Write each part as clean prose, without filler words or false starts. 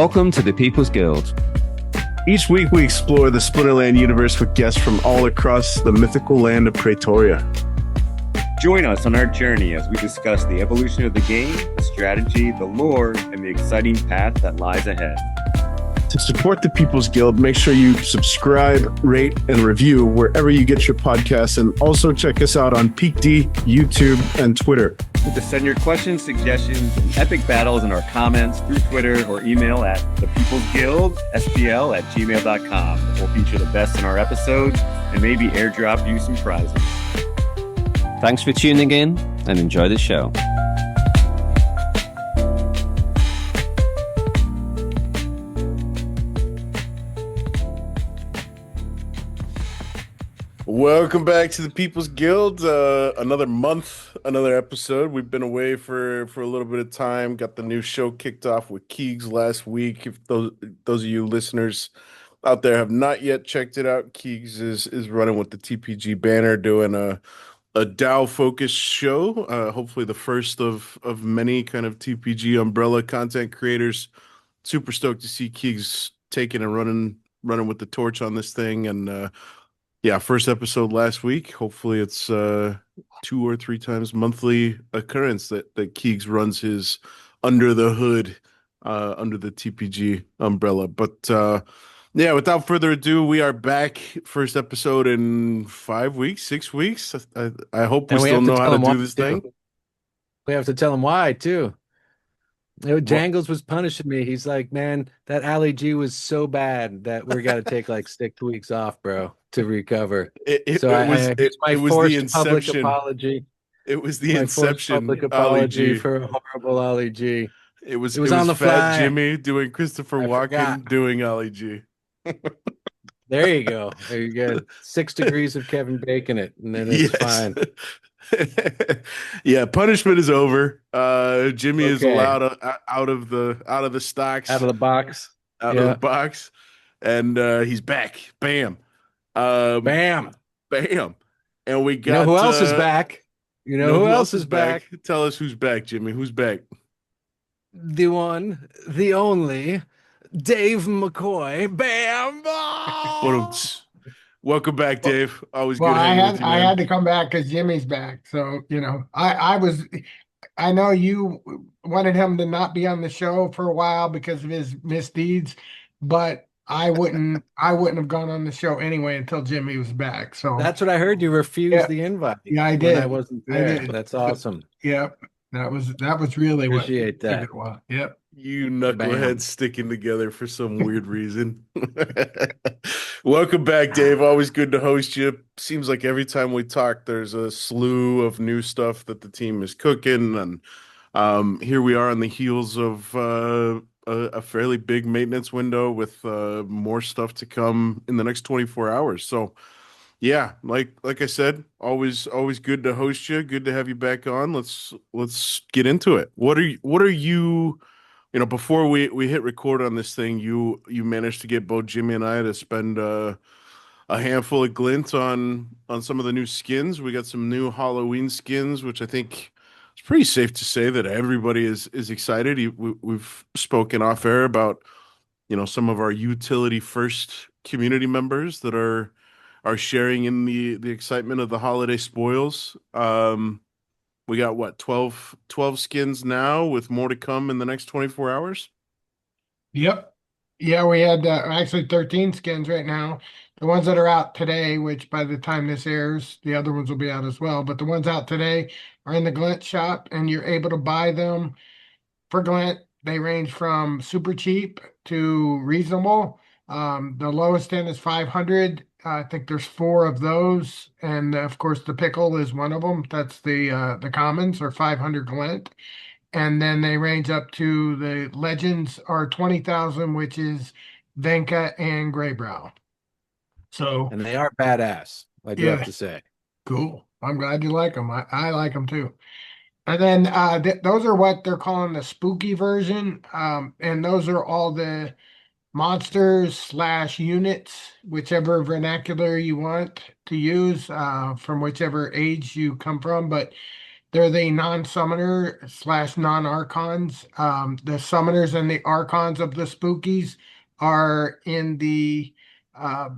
Welcome to the People's Guild. Each week we explore the Splinterland universe with guests from all across the mythical land of Praetoria. Join us on our journey as we discuss the evolution of the game, the strategy, the lore, and the exciting path that lies ahead. To support the People's Guild, make sure you subscribe, rate, and review wherever you get your podcasts, and also check us out on PeakD, YouTube, and Twitter. To send your questions, suggestions, and epic battles in our comments through Twitter or email at thepeoplesguildspl@gmail.com. We'll feature the best in our episodes and maybe airdrop you some prizes. Thanks for tuning in and enjoy the show. Welcome back to the People's Guild. Another month, another episode. We've been away for a little bit of time. Got the new show kicked off with Keegs last week. If those of you listeners out there have not yet checked it out, Keegs is running with the TPG banner, doing a DAO focused show. Hopefully the first of many kind of TPG umbrella content creators. Super stoked to see Keegs taking and running with the torch on this thing. And yeah, first episode last week. Hopefully it's 2 or 3 times monthly occurrence that Keegs runs his under the hood, under the TPG umbrella. But yeah, without further ado, we are back. First episode in 5 weeks, 6 weeks. I hope we still know how to do this thing. We have to tell him why too. Jangles was punishing me. He's like, man, that Ali G was so bad that we're got to take like 6 weeks off, bro, to recover. It was the inception. Apology. It was the inception. Public apology for a horrible Ali G. It was on the Fat fly. Jimmy doing Christopher Walken doing Ali G. There you go. There you go. 6 degrees of Kevin Bacon it, and then it's fine. Yeah, punishment is over. Jimmy is allowed out of the stocks, out of the box, and he's back. Bam, bam. And we got. You know who else is back? You know who else is back? Tell us who's back, Jimmy. Who's back? The one, the only, Dave McCoy. Bam! Welcome back, Dave. Always good. I had to come back because Jimmy's back. So I know you wanted him to not be on the show for a while because of his misdeeds, but I wouldn't have gone on the show anyway until Jimmy was back. So that's what I heard. You refused the invite. Yeah, I did. I wasn't there. That's awesome. Yep. That was really appreciate that. It was. Yep. You knuckleheads sticking together for some weird reason. Welcome back, Dave. Always good to host you. Seems like every time we talk, there's a slew of new stuff that the team is cooking. And here we are on the heels of a fairly big maintenance window with more stuff to come in the next 24 hours. So yeah, like I said, always good to host you. Good to have you back on. Let's get into it. What are you before we hit record on this thing, you managed to get both Jimmy and I to spend a handful of glint on some of the new skins. We got some new Halloween skins, which I think it's pretty safe to say that everybody is excited. We've spoken off air about some of our utility first community members that are sharing in the excitement of the holiday spoils. We got 12 skins now with more to come in the next 24 hours. Yep. Yeah, we had actually 13 skins right now. The ones that are out today, which by the time this airs, the other ones will be out as well. But the ones out today are in the Glint shop, and you're able to buy them for Glint. They range from super cheap to reasonable. The lowest end is 500. I think there's 4 of those, and of course the pickle is one of them. That's the commons or 500 glint, and then they range up to the legends are 20,000, which is Venka and Greybrow. So and they are badass. I do have to say, cool. I'm glad you like them. I like them too. And then those are what they're calling the spooky version, and those are all the monsters / units, whichever vernacular you want to use, from whichever age you come from. But They're the non-summoner / non-archons. The summoners and the archons of the spookies are in uh,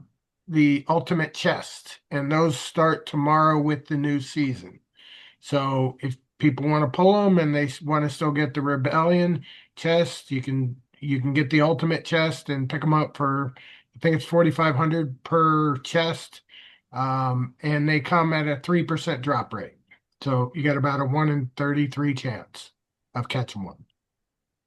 the ultimate chest, and those start tomorrow with the new season. So if people want to pull them and they want to still get the rebellion chest, you can get the ultimate chest and pick them up for, I think it's 4,500 per chest, and they come at a 3% drop rate. So you got about a 1 in 33 chance of catching one.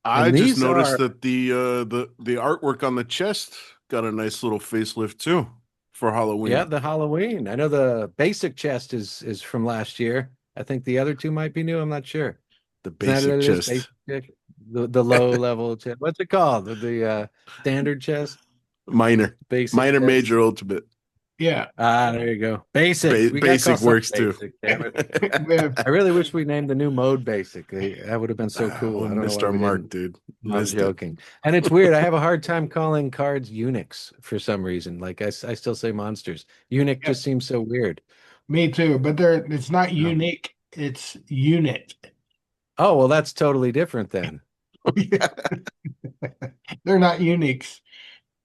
I And just these noticed are that the artwork on the chest got a nice little facelift too for Halloween. yeah, the Halloween. I know the basic chest is from last year. I think the other two might be new. I'm not sure. The Isn't that basic what it is? chest. Basic, the low level chest. What's it called? The standard chest, Minor, basic minor, chest. major, ultimate. Yeah. There you go. Basic. We gotta call Basic something works too. basic. Damn it. We have I really wish we named the new mode basic. That would have been so cool. We I don't know missed why our we mark, didn't. dude. I'm Missed it. joking. And it's weird. I have a hard time calling cards Unix for some reason. Like I still say monsters. Unix Yep. just seems so weird. Me too, but it's not unique, it's unit. Oh, well, that's totally different then. They're not uniques.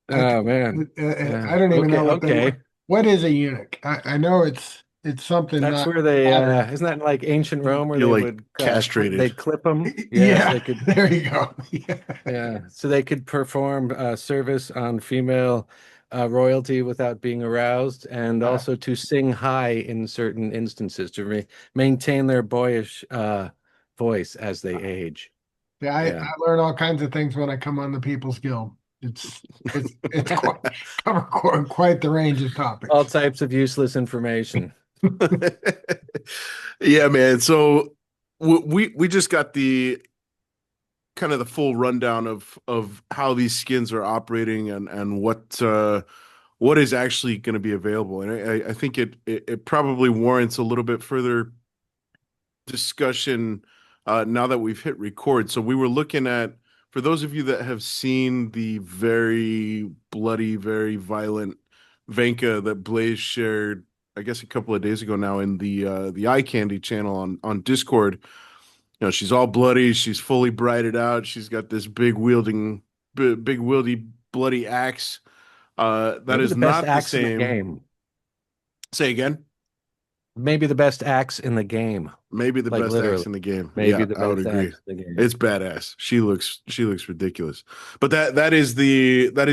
Oh man. I don't even know what okay. what is a eunuch. I know it's something That's not where they modern. isn't that like ancient Rome where You're they like would castrated. they'd clip them? Yes, Yeah, they could. there you go. Yeah. Yeah, so they could perform service on female royalty without being aroused, and also to sing high in certain instances to maintain their boyish voice as they age. Yeah, I Yeah. learn all kinds of things when I come on the People's Guild. It's quite the range of topics. All types of useless information. Yeah, man. So we just got the kind of the full rundown of how these skins are operating and what is actually going to be available. And I think it probably warrants a little bit further discussion now that we've hit record. So we were looking at, for those of you that have seen the very bloody, very violent Venka that Blaze shared, I guess a couple of days ago now in the Eye Candy channel on Discord. You know, she's all bloody, she's fully brighted out, she's got this big wieldy bloody axe. That Maybe is the best not the axe in the same. game. Say again. Maybe the best axe in the game. Maybe the Like best literally. axe in the game. Maybe Yeah, the I would best agree. axe in the game. It's badass. She looks ridiculous. But that is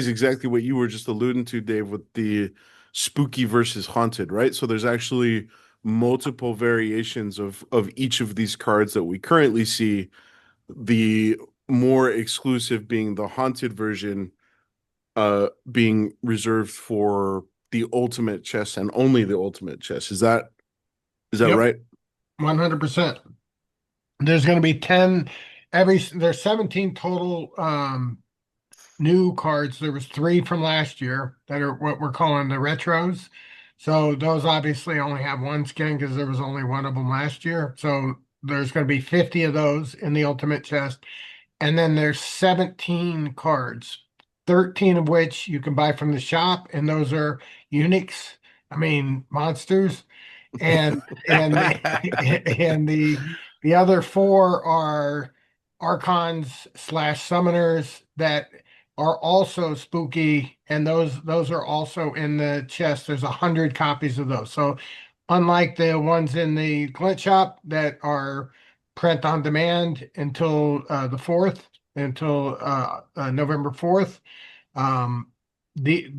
exactly what you were just alluding to, Dave, with the spooky versus haunted, right? So there's actually multiple variations of each of these cards that we currently see. The more exclusive being the haunted version, being reserved for the ultimate chest and only the ultimate chest. Is that Yep. right? 100%. There's going to be 10 there's 17 total new cards. There was 3 from last year that are what we're calling the retros. So those obviously only have one skin because there was only one of them last year. So there's going to be 50 of those in the ultimate chest. And then there's 17 cards, 13 of which you can buy from the shop, and those are uniques. I mean, monsters. And and the other 4 are archons / summoners that are also spooky, and those are also in the chest. There's 100 copies of those. So unlike the ones in the glint shop that are print on demand until the 4th, until November 4th, the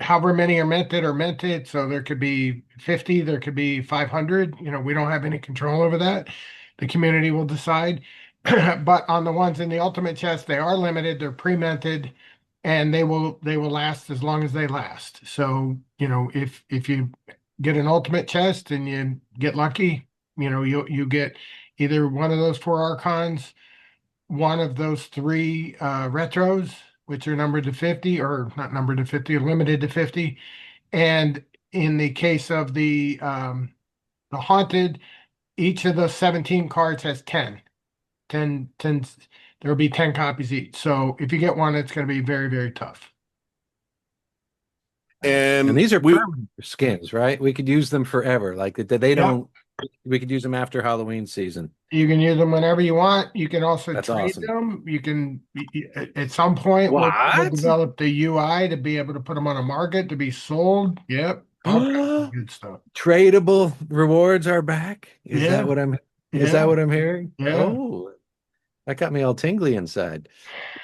however many are minted, so there could be 50, there could be 500. You know, we don't have any control over that. The community will decide. But on the ones in the ultimate chest, they are limited, they're pre-minted, and they will last as long as they last. So, you know, if you get an ultimate chest and you get lucky, you know, you get either one of those 4 archons, one of those 3 retros, which are numbered to 50, or not numbered to 50, or limited to 50. And in the case of the haunted, each of those 17 cards has 10. There will be 10 copies each. So if you get one, it's going to be very, very tough. And these are permanent skins, right? We could use them forever. Like they don't We could use them after Halloween season. You can use them whenever you want. You can also That's trade awesome. them. You can, at some point, we'll What? develop the UI to be able to put them on a market to be sold. Yep. All kinds of good stuff. Tradable rewards are back. Is Yeah. that what I'm? Is Yeah. that what I'm hearing? Yeah. Oh, that got me all tingly inside.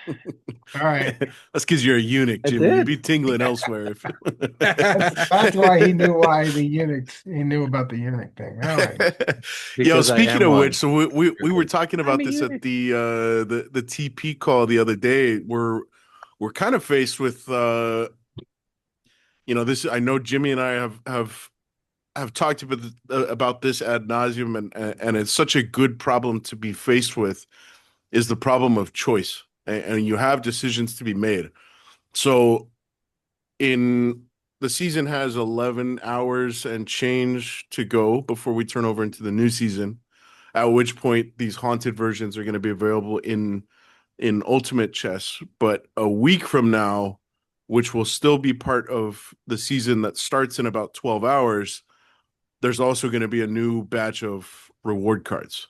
All right. That's because you're a eunuch, I Jimmy. You'd did. be tingling elsewhere. If... That's why he knew why the eunuchs. He knew about the eunuch thing. All right. Yo, Because I speaking am of one. which, so we were talking I'm about a this eunuch. at the TP call the other day. We're kind of faced with this. I know Jimmy and I have talked about this ad nauseum, and it's such a good problem to be faced with, is the problem of choice, and you have decisions to be made. So the season has 11 hours and change to go before we turn over into the new season, at which point these haunted versions are going to be available in Ultimate Chess. But a week from now, which will still be part of the season that starts in about 12 hours, there's also going to be a new batch of reward cards.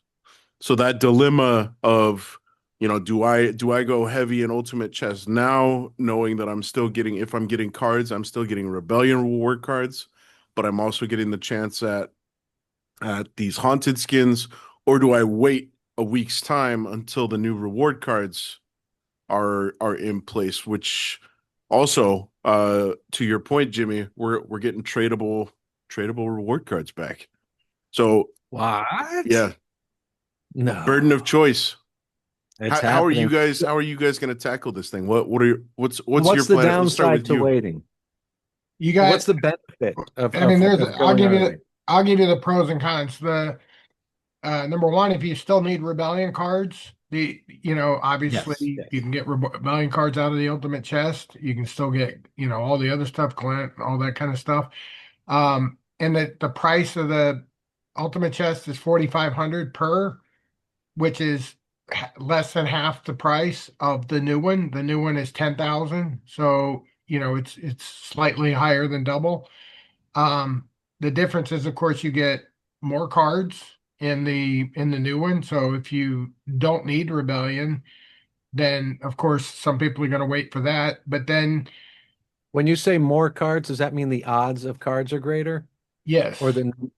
So that dilemma of, do I go heavy in Ultimate Chess now, knowing that I'm still getting, if I'm getting cards, I'm still getting Rebellion reward cards, but I'm also getting the chance at these haunted skins, or do I wait a week's time until the new reward cards are in place? Which also, to your point, Jimmy, we're getting tradable reward cards back. So What? yeah, No. burden of choice. It's How are you happening. guys? How are you guys going to tackle this thing? What's your What's the plan? Let's start downside with to you. waiting? You got. What's the benefit of, I mean, of going early? I'll give you the pros and cons. The number one, if you still need rebellion cards, obviously Yes. you can get rebellion cards out of the ultimate chest. You can still get, all the other stuff, Clint, all that kind of stuff. And the price of the ultimate chest is 4,500 per, which is less than half the price of the new one. The new one is 10,000, so it's slightly higher than double. The difference is, of course, you get more cards in the new one. So if you don't need rebellion, then of course some people are going to wait for that. But then, When you say more cards, does that mean the odds of cards are greater? yes, Or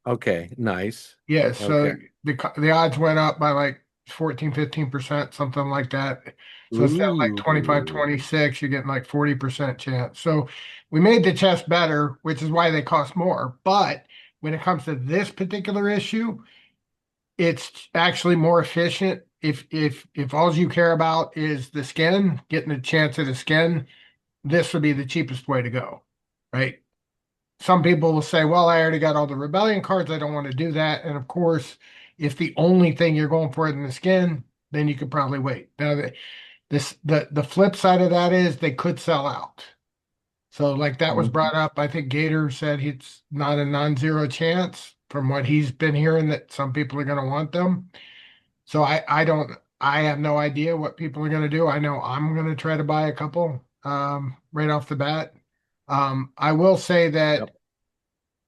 okay, nice. yes. So Okay. the odds went up by like 14-15%, something like that. So instead of like Ooh. 25-26, you're getting like 40% chance. So we made the chest better, which is why they cost more. But when it comes to this particular issue, it's actually more efficient. If all you care about is the skin, getting a chance at the skin, this would be the cheapest way to go, right? Some people will say, well, I already got all the rebellion cards. I don't want to do that. And of course, if the only thing you're going for is in the skin, then you could probably wait. Now, the flip side of that is they could sell out. So like that was brought up. I think Gator said it's not a non-zero chance from what he's been hearing, that some people are going to want them. So I have no idea what people are going to do. I know I'm going to try to buy a couple right off the bat. I will say that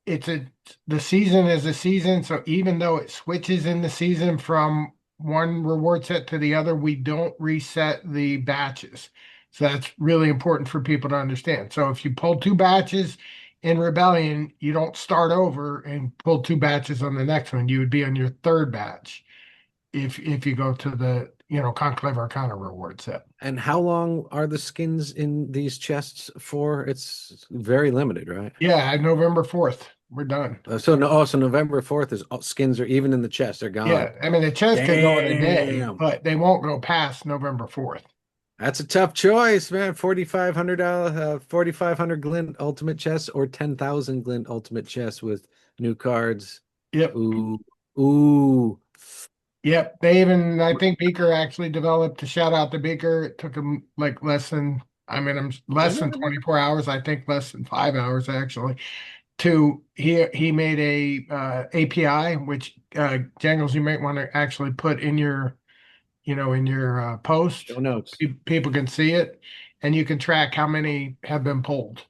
the season is a season. So even though it switches in the season from one reward set to the other, we don't reset the batches. So that's really important for people to understand. So if you pull two batches in Rebellion, you don't start over and pull two batches on the next one. You would be on your third batch if you go to the Conclave Arcana reward set. And how long are the skins in these chests for? It's very limited, right? Yeah, November 4th. We're done. So November 4th is skins are even in the chest. They're gone. Yeah, I mean the chest could go in a day, Damn. but they won't go past November 4th. That's a tough choice, man. $4,500, 4,500 glint ultimate chest or 10,000 glint ultimate chest with new cards. Yep. Ooh. Yep. I think Beaker actually developed, to shout out to Beaker. It took him like less than 24 hours. I think less than 5 hours actually. He made a API, which Jangles, you might want to actually put in your post. Show notes. People can see it, and you can track how many have been pulled.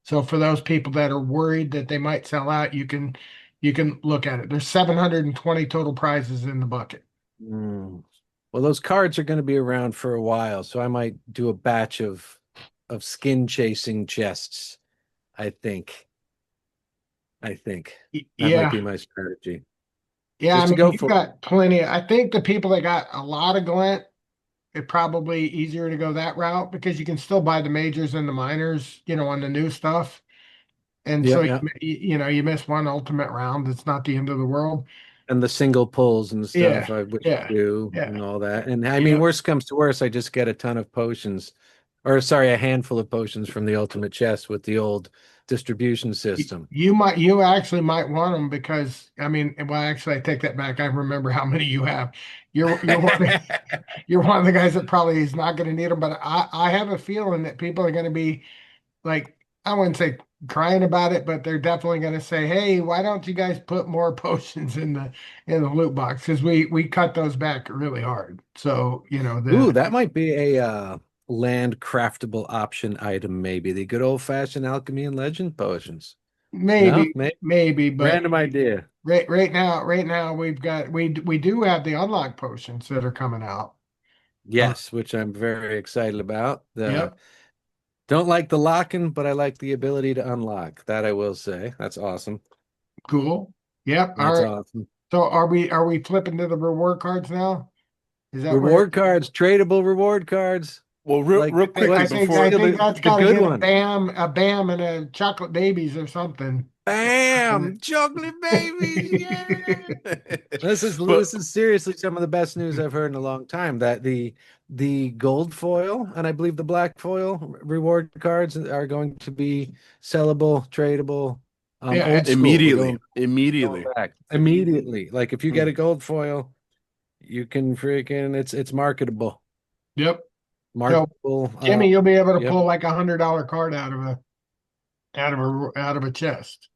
So for those people that are worried that they might sell out, you can you can look at it. There's 720 total prizes in the bucket. Mm. Well, those cards are going to be around for a while, so I might do a batch of skin chasing chests. I think. That might be Yeah. my strategy. Yeah, Just I to mean, go you've for got plenty. I think the people that got a lot of glint, it probably easier to go that route because you can still buy the majors and the minors, on the new stuff. And yeah, so, yeah. you miss one ultimate round. It's not the end of the world. And the single pulls and Yeah, stuff I wish to yeah, do yeah, and all that. And I mean, yeah. worst comes to worst, I just get a ton of potions, or sorry, a handful of potions from the ultimate chest with the old distribution system. You actually might want them because I mean, well, actually, I take that back. I remember how many you have. You're one of, you're one of the guys that probably is not going to need them, but I have a feeling that people are going to be like, I wouldn't say crying about it, but they're definitely going to say, "Hey, why don't you guys put more potions in the loot box?" Because we cut those back really hard. So Ooh, that might be a land craftable option item, maybe the good old fashioned alchemy and legend potions. No, maybe, but random idea. right now we do have the unlock potions that are coming out. Yes, which I'm very excited about. The Yep, don't like the locking, but I like the ability to unlock. That I will say. That's awesome. cool. Yep. All That's right. awesome. So are we flipping to the reward cards now? Is that where Reward cards, tradable reward cards. Well, real, Like real quickly I think I before, think that's the got to good get one. a bam, and a chocolate babies or something. Bam! Chocolate babies. Yeah. This but is seriously some of the best news I've heard in a long time. That the gold foil and I believe the black foil reward cards are going to be sellable, tradable, Yeah, old school. We're going immediately. back immediately. Like if you get Mm. a gold foil, you can freaking it's marketable. yep. So Marketable. Jimmy, you'll be able to Yep. pull like $100 card out of a chest.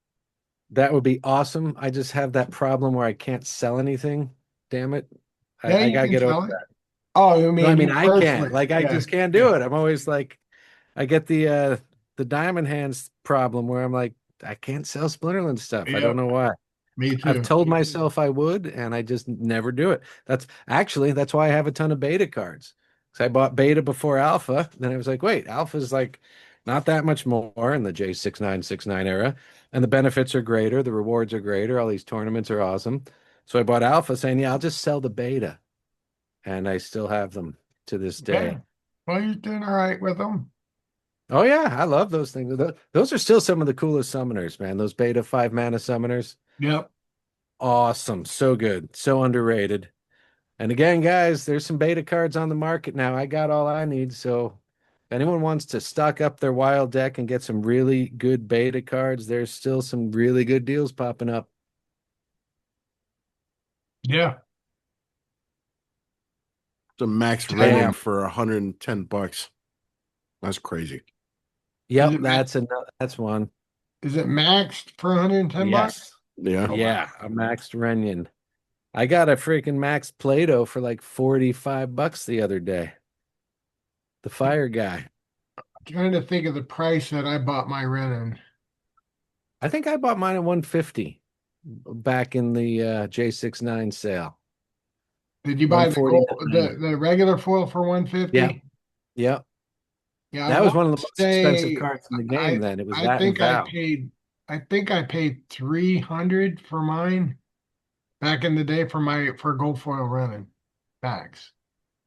That would be awesome. I just have that problem where I can't sell anything. Damn it. Yeah, I you gotta can get over sell it. that. Oh, you No, I mean mean you I can't. personally? Like I Yeah, just can't yeah, do it. I'm always like I get the diamond hands problem where I'm like, I can't sell Splinterland stuff. I don't yep. know why. Me I've too. told myself I would, and I just never do it. That's why I have a ton of beta cards. So I bought beta before alpha. Then I was like, wait, alpha's like not that much more in the J6969 era. And the benefits are greater, the rewards are greater, all these tournaments are awesome. So I bought alpha saying, yeah, I'll just sell the beta. And I still have them to this Yeah. day. Well, you're doing all right with them. Oh yeah, I love those things. Those are still some of the coolest summoners, man. Those beta 5 mana summoners. Yep. Awesome. So good. So underrated. And again, guys, there's some beta cards on the market now. I got all I need. So if anyone wants to stock up their wild deck and get some really good beta cards, there's still some really good deals popping up. Yeah. The max Bam. Renin for $110. That's crazy. Yep, Is it that's one. is it maxed for 110 bucks? Yes. Yeah. Oh, Yeah, a maxed Renyan. I got a freaking max Play-Doh for like $45 the other day. The fire guy. Trying to think of the price that I bought my Renin. I think I bought mine at 150 back in the J69 sale. Did you buy the gold, 149. the regular foil for Yeah. 150? Yeah. Yeah, I That was want one of the to most expensive say cards in the game I then. It was I that and think I Val. paid I think I paid 300 for mine back in the day for gold foil Renin packs.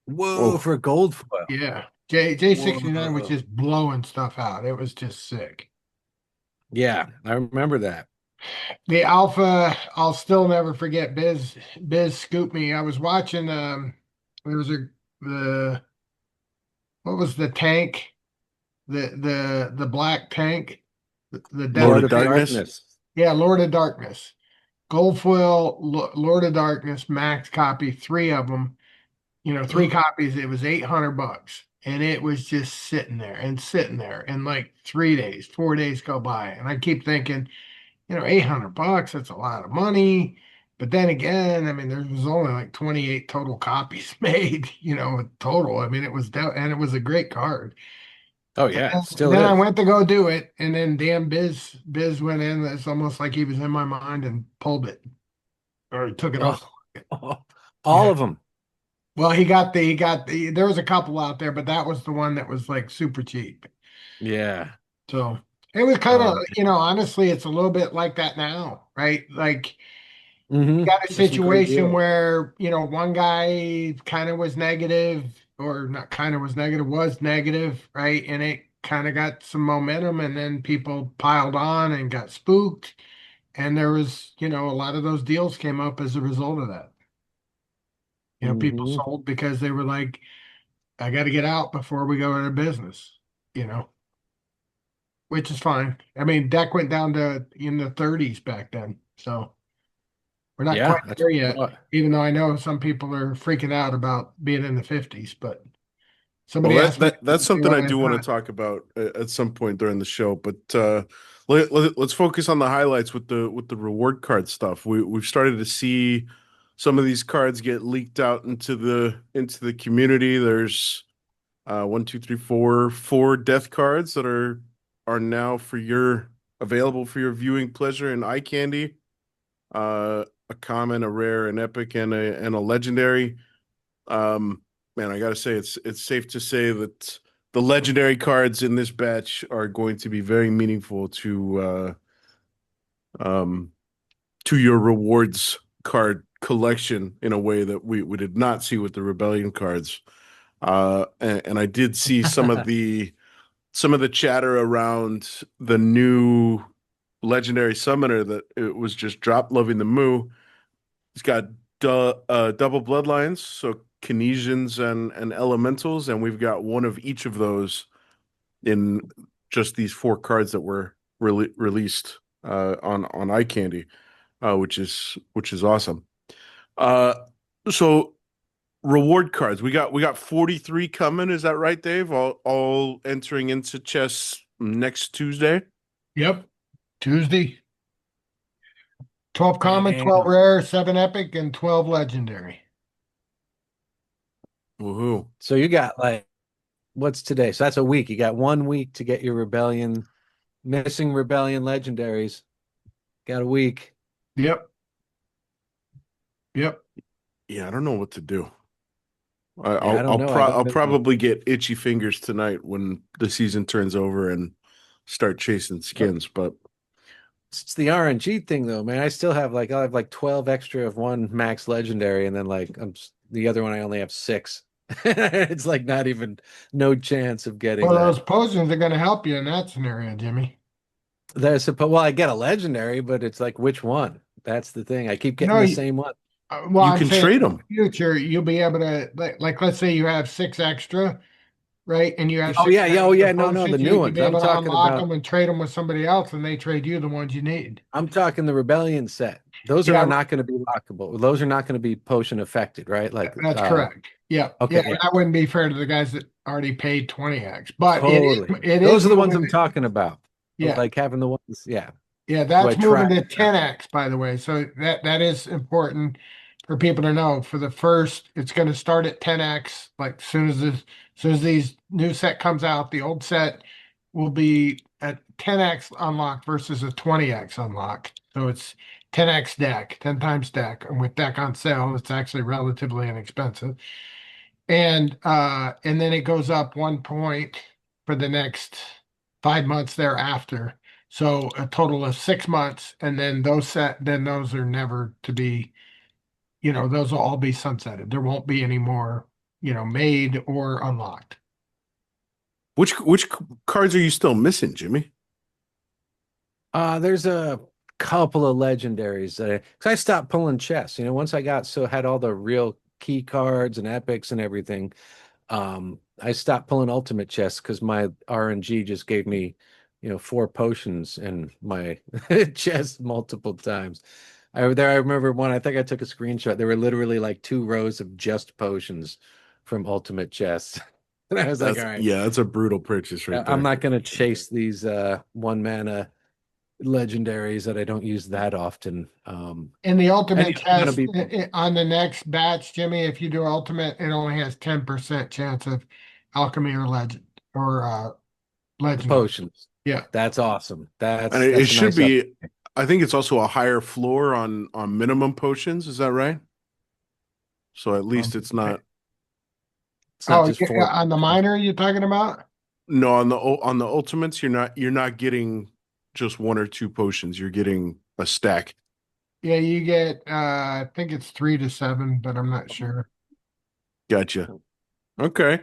Whoa, Oh, for a gold foil. Yeah. J69 was Whoa. just blowing stuff out. It was just sick. Yeah, I remember that. The alpha, I'll still never forget. Biz scooped me. I was watching. There was the what was the tank? The black tank, the Lord devil. of Darkness. Yeah, Lord of Darkness, gold foil, Lord of Darkness, max copy, three of them. Three copies. It was $800, and it was just sitting there, and like 3 days, 4 days go by, and I keep thinking. $800, that's a lot of money. But then again, I mean, there was only like 28 total copies made, total. I mean, it was, and it was a great card. Oh yeah, it still Then I is. went to go do it, and then damn Biz went in. It's almost like he was in my mind and pulled it or took it off. Oh, all Yeah. of them. Well, there was a couple out there, but that was the one that was like super cheap. Yeah. So it was kind of, Um, honestly, it's a little bit like that now, right? Like got a There's some great situation deals. where, one guy kind of was negative, or not kind of was negative, right? And it kind of got some momentum, and then people piled on and got spooked. And there was, a lot of those deals came up as a result of that. People Hmm. sold because they were like, I got to get out before we go out of business, you know, which is fine. I mean, deck went down to in the 30s back then. So we're not Yeah, quite that's there what I yet, thought. even though I know some people are freaking out about being in the 50s. But Well, somebody asked me that's something what I I do want to thought. talk about at some point during the show. But let's focus on the highlights with the reward card stuff. We've started to see some of these cards get leaked out into the community. There's one, two, three, four death cards that are now available for your viewing pleasure in eye candy. A common, a rare, an epic, and a legendary. Um, Man, I gotta say it's safe to say that the legendary cards in this batch are going to be very meaningful um, to your rewards card collection in a way that we did not see with the Rebellion cards. And I did see some of the chatter around the new legendary summoner that it was just drop loving the moo. He's got double bloodlines, so Kinesians and elementals, and we've got one of each of those in just these four cards that were released on eye candy, which is awesome. Uh, so reward cards, we got 43 coming. Is that right, Dave? All entering into chess next Tuesday. Yep. Tuesday, 12 common, 12 Damn. rare, 7 epic, and 12 legendary. Woohoo! So you got like what's today? So that's a week. You got 1 week to get your missing rebellion legendaries. Got a week. Yep. Yep. Yeah, I don't know what to do. I- Yeah, I I'll don't I'll know. pro I don't I'll know. probably get itchy fingers tonight when the season turns over and start chasing skins. But It's the RNG thing though, man. I'll have like 12 extra of one max legendary, and then like the other one I only have 6. It's like not even no chance of getting Well, that. those potions are going to help you in that scenario, Jimmy. Well, I get a legendary, but it's like which one? That's the thing. I keep getting No, the same one. well, you I'm can saying trade in the them. future, you'll be able to, like, let's say you have 6 extra, right? And you have Oh 6 yeah, yeah, oh extra yeah, no, the potions, new you'd ones. be able to unlock them and trade them with somebody else, and they trade you the ones you need. I'm talking the rebellion set. Those Yeah, are not going to be lockable. Those are not going to be potion affected, right? Like, that's correct. Yeah, yeah, okay, yeah, that wouldn't be fair to the guys that already paid 20x, but totally. it Those is are the ones I'm moving. talking about. Yeah, Like having the ones, yeah. yeah, Do I that's moving track? to 10x, by the way. So that is important for people to know. For the first, it's going to start at 10x. Like as soon as these new set comes out, the old set will be at 10x unlock versus a 20x unlock. So it's 10x deck, 10 times deck. And with deck on sale, it's actually relatively inexpensive. And then it goes up 1 point for the next 5 months thereafter. So a total of 6 months, and then those are never to be, those will all be sunsetted. There won't be any more, made or unlocked. Which cards are you still missing, Jimmy? There's a couple of legendaries because I stopped pulling chess. Once I had all the real key cards and epics and everything, I stopped pulling ultimate chess because my RNG just gave me, 4 potions in my chest multiple times. I remember one, I think I took a screenshot. There were literally like 2 rows of just potions from ultimate chess. And I was like, all right, That's a brutal purchase right I'm there. not gonna chase these 1 mana legendaries that I don't use that often. In the And ultimate I'm gonna test, be on the next batch, Jimmy, if you do ultimate, it only has 10% chance of alchemy or legend or Legend. potions. Yeah. That's awesome. And That's it a should nice be, I think it's also a higher floor on minimum potions. Is that right? So at least it's not. It's not Oh, just yeah, four on the potions. minor you're talking about? No, on the ultimates, you're not getting just one or two potions. You're getting a stack. Yeah, you get I think it's 3 to 7, but I'm not sure. Gotcha. Okay.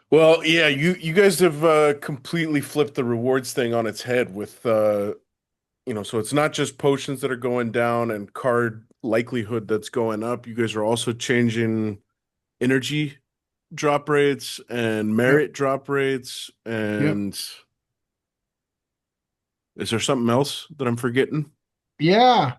Well, yeah, you guys have completely flipped the rewards thing on its head with so it's not just potions that are going down and card likelihood that's going up. You guys are also changing energy drop rates and Yep. merit drop rates. Yep. And is there something else that I'm forgetting? Yeah.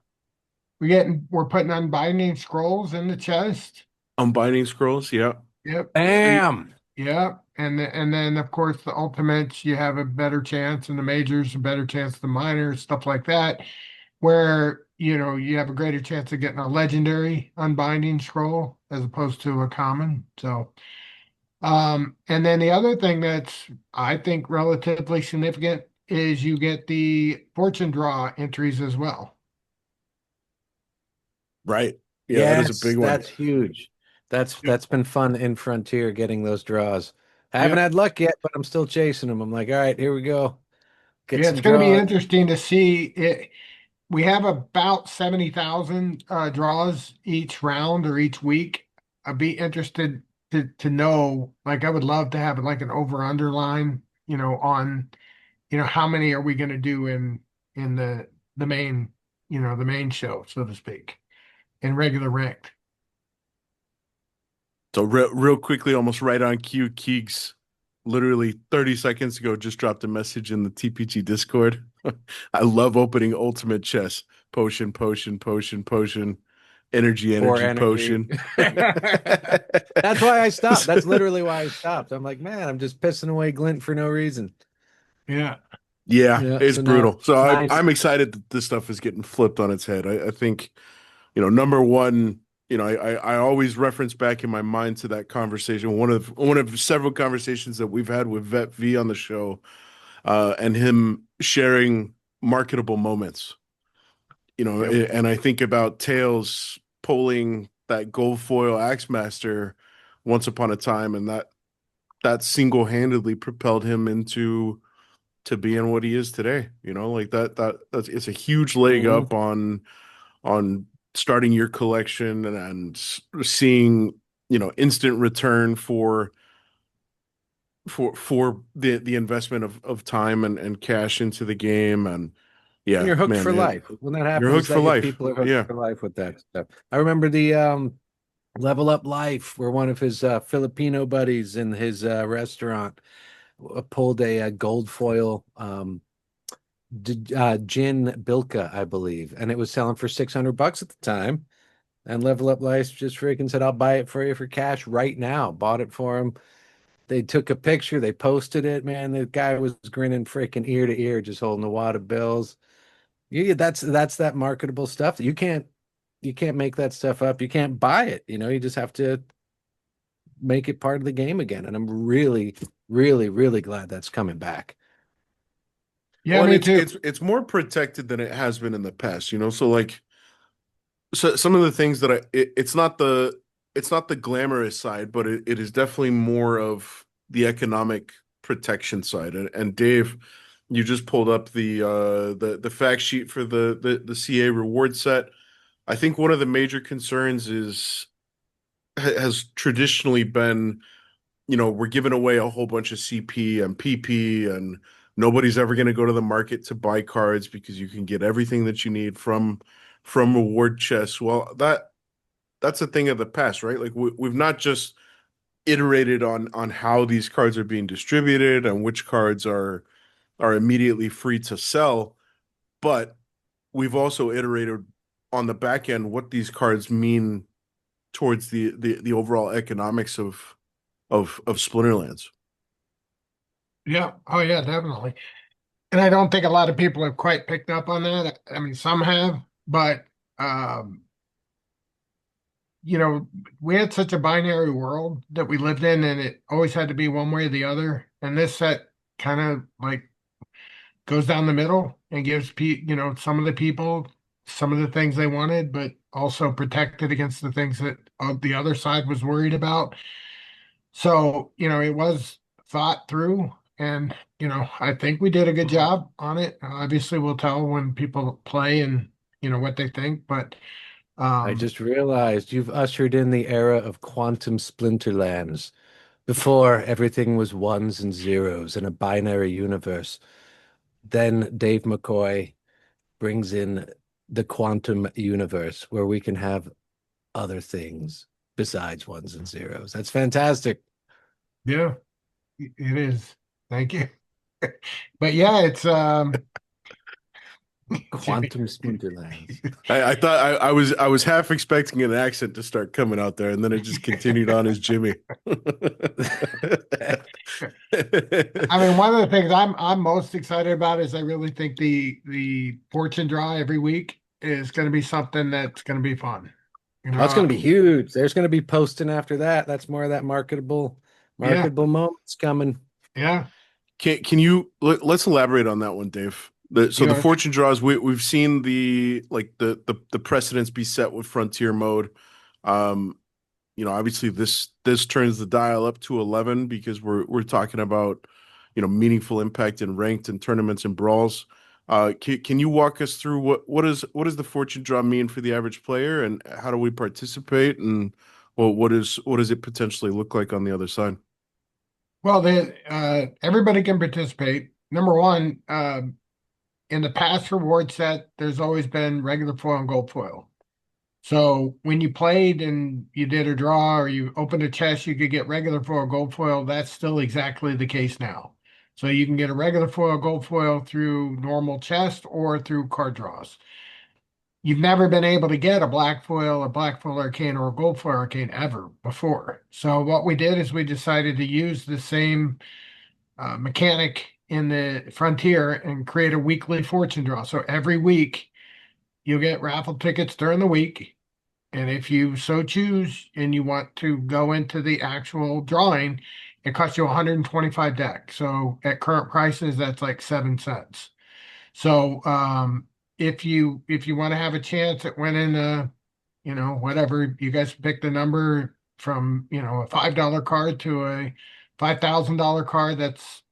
We're putting unbinding scrolls in the chest. Unbinding scrolls, yeah. Yep. Bam! Yeah, and then of course the ultimates you have a better chance, and the majors a better chance than minors, stuff like that, where you have a greater chance of getting a legendary unbinding scroll as opposed to a common. So, and then the other thing that's I think relatively significant is you get the fortune draw entries as well. Right. Yeah, that is a Yes, big one. that's huge. Yep. That's been fun in Frontier getting those draws. I haven't Yep. had luck yet, but I'm still chasing them. I'm like, all right, here we go. Get Yeah, some it's going to be draws. interesting to see it. We have about 70,000 draws each round or each week. I'd be interested to know, like I would love to have like an over underline, on, how many are we going to do in the main, the main show, so to speak, in regular ranked. So real quickly, almost right on cue, Keegs literally 30 seconds ago just dropped a message in the TPG Discord. I love opening ultimate chess. Potion, potion, potion, potion, energy, For energy, energy. potion. That's why I stopped. That's literally why I stopped. I'm like, man, I'm just pissing away Glint for no reason. Yeah. Yeah, Yeah. it's So now brutal. So nice. I'm excited that this stuff is getting flipped on its head. I think, number one, I always reference back in my mind to that conversation, one of several conversations that we've had with Vet V on the show, and him sharing marketable moments. Yep. And I think about Tails pulling that gold foil Axemaster once upon a time, and that single-handedly propelled him into to being what he is today. Like that's it's a huge leg Mhm. up on starting your collection and seeing instant return for the investment of time and cash into the game. And And yeah, you're hooked man, for life. When that you're happens, hooked for that your life. people are hooked Yeah. for life with that stuff. I remember the Level Up Life, where one of his Filipino buddies in his restaurant pulled a, gold foil gin Bilka, I believe, and it was selling for $600 at the time. And Level Up Life just freaking said, "I'll buy it for you for cash right now." Bought it for him. They took a picture, they posted it. Man, the guy was grinning freaking ear to ear, just holding a wad of bills. Yeah, that's that marketable stuff. You can't make that stuff up. You can't buy it. You just have to make it part of the game again. And I'm really, really, really glad that's coming back. Yeah, Well, and me it's too. it's it's more protected than it has been in the past. So like, so some of the things that it's not the glamorous side, but it is definitely more of the economic protection side. And Dave, you just pulled up the fact sheet for the CA reward set. I think one of the major concerns has traditionally been, we're giving away a whole bunch of CP and PP, and nobody's ever going to go to the market to buy cards because you can get everything that you need from reward chests. Well, that's a thing of the past, right? Like we've not just iterated on how these cards are being distributed and which cards are immediately free to sell, but we've also iterated on the back end what these cards mean towards the overall economics of Splinterlands. Yeah. Oh yeah, definitely. And I don't think a lot of people have quite picked up on that. I mean, some have, but um, we had such a binary world that we lived in, and it always had to be one way or the other. And this set kind of like goes down the middle and gives some of the people some of the things they wanted, but also protected against the things that the other side was worried about. So, it was thought through, and, I think we did a good job on it. Obviously, we'll tell when people play and, what they think, but I just realized you've ushered in the era of quantum Splinterlands. Before, everything was ones and zeros in a binary universe. Then Dave McCoy brings in the quantum universe where we can have other things besides ones and zeros. That's fantastic. yeah, it is. Thank you. But yeah, it's Quantum Splinterlands. I thought I was half expecting an accent to start coming out there, and then it just continued on as Jimmy. I mean, one of the things I'm most excited about is I really think the fortune draw every week is going to be something that's going to be fun. That's going to be huge. There's going to be posting after that. That's more of that marketable moments coming. Yeah. Can you let's elaborate on that one, Dave? The fortune draws, we've seen the precedents be set with Frontier mode. Obviously this turns the dial up to 11 because we're talking about meaningful impact in ranked and tournaments and brawls. Can you walk us through what does the fortune draw mean for the average player, and how do we participate, and what does it potentially look like on the other side? Well, everybody can participate. Number one, in the past reward set, there's always been regular foil and gold foil. So when you played and you did a draw or you opened a chest, you could get regular foil, gold foil. That's still exactly the case now. So you can get a regular foil, gold foil through normal chest or through card draws. You've never been able to get a black foil arcane, or a gold foil arcane ever before. So what we did is we decided to use the same mechanic in the Frontier and create a weekly fortune draw. So every week you'll get raffle tickets during the week. And if you so choose and you want to go into the actual drawing, it costs you 125 deck. So at current prices, that's like 7 cents. So if you want to have a chance at winning whatever, you guys pick the number from, a $5 card to a $5,000 card, that's,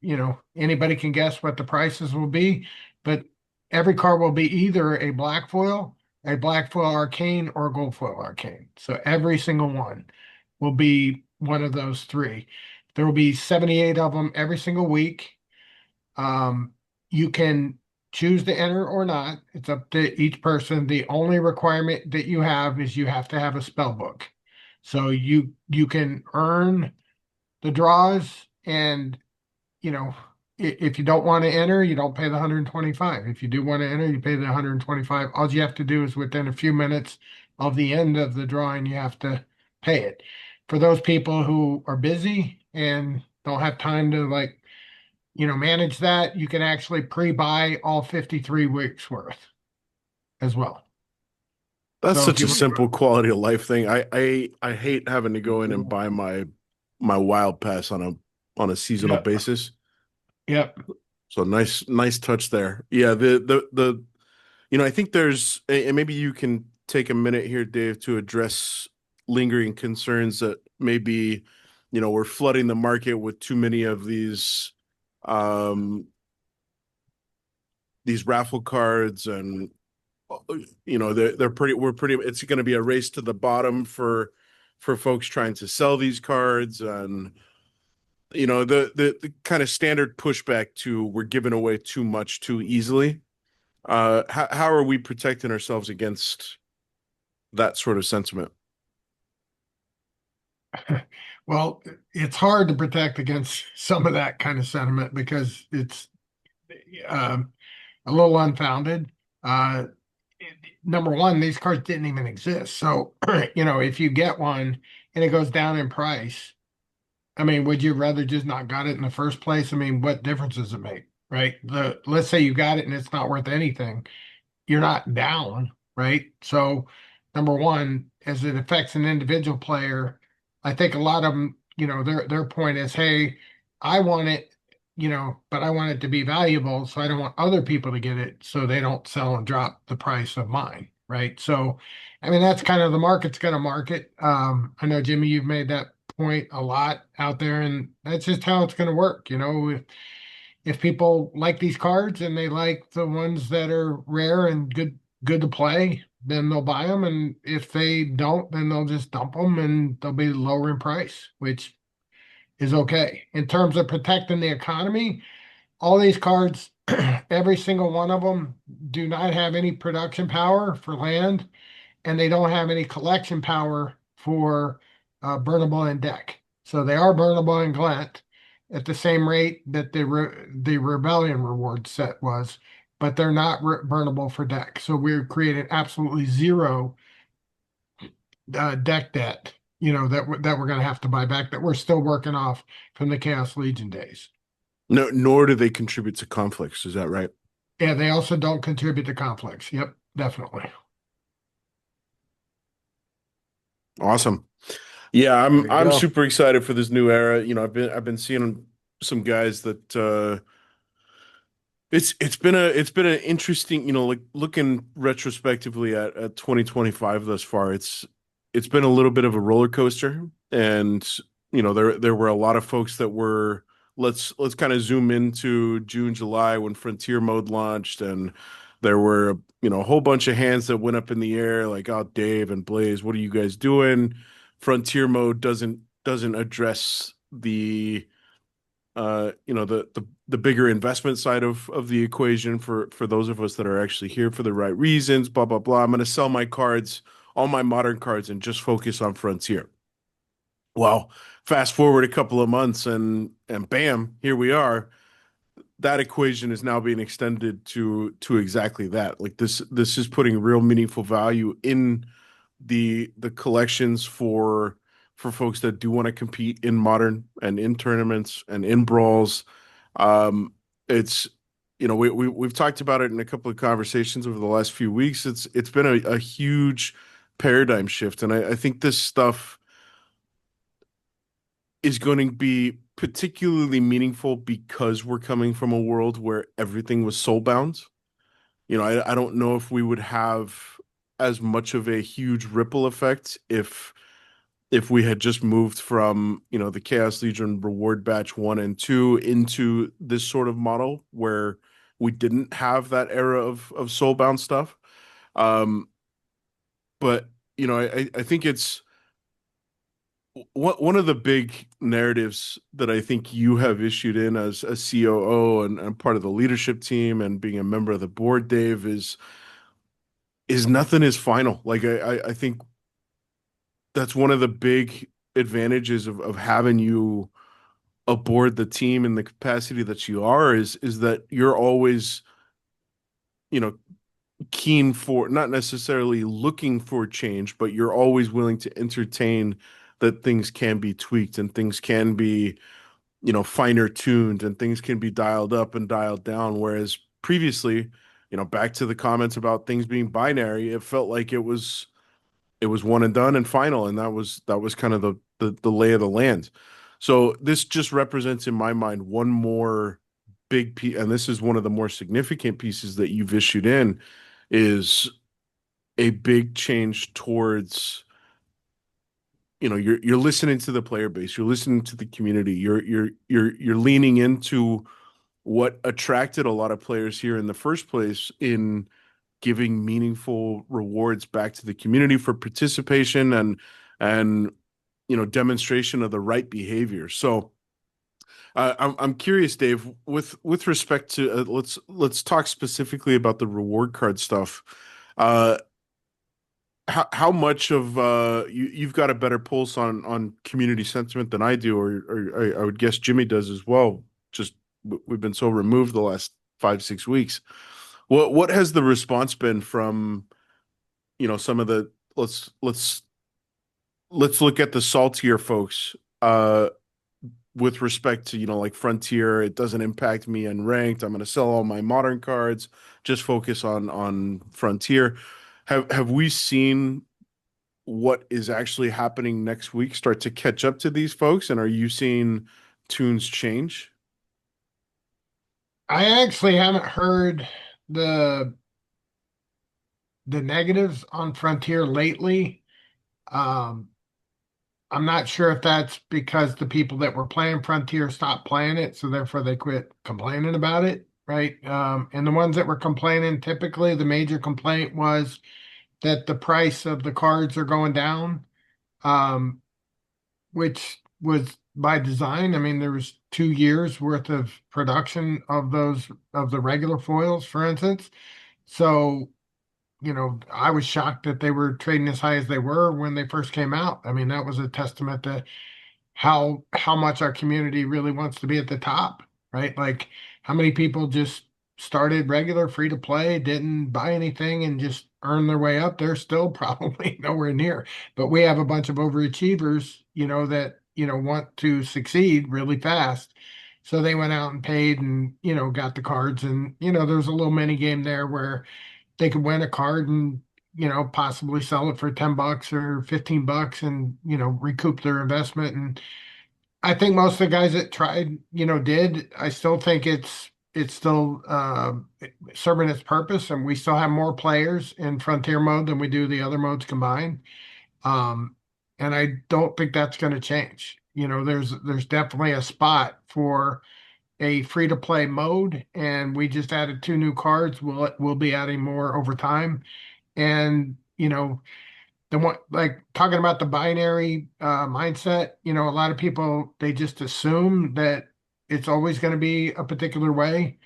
anybody can guess what the prices will be, but every card will be either a black foil arcane, or a gold foil arcane. So every single one will be one of those three. There will be 78 of them every single week. You can choose to enter or not. It's up to each person. The only requirement that you have is you have to have a spell book. So you can earn the draws, and if you don't want to enter, you don't pay the 125. If you do want to enter, you pay the 125. All you have to do is within a few minutes of the end of the drawing, you have to pay it. For those people who are busy and don't have time to manage that, you can actually pre-buy all 53 weeks worth as well. That's So such a simple quality of life thing. I hate having to go in and buy my wild pass on a seasonal basis. Yep. So nice touch there. Yeah, I think there's, and maybe you can take a minute here, Dave, to address lingering concerns that maybe, we're flooding the market with too many of these raffle cards, and it's going to be a race to the bottom for folks trying to sell these cards, and the kind of standard pushback to we're giving away too much too easily. How are we protecting ourselves against that sort of sentiment? Well, it's hard to protect against some of that kind of sentiment because it's a little unfounded. Number one, these cards didn't even exist. So, if you get one and it goes down in price, I mean, would you rather just not got it in the first place? I mean, what difference does it make, right? Let's say you got it and it's not worth anything. You're not down, right? So, number one, as it affects an individual player, I think a lot of them, their point is, hey, I want it, but I want it to be valuable, so I don't want other people to get it so they don't sell and drop the price of mine, right? So, I mean, that's kind of the market's going to market. I know, Jimmy, you've made that point a lot out there, and that's just how it's going to work. If people like these cards and they like the ones that are rare and good to play, then they'll buy them, and if they don't, then they'll just dump them and they'll be lower in price, which is okay. In terms of protecting the economy, all these cards, every single one of them do not have any production power for land, and they don't have any collection power for burnable in deck. So they are burnable in Glent at the same rate that the Rebellion reward set was, but they're not burnable for deck. So we're creating absolutely zero deck debt, that we're going to have to buy back, that we're still working off from the Chaos Legion days. No, nor do they contribute to conflicts. Is that right? Yeah, they also don't contribute to conflicts. Yep, definitely. Awesome. Yeah, There you I'm go. super excited for this new era. I've been seeing some guys that it's been an interesting, like looking retrospectively at 2025 thus far. It's been a little bit of a roller coaster, and there were a lot of folks that were, let's kind of zoom into June, July when Frontier mode launched, and there were a whole bunch of hands that went up in the air like, oh, Dave and Blaze, what are you guys doing? Frontier mode doesn't address the the bigger investment side of the equation for those of us that are actually here for the right reasons, blah blah blah. I'm going to sell my cards, all my modern cards, and just focus on Frontier. Well, fast forward a couple of months and bam, here we are. That equation is now being extended to exactly that. Like this is putting real meaningful value in the collections for folks that do want to compete in modern and in tournaments and in brawls. It's we've talked about it in a couple of conversations over the last few weeks. It's been a huge paradigm shift, and I think this stuff is going to be particularly meaningful because we're coming from a world where everything was soulbound. I don't know if we would have as much of a huge ripple effect if we had just moved from, the Chaos Legion reward batch 1 and 2 into this sort of model where we didn't have that era of soulbound stuff. But I think it's one of the big narratives that I think you have issued in as a COO and part of the leadership team and being a member of the board, Dave, is nothing is final. Like I think that's one of the big advantages of having you aboard the team in the capacity that you are is that you're always, keen for, not necessarily looking for change, but you're always willing to entertain that things can be tweaked and things can be, finer tuned and things can be dialed up and dialed down. Whereas previously, back to the comments about things being binary, it felt like it was one and done and final, and that was kind of the lay of the land. So this just represents in my mind one more big piece, and this is one of the more significant pieces that you've issued in, is a big change towards, you're listening to the player base, you're listening to the community, you're leaning into what attracted a lot of players here in the first place in giving meaningful rewards back to the community for participation and demonstration of the right behavior. So I'm curious, Dave, with respect to let's talk specifically about the reward card stuff. How much of you've got a better pulse on community sentiment than I do, or I would guess Jimmy does as well. Just we've been so removed the last 5-6 weeks. What has the response been from some of the let's look at the saltier folks with respect to like Frontier? It doesn't impact me in ranked. I'm going to sell all my modern cards, just focus on Frontier. Have we seen what is actually happening next week start to catch up to these folks, and are you seeing tunes change? I actually haven't heard the the negatives on Frontier lately. Um, I'm not sure if that's because the people that were playing Frontier stopped playing it, so therefore they quit complaining about it, right? And the ones that were complaining, typically the major complaint was that the price of the cards are going down, um, which was by design. I mean, there was 2 years worth of production of those of the regular foils, for instance. So I was shocked that they were trading as high as they were when they first came out. I mean, that was a testament to how much our community really wants to be at the top, right? Like how many people just started regular free to play, didn't buy anything and just earn their way up. They're still probably nowhere near. But we have a bunch of overachievers, that, want to succeed really fast. So they went out and paid and, got the cards. And, there's a little mini game there where they could win a card and possibly sell it for $10 or $15 and recoup their investment. And I think most of the guys that tried did. I still think it's still serving its purpose, and we still have more players in Frontier mode than we do the other modes combined. um and I don't think that's going to change. There's definitely a spot for a free to play mode, and we just added two new cards. We'll be adding more over time. And the one, like, talking about the binary mindset, a lot of people, they just assume that it's always going to be a particular way.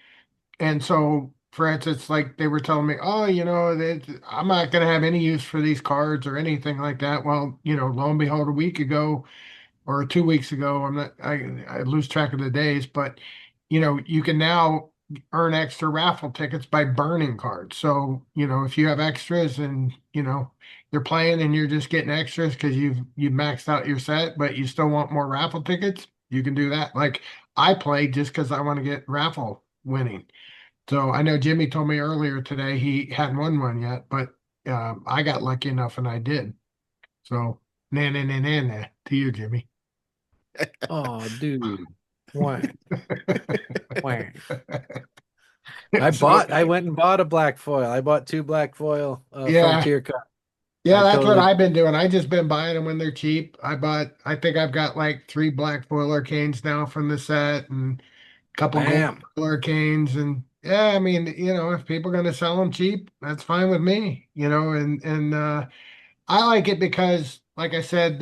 And so, for instance, like they were telling me, oh, I'm not going to have any use for these cards or anything like that. Well, lo and behold, a week ago or 2 weeks ago. I lose track of the days, but you can now earn extra raffle tickets by burning cards. So, if you have extras and, you're playing and you're just getting extras because you've maxed out your set, but you still want more raffle tickets, you can do that. Like I play just because I want to get raffle winning. So I know Jimmy told me earlier today he hadn't won one yet, but I got lucky enough and I did. So, nah, to you, Jimmy. Oh, dude. Why? Why? I went and bought a black foil. I bought two black foil Yeah, Frontier cards. yeah, I that's what totally, I've been doing. I just been buying them when they're cheap. I think I've got like three black foil arcanes now from the set and a couple gold bam. foil arcanes. And yeah, I mean, if people are going to sell them cheap, that's fine with me, and I like it because, like I said,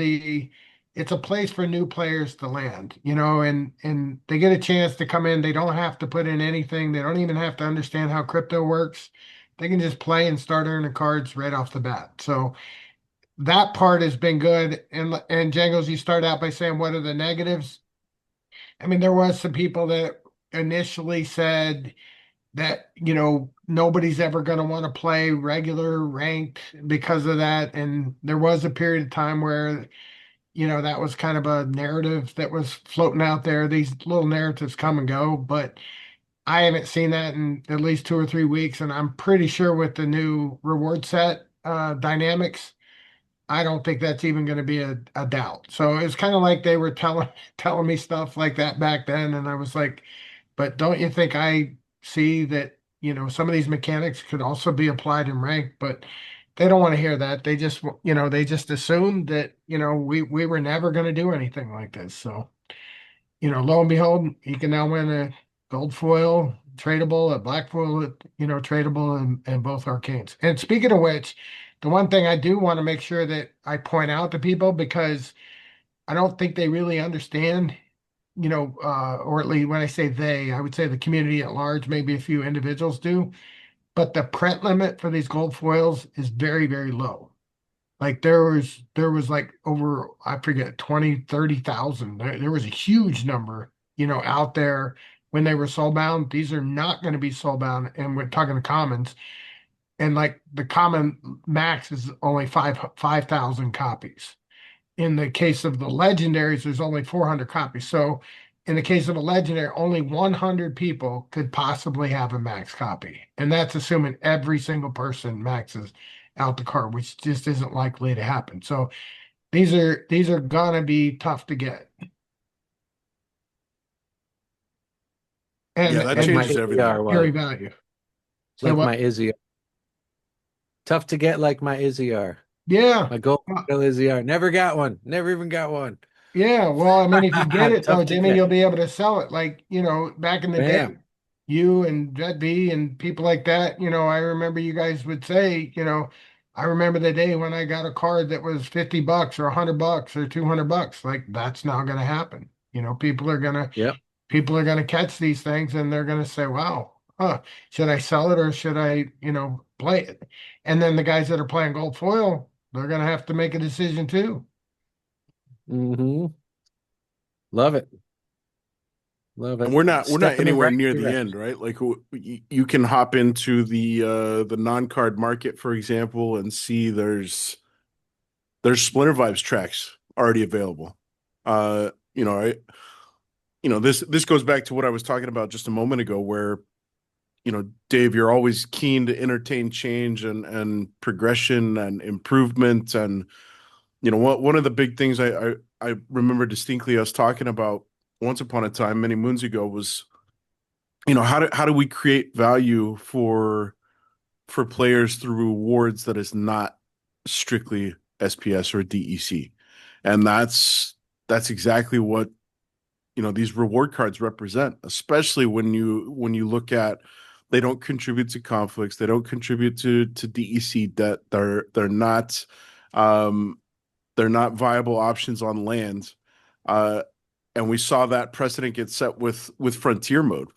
it's a place for new players to land, and they get a chance to come in. They don't have to put in anything. They don't even have to understand how crypto works. They can just play and start earning cards right off the bat. So that part has been good. And Jangles, you start out by saying, what are the negatives? I mean, there was some people that initially said that nobody's ever going to want to play regular ranked because of that. And there was a period of time where that was kind of a narrative that was floating out there. These little narratives come and go, but I haven't seen that in at least 2 or 3 weeks. And I'm pretty sure with the new reward set dynamics, I don't think that's even going to be a doubt. So it's kind of like they were telling me stuff like that back then, and I was like, but don't you think I see that, some of these mechanics could also be applied in rank? But they don't want to hear that. They just assumed that, we were never going to do anything like this. So, lo and behold, you can now win a gold foil tradable, a black foil, tradable, and both arcanes. And speaking of which, the one thing I do want to make sure that I point out to people, because I don't think they really understand, or at least when I say they, I would say the community at large, maybe a few individuals do, but the print limit for these gold foils is very, very low. Like there was like over, I forget, 20, 30,000. There was a huge number, out there when they were soulbound. These are not going to be soulbound, and we're talking the commons. And like the common max is only 5,000 copies. In the case of the legendaries, there's only 400 copies. So in the case of a legendary, only 100 people could possibly have a max copy. And that's assuming every single person maxes out the card, which just isn't likely to happen. So these are gonna be tough to get. Yeah, that and Like my changes everything. Izzy carry was. value. Say Like what? my Izzy. Tough to get like my Izzy. Yeah. My gold Well, medal Izzy. Never got one. Never even got one. yeah. Well, I mean, if you get it though, Tough to Jimmy, get. you'll be able to sell it. Like, back in the day, Bam. you and Jet B and people like that, I remember you guys would say, I remember the day when I got a card that was $50 or $100 or $200. Like, that's not going to happen. Yep. People are gonna catch these things and they're gonna say, "Wow, should I sell it or should I, play it?" And then the guys that are playing gold foil, they're gonna have to make a decision too. Mm-hmm. Love it. Love And it. we're not Stepping in anywhere right near the direction. end, right? Like you can hop into the non-card market, for example, and see there's Splinter Vibes tracks already available. I this goes back to what I was talking about just a moment ago, where Dave, you're always keen to entertain change and progression and improvement. And one of the big things I remember distinctly us talking about once upon a time, many moons ago, was how do we create value for players through rewards that is not strictly SPS or DEC. And that's exactly what these reward cards represent, especially when you look at, they don't contribute to conflicts, they don't contribute to DEC debt, um they're not viable options on land. uh and we saw that precedent get set with frontier mode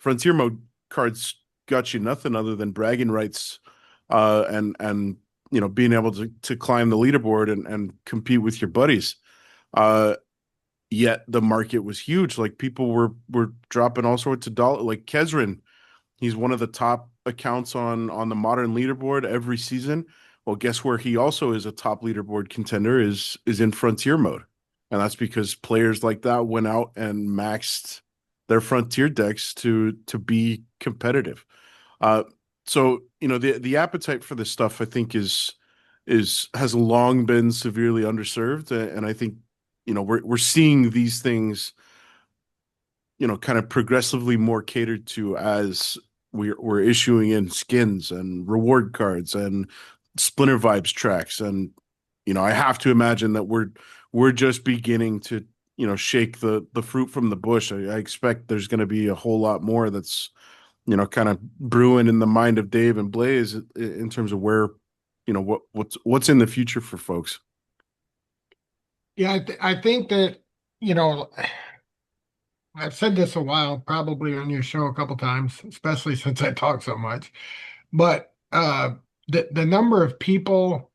cards got you nothing other than bragging rights, and being able to climb the leaderboard and compete with your buddies. uh Yet the market was huge. Like, people were dropping all sorts of dollars. Like Kezrin, he's one of the top accounts on the modern leaderboard every season. Well, guess where he also is a top leaderboard contender is in frontier mode. And that's because players like that went out and maxed their frontier decks to be competitive. Uh so the appetite for this stuff, I think, is has long been severely underserved. And I think we're seeing these things kind of progressively more catered to, as we're issuing in skins and reward cards and Splinter Vibes tracks. And I have to imagine that we're just beginning to shake the fruit from the bush. I expect there's going to be a whole lot more that's kind of brewing in the mind of Dave and Blaze in terms of where what's in the future for folks. Yeah, I think that, you know, I've said this a while, probably on your show a couple times, especially since I talk so much. But the number of people,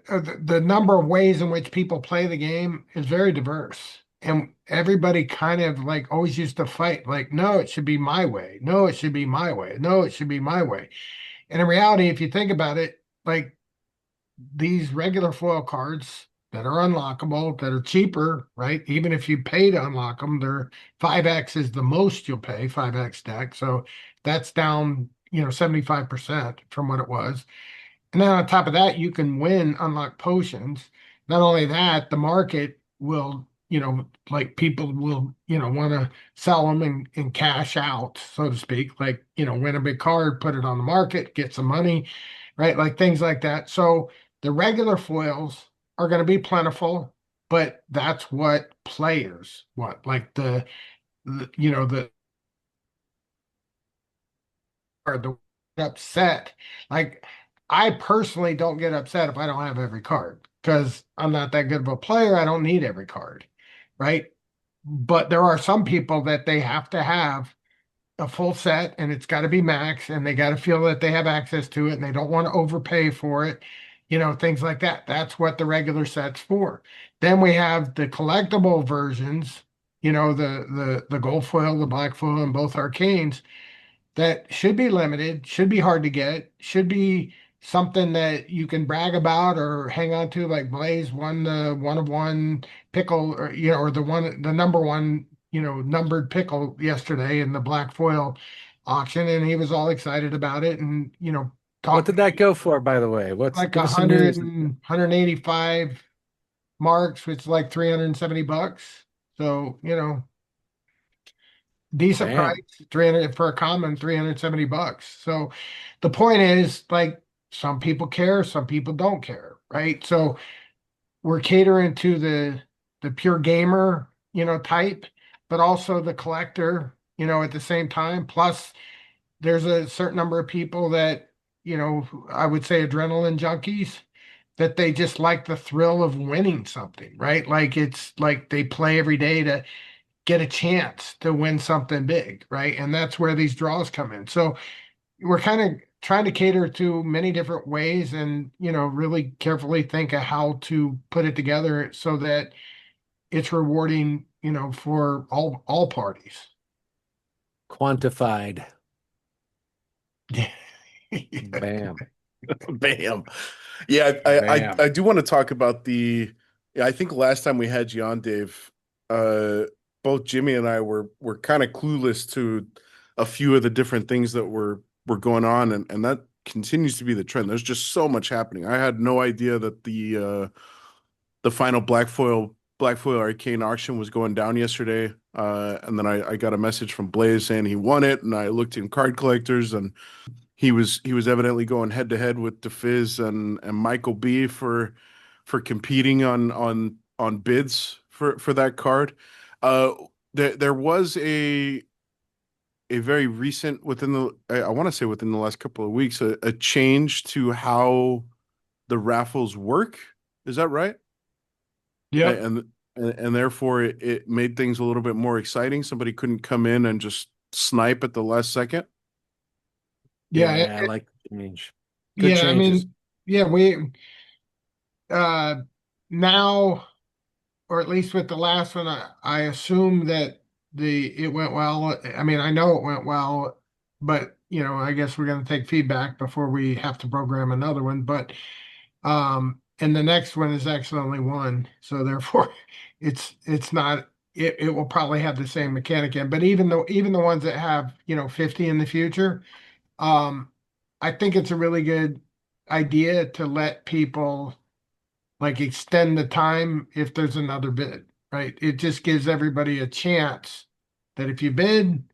the number of ways in which people play the game is very diverse. And everybody kind of like always used to fight, like, no, it should be my way. No, it should be my way. No, it should be my way. And in reality, if you think about it, like these regular foil cards that are unlockable, that are cheaper, right? Even if you pay to unlock them, they're 5x is the most you'll pay, 5x deck. So that's down, 75% from what it was. And then on top of that, you can win unlock potions. Not only that, the market will, like people will, want to sell them and cash out, so to speak. Like, win a big card, put it on the market, get some money, right? Like things like that. So the regular foils are going to be plentiful, but that's what players want. Like the or the upset. Like I personally don't get upset if I don't have every card because I'm not that good of a player. I don't need every card, right? But there are some people that they have to have a full set and it's got to be max and they got to feel that they have access to it and they don't want to overpay for it, things like that. That's what the regular set's for. Then we have the collectible versions, the gold foil, the black foil, and both arcanes that should be limited, should be hard to get, should be something that you can brag about or hang on to, like Blaze won the one of one pickle, or or the number one, numbered pickle yesterday in the black foil auction, and he was all excited about it, and What talked did that go for, by the way? like Give a us some hundred news. and 185 marks, which is like $370. So, decent Damn. price, 300 for a common, $370. So the point is, like, some people care, some people don't care, right? So we're catering to the pure gamer, type, but also the collector, at the same time. Plus, there's a certain number of people that, I would say adrenaline junkies, that they just like the thrill of winning something, right? Like it's like they play every day to get a chance to win something big, right? And that's where these draws come in. So we're kind of trying to cater to many different ways and, really carefully think of how to put it together so that it's rewarding, for all parties. Quantified. Yeah. Bam. Bam. Yeah, Bam. I do want to talk about the. Yeah, I think last time we had you on, Dave, both Jimmy and I were kind of clueless to a few of the different things that were going on, and that continues to be the trend. There's just so much happening. I had no idea that the final Black Foil Arcane auction was going down yesterday. And then I got a message from Blaze saying he won it, and I looked in card collectors, and he was evidently going head to head with DeFizz and Michael B for competing on bids for that card. There was a very recent I want to say within the last couple of weeks a change to how the raffles work. Is that right? Yeah. And therefore it made things a little bit more exciting. Somebody couldn't come in and just snipe at the last second. Yeah. I like the change. Good Yeah. I changes. mean, yeah, we, uh, now, or at least with the last one, I assume that it went well. I mean, I know it went well, but I guess we're going to take feedback before we have to program another one. But and the next one is actually only one, so therefore, it's not. It will probably have the same mechanic in, but even the ones that have 50 in the future, um, I think it's a really good idea to let people like extend the time if there's another bid, right? It just gives everybody a chance that if you bid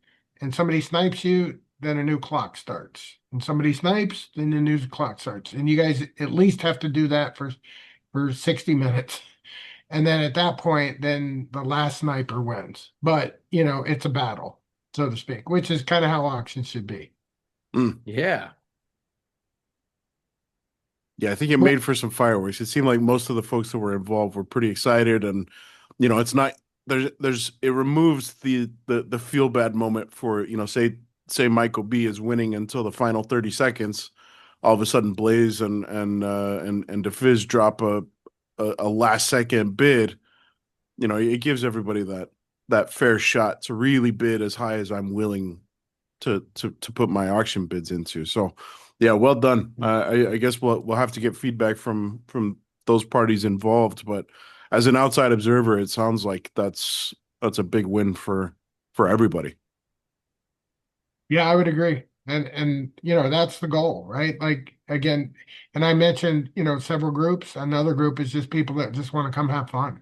and somebody snipes you, then a new clock starts. And somebody snipes, then the new clock starts. And you guys at least have to do that for 60 minutes. And then at that point, then the last sniper wins. But, it's a battle, so to speak, which is kind of how auctions should be. Yeah. Yeah, I think it made for some fireworks. It seemed like most of the folks that were involved were pretty excited, and it's not it removes the feel bad moment for say Michael B is winning until the final 30 seconds. All of a sudden, Blaze and DeFizz drop a last second bid. It gives everybody that fair shot to really bid as high as I'm willing to put my auction bids into. So. Yeah, well done. I guess we'll have to get feedback from those parties involved, but as an outside observer, it sounds like that's a big win for everybody. Yeah, I would agree. And that's the goal, right? Like again, and I mentioned, several groups. Another group is just people that just want to come have fun.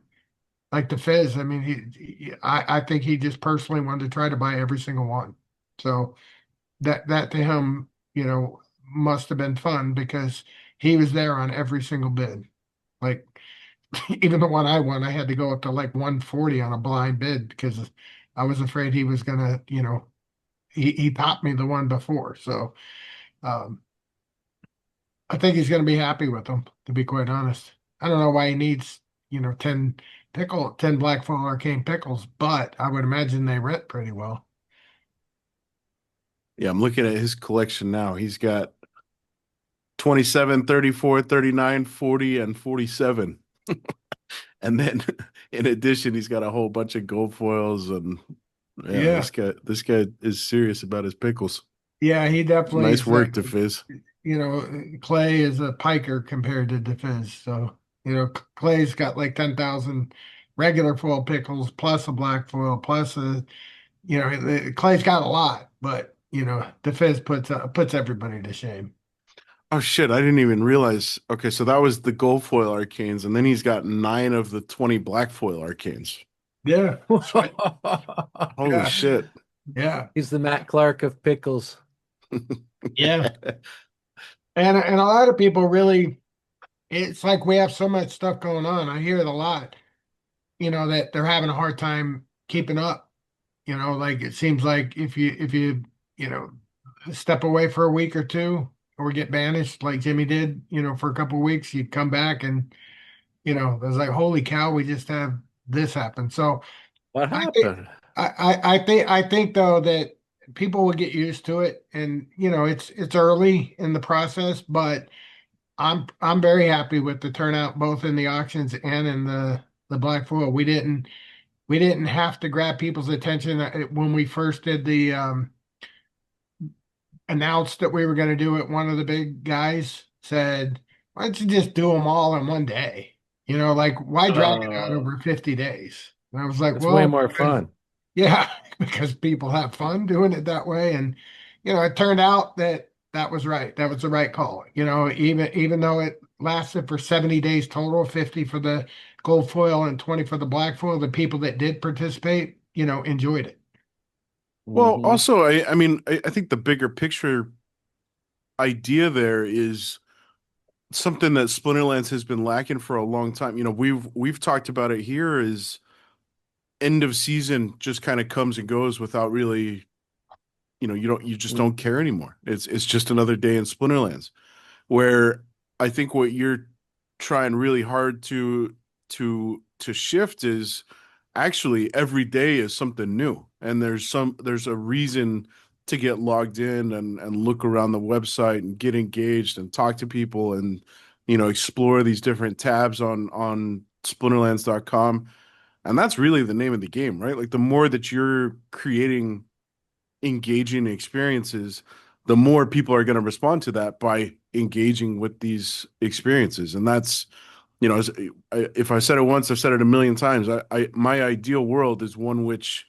Like the Fizz. I mean, I think he just personally wanted to try to buy every single one. So that to him, must have been fun because he was there on every single bid. Like even the one I won, I had to go up to like 140 on a blind bid because I was afraid he was gonna, he topped me the one before. So um, I think he's gonna be happy with them, to be quite honest. I don't know why he needs, 10 Black Phone Arcane pickles, but I would imagine they rent pretty well. Yeah, I'm looking at his collection now. He's got 27, 34, 39, 40, and 47. And then in addition, he's got a whole bunch of gold foils and Yeah. This guy is serious about his pickles. Yeah, he definitely Nice is work, like, DeFizz. Clay is a piker compared to DeFizz. So, Clay's got like 10,000 regular foil pickles plus a black foil plus Clay's got a lot, but DeFizz puts everybody to shame. Oh shit, I didn't even realize. Okay, so that was the gold foil arcanes, and then he's got 9 of the 20 black foil arcanes. Yeah. Holy Yeah. shit. Yeah. He's the Matt Clark of pickles. Yeah. And a lot of people really, it's like we have so much stuff going on. I hear it a lot, that they're having a hard time keeping up. Like it seems like if you, you know, step away for a week or two or get banished like Jimmy did, for a couple of weeks, you come back and, it's like, holy cow, we just have this happen. So What I think happened? I think though that people will get used to it, and it's early in the process, but I'm very happy with the turnout both in the auctions and in the Black Foil. We didn't have to grab people's attention when we first did the announced that we were going to do it. One of the big guys said, "Why don't you just do them all in one day? Like why drag it out over 50 days?" And I was like, It's way "Well, more fun. yeah, because people have fun doing it that way." And it turned out that that was right. That was the right call. Even though it lasted for 70 days total, 50 for the gold foil and 20 for the black foil, the people that did participate, enjoyed it. Well, Mhm. also, I mean, I think the bigger picture idea there is something that Splinterlands has been lacking for a long time. We've talked about it here is end of season just kind of comes and goes without really, you just don't care anymore. It's just another day in Splinterlands. Where I think what you're trying really hard to shift is actually every day is something new, and there's a reason to get logged in and look around the website and get engaged and talk to people and explore these different tabs on splinterlands.com. And that's really the name of the game, right? Like the more that you're creating engaging experiences, the more people are going to respond to that by engaging with these experiences. And that's, if I said it once, I've said it a million times. My ideal world is one which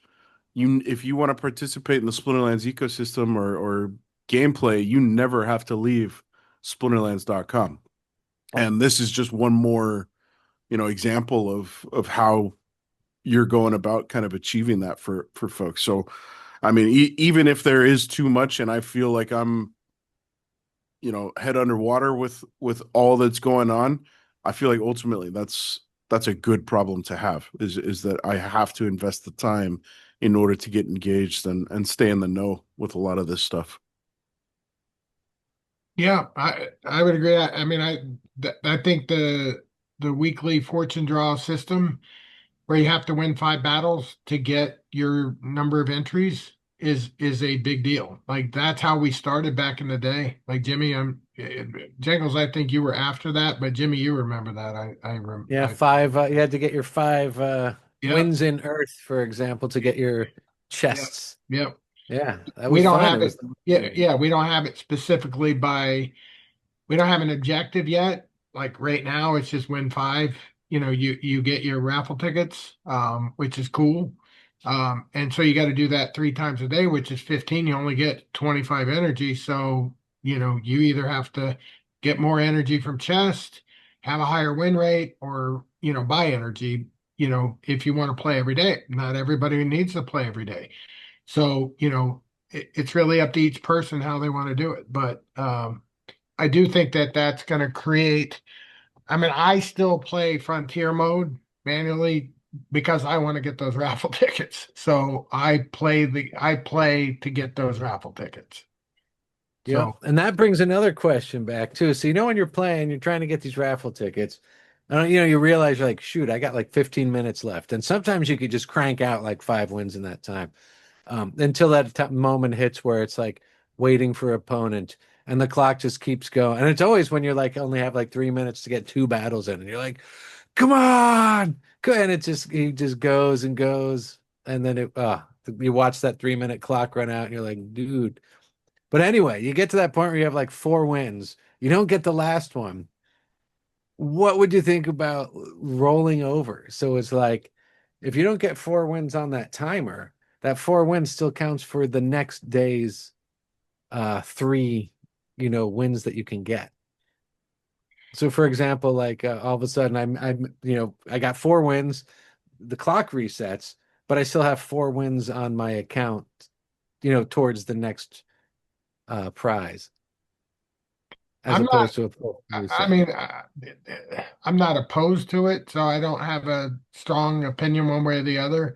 if you want to participate in the Splinterlands ecosystem or gameplay, you never have to leave splinterlands.com. And this is just one more, example of how you're going about kind of achieving that for folks. So, I mean, even if there is too much, and I feel like I'm, head underwater with all that's going on, I feel like ultimately that's a good problem to have. Is that I have to invest the time in order to get engaged and stay in the know with a lot of this stuff. Yeah, I would agree. I think the weekly fortune draw system where you have to win 5 battles to get your number of entries is a big deal. Like that's how we started back in the day. Like Jimmy, Jangles, I think you were after that, but Jimmy, you remember that. Yeah, five. You had to get your five Yep, wins in Earth, for example, to get your yep, chests. yep. Yeah, that We was don't fun. have It was it. Yeah, yeah, we don't have it specifically by we don't have an objective yet. Like right now, it's just win 5. You get your raffle tickets, which is cool. And so you got to do that 3 times a day, which is 15. You only get 25 energy. So, you either have to get more energy from chest, have a higher win rate, or, buy energy, if you want to play every day. Not everybody needs to play every day. So, it's really up to each person how they want to do it. But, I do think that that's going to create. I mean, I still play Frontier mode manually because I want to get those raffle tickets. So I play to get those raffle tickets. Yep. So And that brings another question back too. So when you're playing, you're trying to get these raffle tickets. You realize you're like, shoot, I got like 15 minutes left. And sometimes you could just crank out like 5 wins in that time. Until that moment hits where it's like waiting for opponent and the clock just keeps going. And it's always when you're like only have like 3 minutes to get 2 battles in, and you're like, come on. And he just goes and goes. And then you watch that 3-minute clock run out and you're like, dude. But anyway, you get to that point where you have like 4 wins. You don't get the last one. What would you think about rolling over? So it's like, if you don't get 4 wins on that timer, that 4 wins still counts for the next day's 3, wins that you can get. So for example, like all of a sudden I got 4 wins, the clock resets, but I still have 4 wins on my account towards the next prize, as I'm not. opposed to a full I reset. mean, I'm not opposed to it, so I don't have a strong opinion one way or the other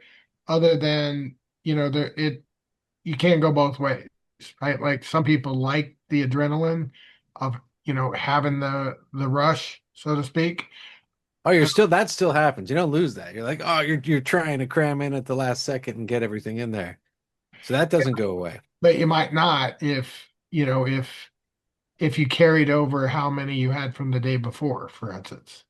than you can't go both ways, right? Like some people like the adrenaline of having the rush, so to speak. Oh, that still happens. You don't lose that. You're like, oh, you're trying to cram in at the last second and get everything in there. So that doesn't go away. But you might not if you carried over how many you had from the day before, for instance.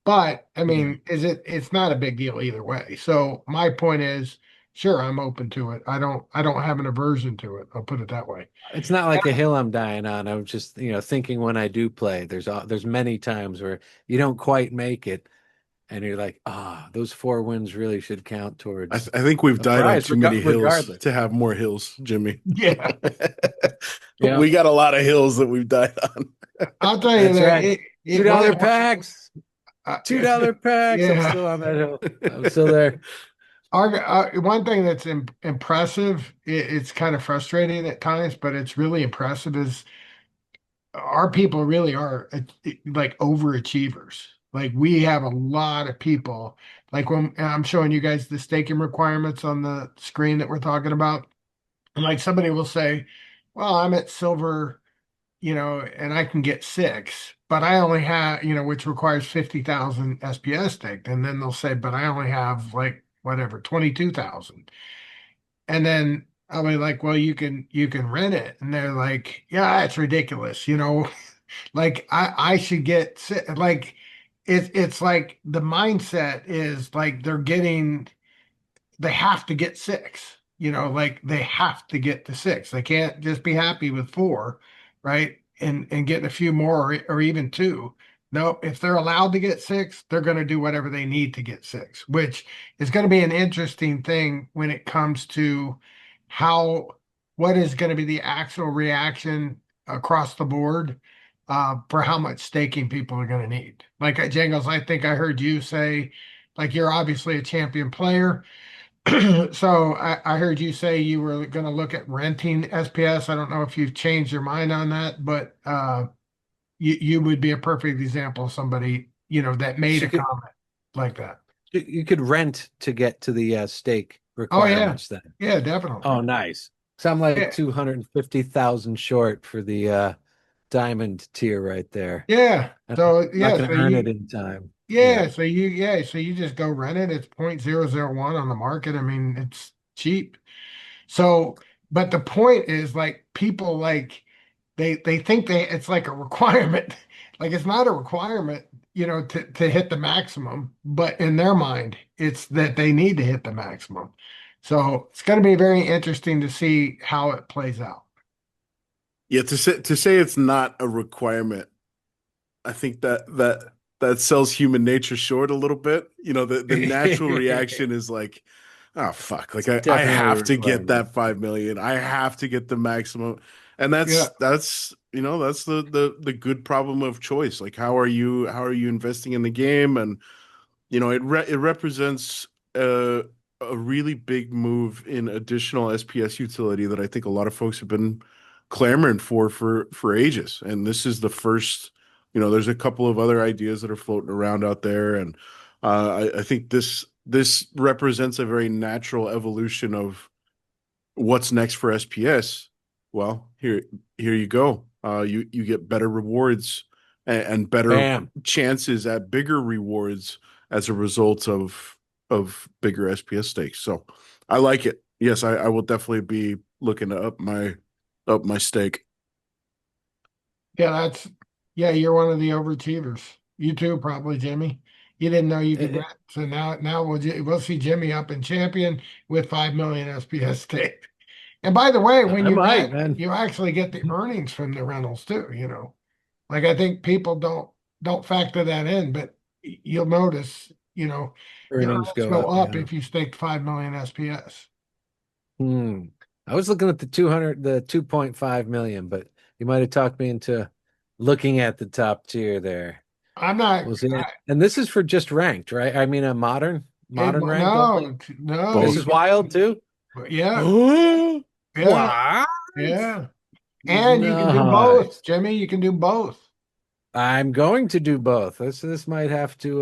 But I mean, it's not a big deal either way. So my point is, sure, I'm open to it. I don't have an aversion to it. I'll put it that way. It's not like a hill I'm dying on. I'm just, thinking when I do play, there's many times where you don't quite make it, and you're like, those 4 wins really should count towards I think we've a died on prize, too many hills regardless. to have more hills, Jimmy. Yeah. Yeah. We got a lot of hills that we've died on. I'll tell you That's that right. $2 packs. $2 packs. I'm Yeah. still on that hill. I'm still there. One thing that's impressive, it's kind of frustrating at times, but it's really impressive is our people really are like overachievers. Like we have a lot of people, like when I'm showing you guys the staking requirements on the screen that we're talking about, and like somebody will say, well, I'm at silver, and I can get 6, but I only have, which requires 50,000 SPS staked. And then they'll say, but I only have like whatever, 22,000. And then I'll be like, well, you can rent it. And they're like, yeah, it's ridiculous. Like I should get like, it's like the mindset is like they have to get 6, like they have to get to 6. They can't just be happy with 4, right? And getting a few more or even 2. No, if they're allowed to get 6, they're going to do whatever they need to get 6, which is going to be an interesting thing when it comes to what is going to be the actual reaction across the board for how much staking people are going to need. Like Jangles, I think I heard you say, like you're obviously a champion player. So I heard you say you were going to look at renting SPS. I don't know if you've changed your mind on that, but you would be a perfect example of somebody, that made a comment like that. You could rent to get to the stake Oh yeah, requirements then. yeah, definitely. Oh, nice. So I'm like Yeah. 250,000 short for the diamond tier right there. Yeah. So I'm yeah, not gonna so earn you it in time. yeah, so you just go rent it. It's 0.001 on the market. I mean, it's cheap. So, but the point is like people like they think it's like a requirement. Like it's not a requirement, to hit the maximum, but in their mind, it's that they need to hit the maximum. So it's going to be very interesting to see how it plays out. Yeah, to say it's not a requirement, I think that sells human nature short a little bit. The natural reaction is like, oh fuck, like I Definitely have to get requirement. that 5 million. I have to get the maximum. And that's Yeah. that's the good problem of choice. Like how are you investing in the game? And it represents a really big move in additional SPS utility that I think a lot of folks have been clamoring for ages. And this is the first, there's a couple of other ideas that are floating around out there. And I think this represents a very natural evolution of what's next for SPS. Well, here you go. You get better rewards and better Bam. chances at bigger rewards as a result of bigger SPS stakes. So I like it. Yes, I will definitely be looking to up my stake. Yeah, you're one of the overachievers. You too, probably, Jimmy. You didn't know you could rent, so now we'll see Jimmy up in champion with 5 million SPS stake. And by the way, when you rent, man. you actually get the earnings from the rentals too. Like I think people don't factor that in, but you'll notice, your Earnings earnings go go up, up if you stake 5 million SPS. I was looking at the 2.5 million, but you might have talked me into looking at the top tier there. I'm not. We'll see. And this is for just ranked, right? I mean, a modern ranked. No. This is wild too. Yeah. Yeah, What? yeah. And you can do No. both, Jimmy. You can do both. I'm going to do both. This might have to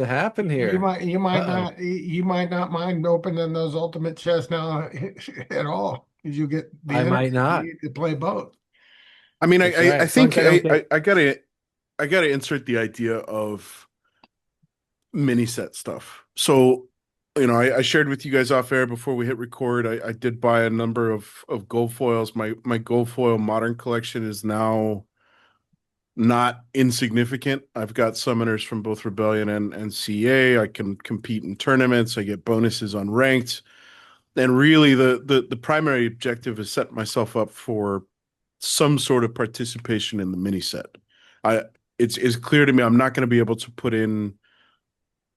happen here. You might Uh-oh. not you might not mind opening those ultimate chests now at all, because you get the I energy might you not. need to play both. I mean, That's right. I As long think as I don't get I gotta insert the idea of mini set stuff. So, I shared with you guys off air before we hit record. I did buy a number of gold foils. My gold foil modern collection is now not insignificant. I've got summoners from both Rebellion and CA. I can compete in tournaments. I get bonuses on ranked. And really the primary objective is set myself up for some sort of participation in the mini set. I it's clear to me I'm not going to be able to put in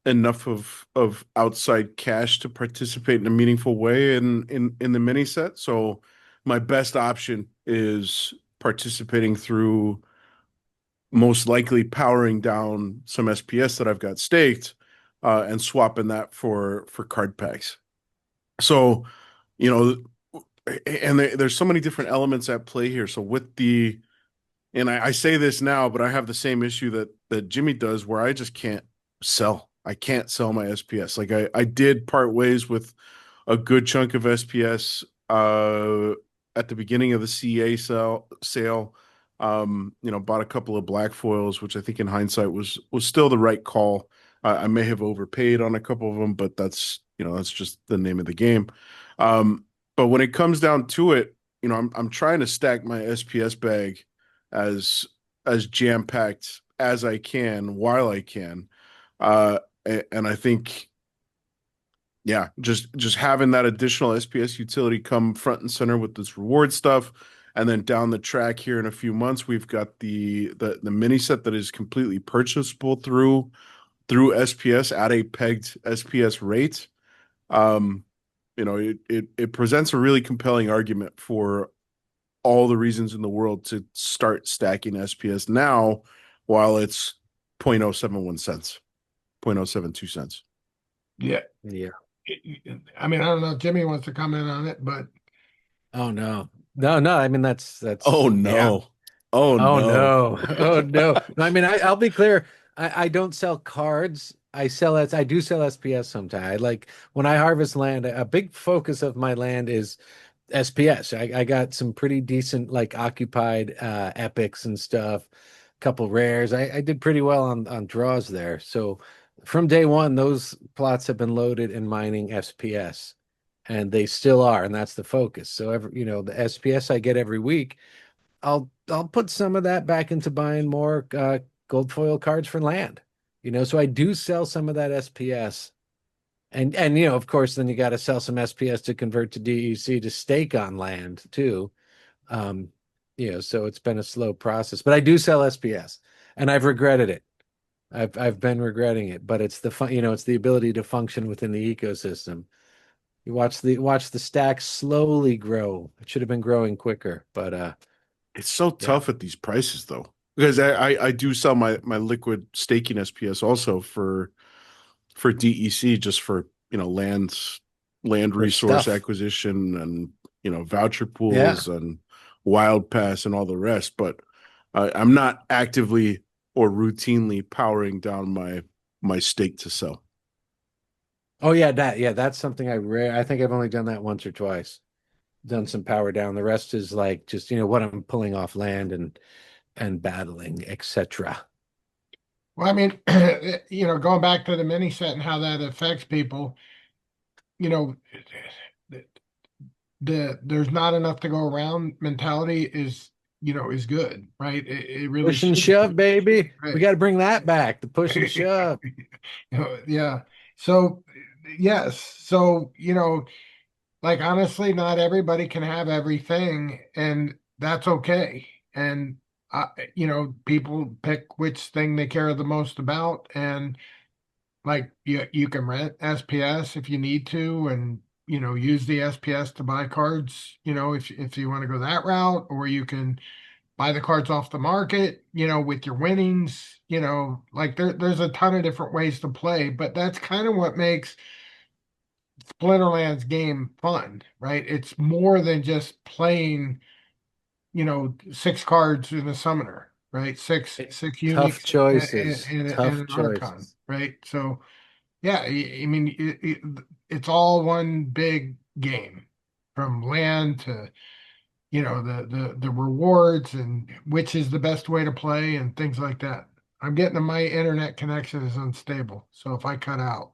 enough of outside cash to participate in a meaningful way in the mini set. So my best option is participating through most likely powering down some SPS that I've got staked, and swapping that for card packs. So, you know, and there's so many different elements at play here. So with the and I say this now, but I have the same issue that Jimmy does, where I just can't sell. I can't sell my SPS. Like I did part ways with a good chunk of SPS at the beginning of the CA sale. Bought a couple of black foils, which I think in hindsight was still the right call. I may have overpaid on a couple of them, but that's just the name of the game. But when it comes down to it, I'm trying to stack my SPS bag as jam packed as I can while I can, and I think, yeah, just having that additional SPS utility come front and center with this reward stuff, and then down the track here in a few months, we've got the mini set that is completely purchasable through SPS at a pegged SPS rate. Um, it presents a really compelling argument for all the reasons in the world to start stacking SPS now while it's 0.071 cents, 0.072 cents. Yeah. Yeah. I mean, I don't know if Jimmy wants to comment on it, but Oh no. No. I mean Oh yeah. no. Oh Oh no. no. Oh no. I mean, I'll be clear. I don't sell cards. I do sell SPS sometimes. I like when I harvest land, a big focus of my land is SPS. I got some pretty decent like occupied epics and stuff, couple rares. I did pretty well on draws there. So from day one, those plots have been loaded in mining SPS, and they still are, and that's the focus. So the SPS I get every week, I'll put some of that back into buying more gold foil cards for land. So I do sell some of that SPS. And of course, then you got to sell some SPS to convert to DEC to stake on land too. Um, so it's been a slow process, but I do sell SPS, and I've regretted it. I've been regretting it, but it's the fun, it's the ability to function within the ecosystem. You watch the stacks slowly grow. It should have been growing quicker, but It's so yeah. tough at these prices though, because I do sell my liquid staking SPS also for DEC, just for land For resource stuff. acquisition, and voucher Yeah. pools and wild pass and all the rest. But I'm not actively or routinely powering down my stake to sell. Oh yeah, that's something I think I've only done that once or twice. Done some power down. The rest is like just what I'm pulling off land and battling, etc. well, I mean, going back to the mini set and how that affects people, you know, there's not enough to go around mentality is good, right? It really Push and should shove, be, baby. We right? got to bring that back. The push and shove. Yeah. So yes. So, like honestly, not everybody can have everything, and that's okay. And people pick which thing they care the most about, and like you can rent SPS if you need to, and use the SPS to buy cards, if you want to go that route, or you can buy the cards off the market, with your winnings, like there's a ton of different ways to play, but that's kind of what makes Splinterlands game fun, right? It's more than just playing, 6 cards in a summoner, right? Six Tough uniques choices. and Tough an archon, choices. right? So yeah, I mean, it's all one big game, from land to, the rewards and which is the best way to play and things like that. I'm getting my internet connection is unstable, so if I cut out,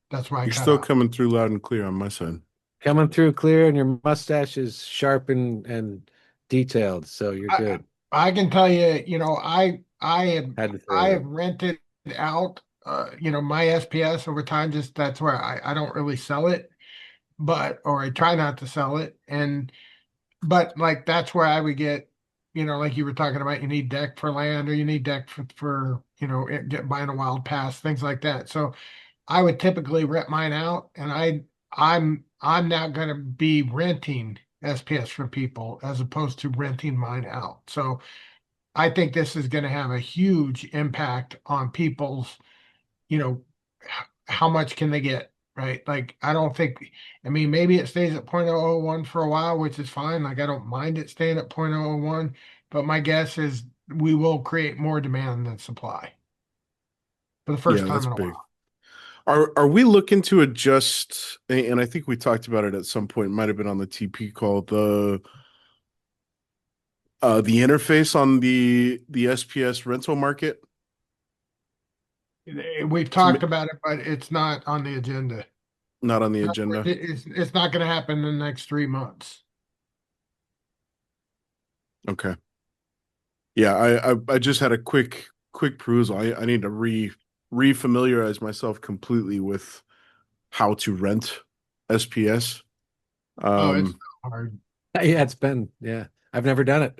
that's why I You're cut still out. coming through loud and clear on my side. Coming through clear, and your mustache is sharp and detailed, so you're I, good. I can tell you, Had to I throw it have in. rented out, my SPS over time. Just that's where I don't really sell it, or I try not to sell it, but like that's where I would get, like you were talking about, you need deck for land or you need deck for buying a wild pass, things like that. So I would typically rent mine out, and I'm now going to be renting SPS from people as opposed to renting mine out. So I think this is going to have a huge impact on people's, how much can they get, right? Like, I don't think, I mean, maybe it stays at 0.001 for a while, which is fine. Like, I don't mind it staying at 0.001, but my guess is we will create more demand than supply for the Yeah, first time that's in a big. while. Are we looking to adjust? And I think we talked about it at some point. It might have been on the TP call. The interface on the SPS rental market. We've talked about it, but it's not on the agenda. Not on the In other words, agenda. it's not going to happen in the next 3 months. Okay. Yeah, I just had a quick perusal. I need to refamiliarize myself completely with how to rent SPS. Oh, it's Um, not hard. Yeah, yeah. I've never done it.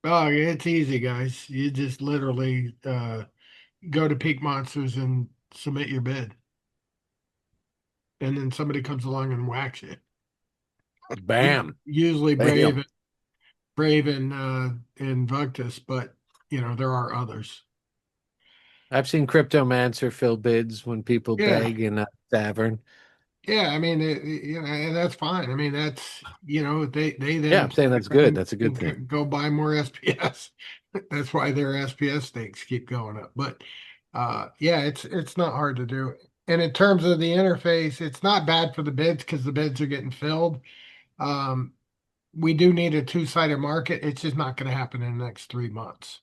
Oh, yeah, it's easy, guys. You just literally go to Peak Monsters and submit your bid, and then somebody comes along and whacks you. Bam. Usually Bam. Brave and Vuctus, but there are others. I've seen Cryptomancer fill bids when people Yeah, beg in a tavern. yeah. I mean, and that's fine. I mean, that's they Yeah, then I'm saying turn that's good. around That's a good thing. and go buy more SPS. That's why their SPS stakes keep going up. But yeah, it's not hard to do. And in terms of the interface, it's not bad for the bids because the bids are getting filled. Um, we do need a two-sided market. It's just not going to happen in the next 3 months.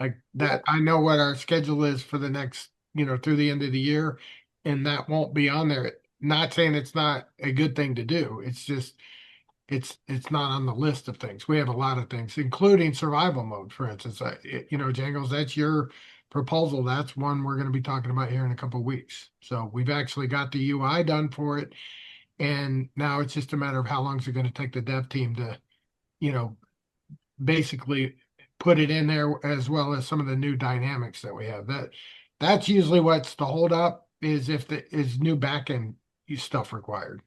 Like that, I know what our schedule is for the next, through the end of the year, and that won't be on there. Not saying it's not a good thing to do. It's just it's not on the list of things. We have a lot of things, including survival mode, for instance. Jangles, that's your proposal. That's one we're going to be talking about here in a couple of weeks. So we've actually got the UI done for it, and now it's just a matter of how long is it going to take the dev team to, you know, basically put it in there, as well as some of the new dynamics that we have. That's usually what's the hold up, is if the is new backend stuff required.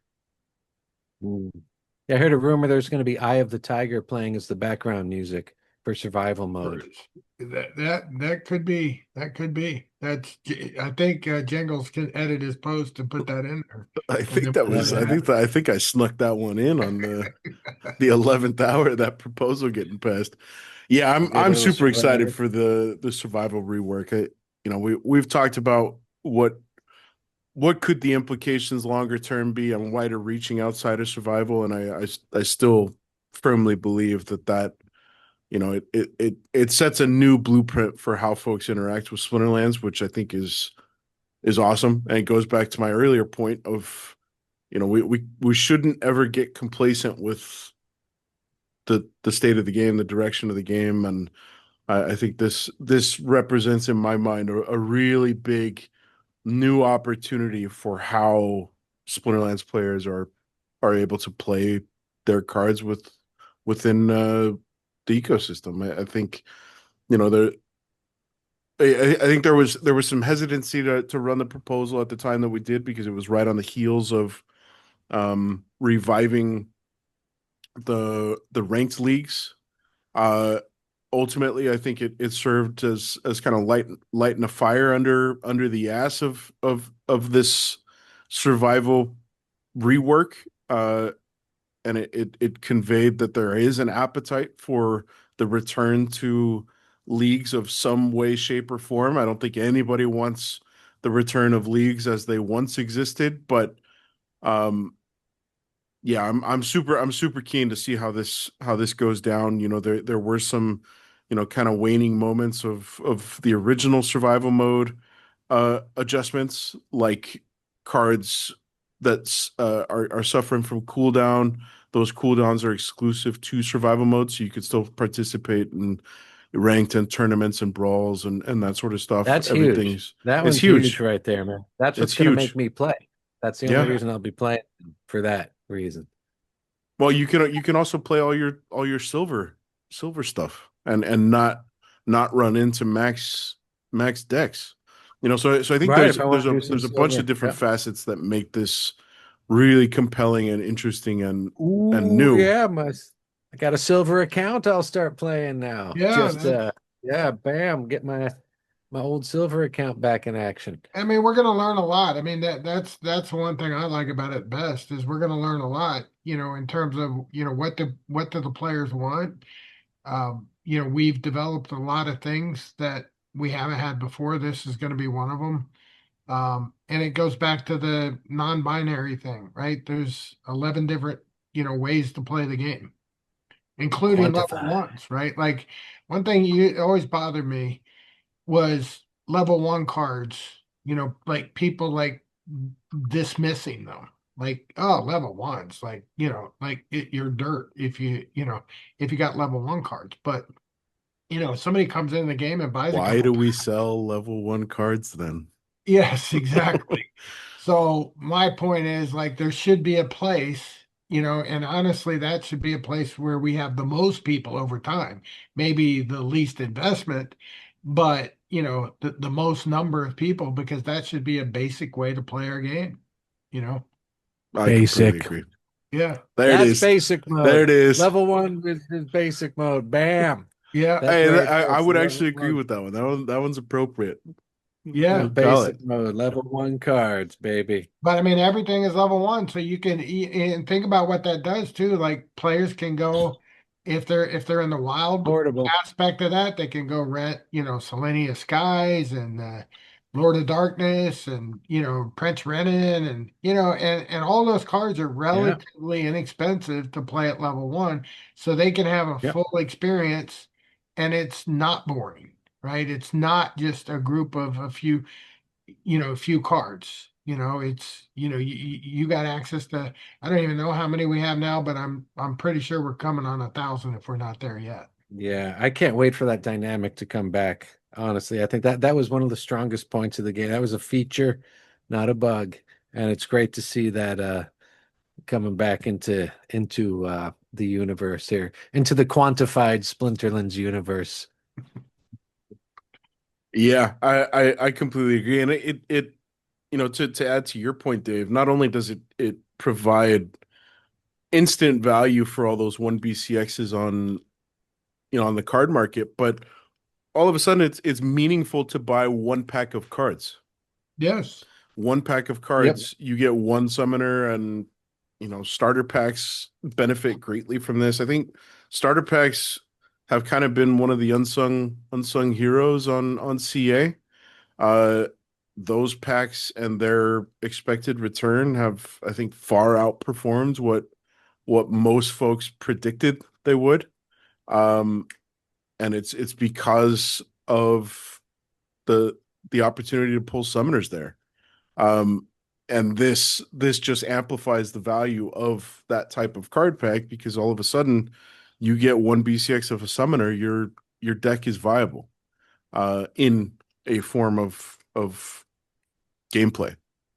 Mm. Yeah, I heard a rumor there's going to be Eye of the Tiger playing as the background music for survival mode. That could be, that's, I think Jingles can edit his post and put that in there, I and think then that we'll was let I it think happen. that I think I snuck that one in on the 11th hour, that proposal getting passed. Yeah, Get a I'm little super excited surprise. for the survival rework. We've talked about what could the implications longer term be on wider reaching outside of survival, and I still firmly believe that it sets a new blueprint for how folks interact with Splinterlands, which I think is awesome, and it goes back to my earlier point of we shouldn't ever get complacent with the state of the game, the direction of the game, and I think this represents in my mind a really big new opportunity for how Splinterlands players are able to play their cards within the ecosystem. I think there. I think there was some hesitancy to run the proposal at the time that we did, because it was right on the heels of reviving the ranked leagues. Uh, Ultimately, I think it served as kind of lighting a fire under the ass of this survival rework, and it conveyed that there is an appetite for the return to leagues of some way, shape, or form. I don't think anybody wants the return of leagues as they once existed, but um, yeah, I'm super keen to see how this goes down. There were some, kind of waning moments of the original survival mode adjustments, like cards that are suffering from cooldown. Those cooldowns are exclusive to survival mode, so you could still participate in ranked and tournaments and brawls and that sort of stuff. That's huge. Everything's That it's one's huge huge. right there, man. That's what's It's going to make huge. me play. That's the only Yeah. reason I'll be playing, for that reason. Well, you can also play all your silver stuff and not run into max decks. So I think Right. there's If I want there's to a do some there's a bunch of silver. different Yep. facets that make this really compelling and interesting and Ooh, new. yeah, I got a silver account. I'll start playing now. Yeah, Just yeah, bam, get my old silver account back in action. I mean, we're going to learn a lot. I mean, that's one thing I like about it best is we're going to learn a lot, in terms of, what do the players want? We've developed a lot of things that we haven't had before. This is going to be one of them. And it goes back to the non-binary thing, right? There's 11 different, ways to play the game, including level Quantify. ones, right? Like one thing you always bothered me was level one cards, like people like dismissing them. Like, oh, level ones, like, you're dirt if you got level one cards. But, somebody comes in the game and buys a Why couple. do we sell level 1 cards then? Yes, exactly. So my point is like there should be a place, and honestly, that should be a place where we have the most people over time, maybe the least investment, but the most number of people because that should be a basic way to play our game, you know? I completely Basic. agree. Yeah. There it That's is. basic mode. There it is. Level 1 is basic mode. Bam. Yeah. That's Hey, right. I would Level actually agree 1. with that one. That one's appropriate. Yeah. Call it. Basic mode. Level 1 cards, baby. But I mean, everything is level one, so you can and think about what that does too. Like players can go if they're in the wild Portable. aspect of that, they can go rent, Selenia Skies and Lord of Darkness and Prince Renin and and all those cards are relatively inexpensive to play at level one, so they can have a Yep. full experience, and it's not boring, right? It's not just a group of a few cards. It's you got access to. I don't even know how many we have now, but I'm pretty sure we're coming on 1,000 if we're not there yet. Yeah, I can't wait for that dynamic to come back. Honestly, I think that was one of the strongest points of the game. That was a feature, not a bug, and it's great to see that coming back into the universe here, into the quantified Splinterlands universe. Yeah, I completely agree. And it to add to your point, Dave, not only does it provide instant value for all those 1 BCXs on the card market, but all of a sudden it's meaningful to buy 1 pack of cards. Yes. 1 pack of cards, you get 1 summoner, and starter packs benefit greatly from this. I think starter packs have kind of been one of the unsung heroes on CA. Those packs and their expected return have, I think, far outperformed what most folks predicted they would. And it's because of the opportunity to pull summoners there. And this just amplifies the value of that type of card pack, because all of a sudden you get 1 BCX of a summoner, your deck is viable in a form of gameplay,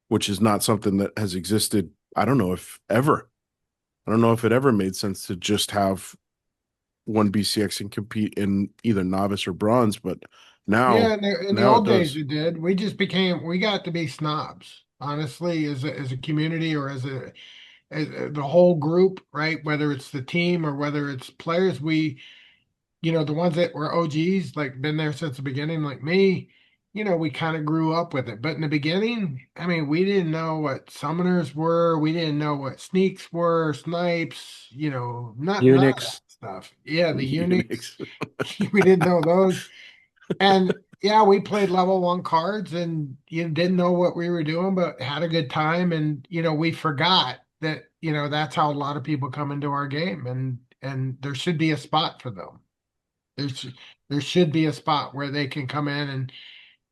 which is not something that has existed. I don't know if it ever made sense to just have 1 BCX and compete in either novice or bronze, but Yeah, now in the now it old days does. it did. We got to be snobs, honestly, as a community or as the whole group, right? Whether it's the team or whether it's players, the ones that were OGs, like been there since the beginning, like me, we kind of grew up with it. But in the beginning, I mean, we didn't know what summoners were. We didn't know what sneaks were, snipes, none of that Unix. stuff. Yeah, the Unix. Unix. We didn't know those. And yeah, we played level one cards and you didn't know what we were doing, but had a good time. And, we forgot that, that's how a lot of people come into our game, and there should be a spot for them. There should be a spot where they can come in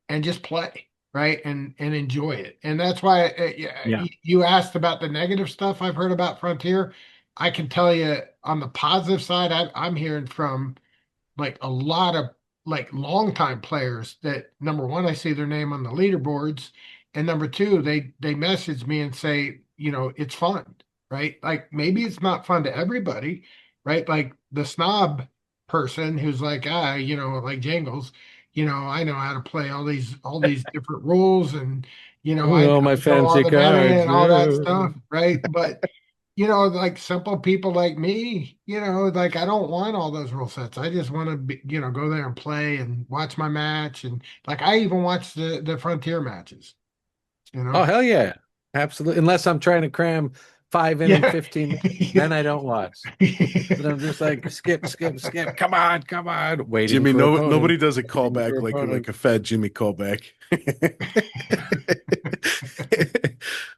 and just play, right? And enjoy it. And that's why Yeah. you asked about the negative stuff I've heard about Frontier. I can tell you on the positive side, I'm hearing from like a lot of like longtime players that, number one, I see their name on the leaderboards, and number two, they message me and say, it's fun, right? Like maybe it's not fun to everybody, right? Like the snob person who's like, like Jingles, I know how to play all these different rules, and I Oh, know my know all fancy the meta cards. and all that stuff, right? But like simple people like me, like I don't want all those rule sets. I just want to be, go there and play and watch my match. And like I even watch the Frontier matches, Oh, hell yeah. Absolutely. Unless I'm trying to cram 5 in 15, then I don't watch. But I'm just like, skip. Come on. Waiting Jimmy, for opponent. nobody does a Waiting callback for like opponent. a fat Jimmy callback.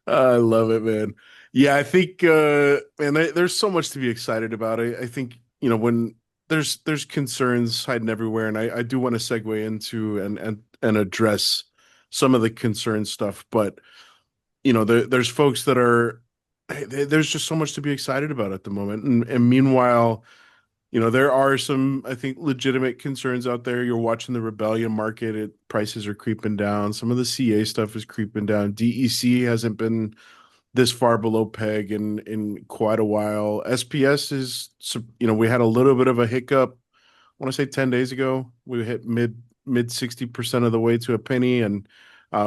I love it, man. Yeah, I think man, there's so much to be excited about. I think, when there's concerns hiding everywhere, and I do want to segue into and address some of the concern stuff, but there's folks that are there's just so much to be excited about at the moment. And meanwhile, there are some, I think, legitimate concerns out there. You're watching the rebellion market, prices are creeping down. Some of the CA stuff is creeping down. DEC hasn't been this far below peg in quite a while. SPS is, we had a little bit of a hiccup. I want to say 10 days ago. We hit mid 60% of the way to a penny, and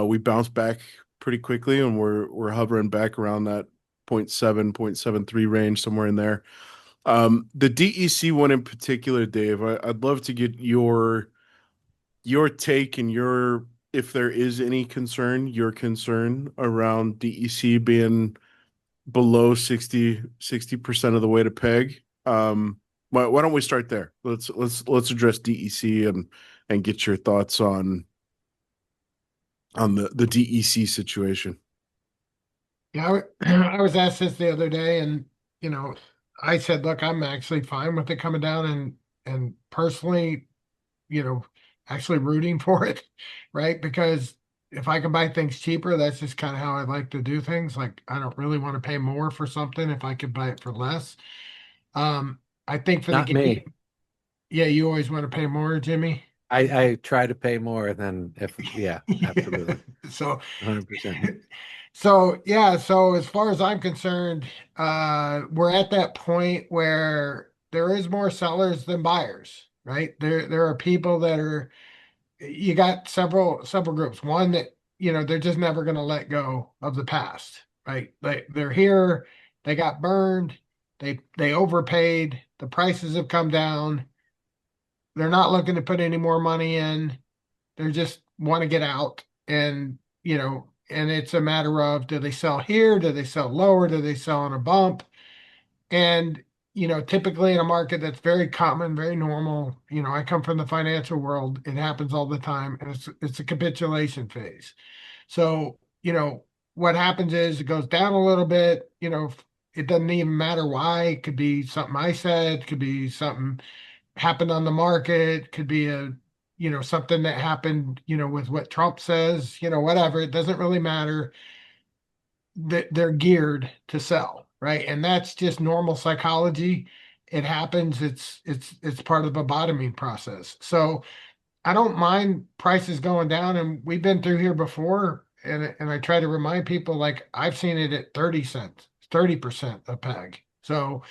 we bounced back pretty quickly, and we're hovering back around that 0.7, 0.73 range, somewhere in there. The DEC one in particular, Dave, I'd love to get your take and if there is any concern, your concern around DEC being below 60% of the way to peg. Why don't we start there? Let's address DEC and get your thoughts on the DEC situation. Yeah, I was asked this the other day, and I said, look, I'm actually fine with it coming down, and personally, actually rooting for it, right? Because if I can buy things cheaper, that's just kind of how I like to do things. Like I don't really want to pay more for something if I could buy it for less. I think for the Not me. game, yeah, you always want to pay more, Jimmy. I try to pay more than absolutely. So 100%. So yeah, so as far as I'm concerned, we're at that point where there is more sellers than buyers, right? There are people that are, you got several groups. One that, they're just never going to let go of the past, right? They're here, they got burned, they overpaid, the prices have come down, they're not looking to put any more money in, they just want to get out. And and it's a matter of, do they sell here? Do they sell lower? Do they sell on a bump? And, typically in a market that's very common, very normal, I come from the financial world. It happens all the time. And it's a capitulation phase. So, what happens is it goes down a little bit, it doesn't even matter why. It could be something I said, could be something happened on the market, could be something that happened, with what Trump says, whatever. It doesn't really matter. That they're geared to sell, right? And that's just normal psychology. It happens. It's part of a bottoming process. So I don't mind prices going down, and we've been through here before. And I try to remind people, like I've seen it at 30 cents, 30% a peg. So,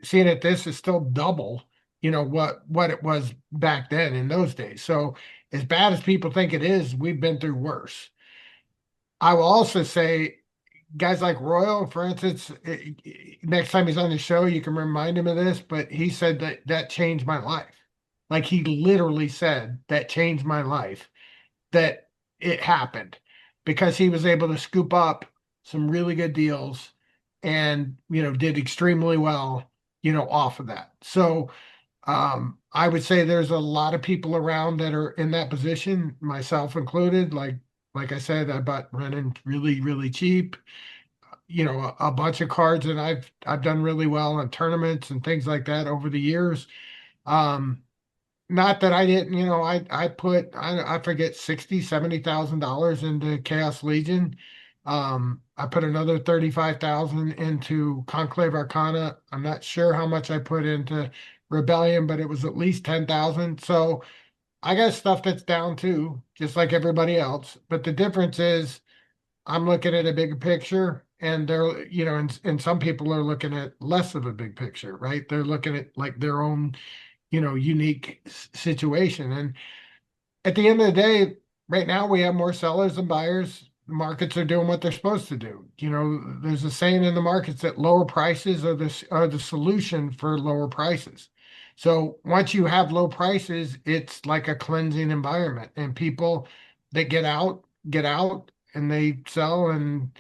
seeing it this is still double, what it was back then in those days. So as bad as people think it is, we've been through worse. I will also say, guys like Royal, for instance, next time he's on the show, you can remind him of this, but he said that changed my life. Like he literally said that changed my life. that it happened because he was able to scoop up some really good deals and, did extremely well, off of that. So, I would say there's a lot of people around that are in that position, myself included. Like I said, I bought running really, really cheap. A bunch of cards, and I've done really well in tournaments and things like that over the years. Um, Not that I didn't, I put I forget 60, 70,000 dollars into Chaos Legion. I put another 35,000 into Conclave Arcana. I'm not sure how much I put into Rebellion, but it was at least 10,000. So I got stuff that's down too, just like everybody else. But the difference is I'm looking at a bigger picture, and they're, and some people are looking at less of a big picture, right? They're looking at like their own, unique situation. And at the end of the day, right now we have more sellers than buyers. The markets are doing what they're supposed to do. There's a saying in the markets that lower prices are the solution for lower prices. So once you have low prices, it's like a cleansing environment, and people that get out, and they sell. And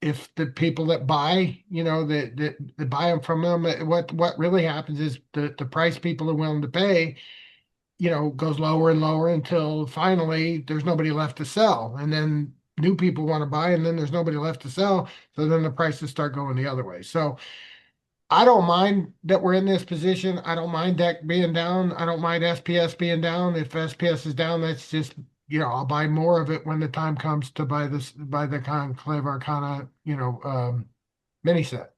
if the people that buy, that buy them from them, what really happens is the price people are willing to pay, goes lower and lower until finally there's nobody left to sell. And then new people want to buy, and then there's nobody left to sell. So then the prices start going the other way. So I don't mind that we're in this position. I don't mind deck being down. I don't mind SPS being down. If SPS is down, that's just, I'll buy more of it when the time comes to buy the Conclave Arcana, mini set.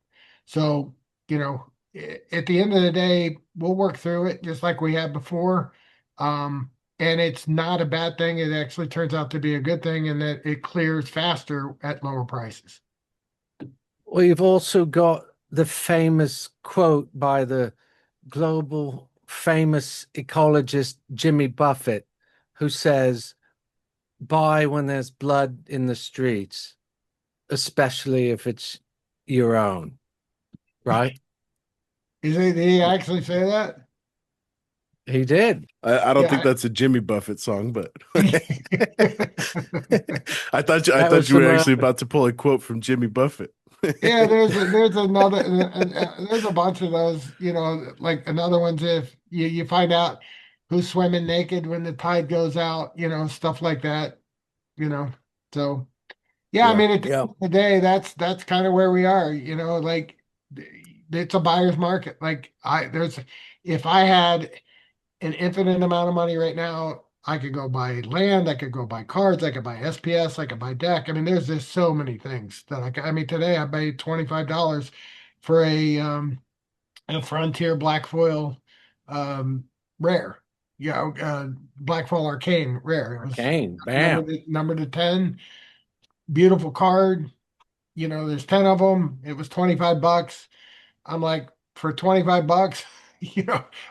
So, at the end of the day, we'll work through it just like we have before. And it's not a bad thing. It actually turns out to be a good thing, and that it clears faster at lower prices. We've also got the famous quote by the global famous ecologist Jimmy Buffett, who says, buy when there's blood in the streets, especially if it's your own. Right? Did he actually say that? He did. I don't Yeah, think that's a Jimmy Buffett song, but I thought That was you were some, actually about to pull a quote from Jimmy Buffett. Yeah, there's another, there's a bunch of those, like another one's if you find out who's swimming naked when the tide goes out, stuff like that, So yeah, I Yeah. mean, at the Yeah. end of the day, that's kind of where we are, like it's a buyer's market. Like if I had an infinite amount of money right now, I could go buy land, I could go buy cards, I could buy SPS, I could buy deck. I mean, there's just so many things that I mean, today I paid $25 for a Frontier Black Foil rare. Black Foil Arcane rare. It was Arcane, bam. number to 10. Beautiful card. There's 10 of them. It was $25. I'm like, for $25,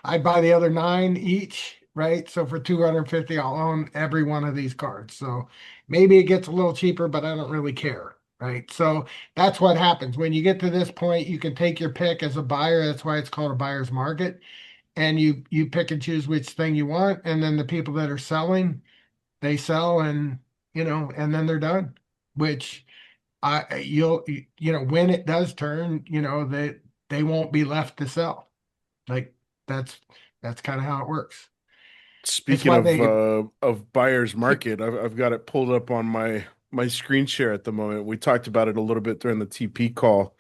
I'd buy the other 9 each, right? So for $250, I'll own every one of these cards. So maybe it gets a little cheaper, but I don't really care, right? So that's what happens. When you get to this point, you can take your pick as a buyer. That's why it's called a buyer's market. And you pick and choose which thing you want. And then the people that are selling, they sell, and and then they're done. Which when it does turn, they won't be left to sell. Like that's kind of how it works. Speaking why they- of buyer's market, I've got it pulled up on my screen share at the moment. We talked about it a little bit during the TP call.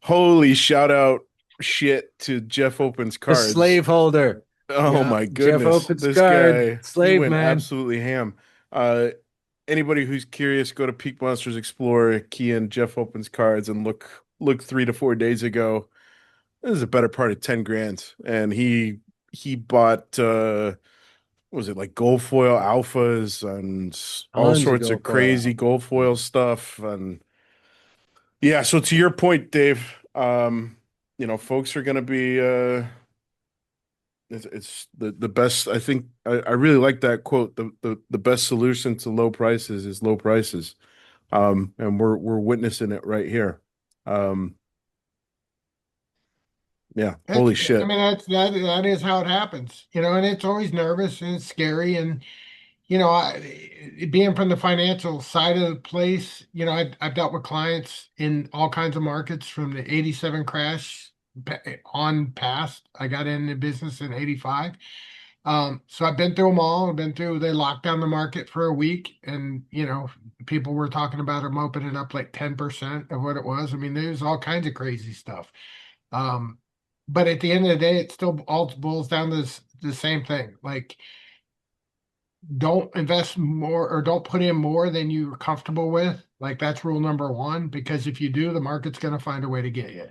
Holy shout out shit to Jeff Opens The Cards. slaveholder. Oh Yeah, my Jeff goodness. Opens This card, guy, he slave went man. absolutely ham. Anybody who's curious, go to Peak Monsters Explorer, key in Jeff Opens Cards, and look 3 to 4 days ago. This is a better part of 10 grand. And he bought what was it, like gold foil alphas and all Tons of sorts of gold foil crazy alphas. gold foil stuff. And yeah, so to your point, Dave, folks are gonna be it's the best. I think I really like that quote. The best solution to low prices is low prices. And we're witnessing it right here. Yeah, holy shit. I mean, that is how it happens, and it's always nervous and it's scary, and being from the financial side of the place, I've dealt with clients in all kinds of markets from the 87 crash on past. I got into business in 85. So I've been through them all. I've been through, they locked down the market for a week, and people were talking about them opening up like 10% of what it was. I mean, there's all kinds of crazy stuff. Um, but at the end of the day, it still all boils down to the same thing. Like, don't invest more or don't put in more than you're comfortable with. Like, that's rule number one, because if you do, the market's going to find a way to get you.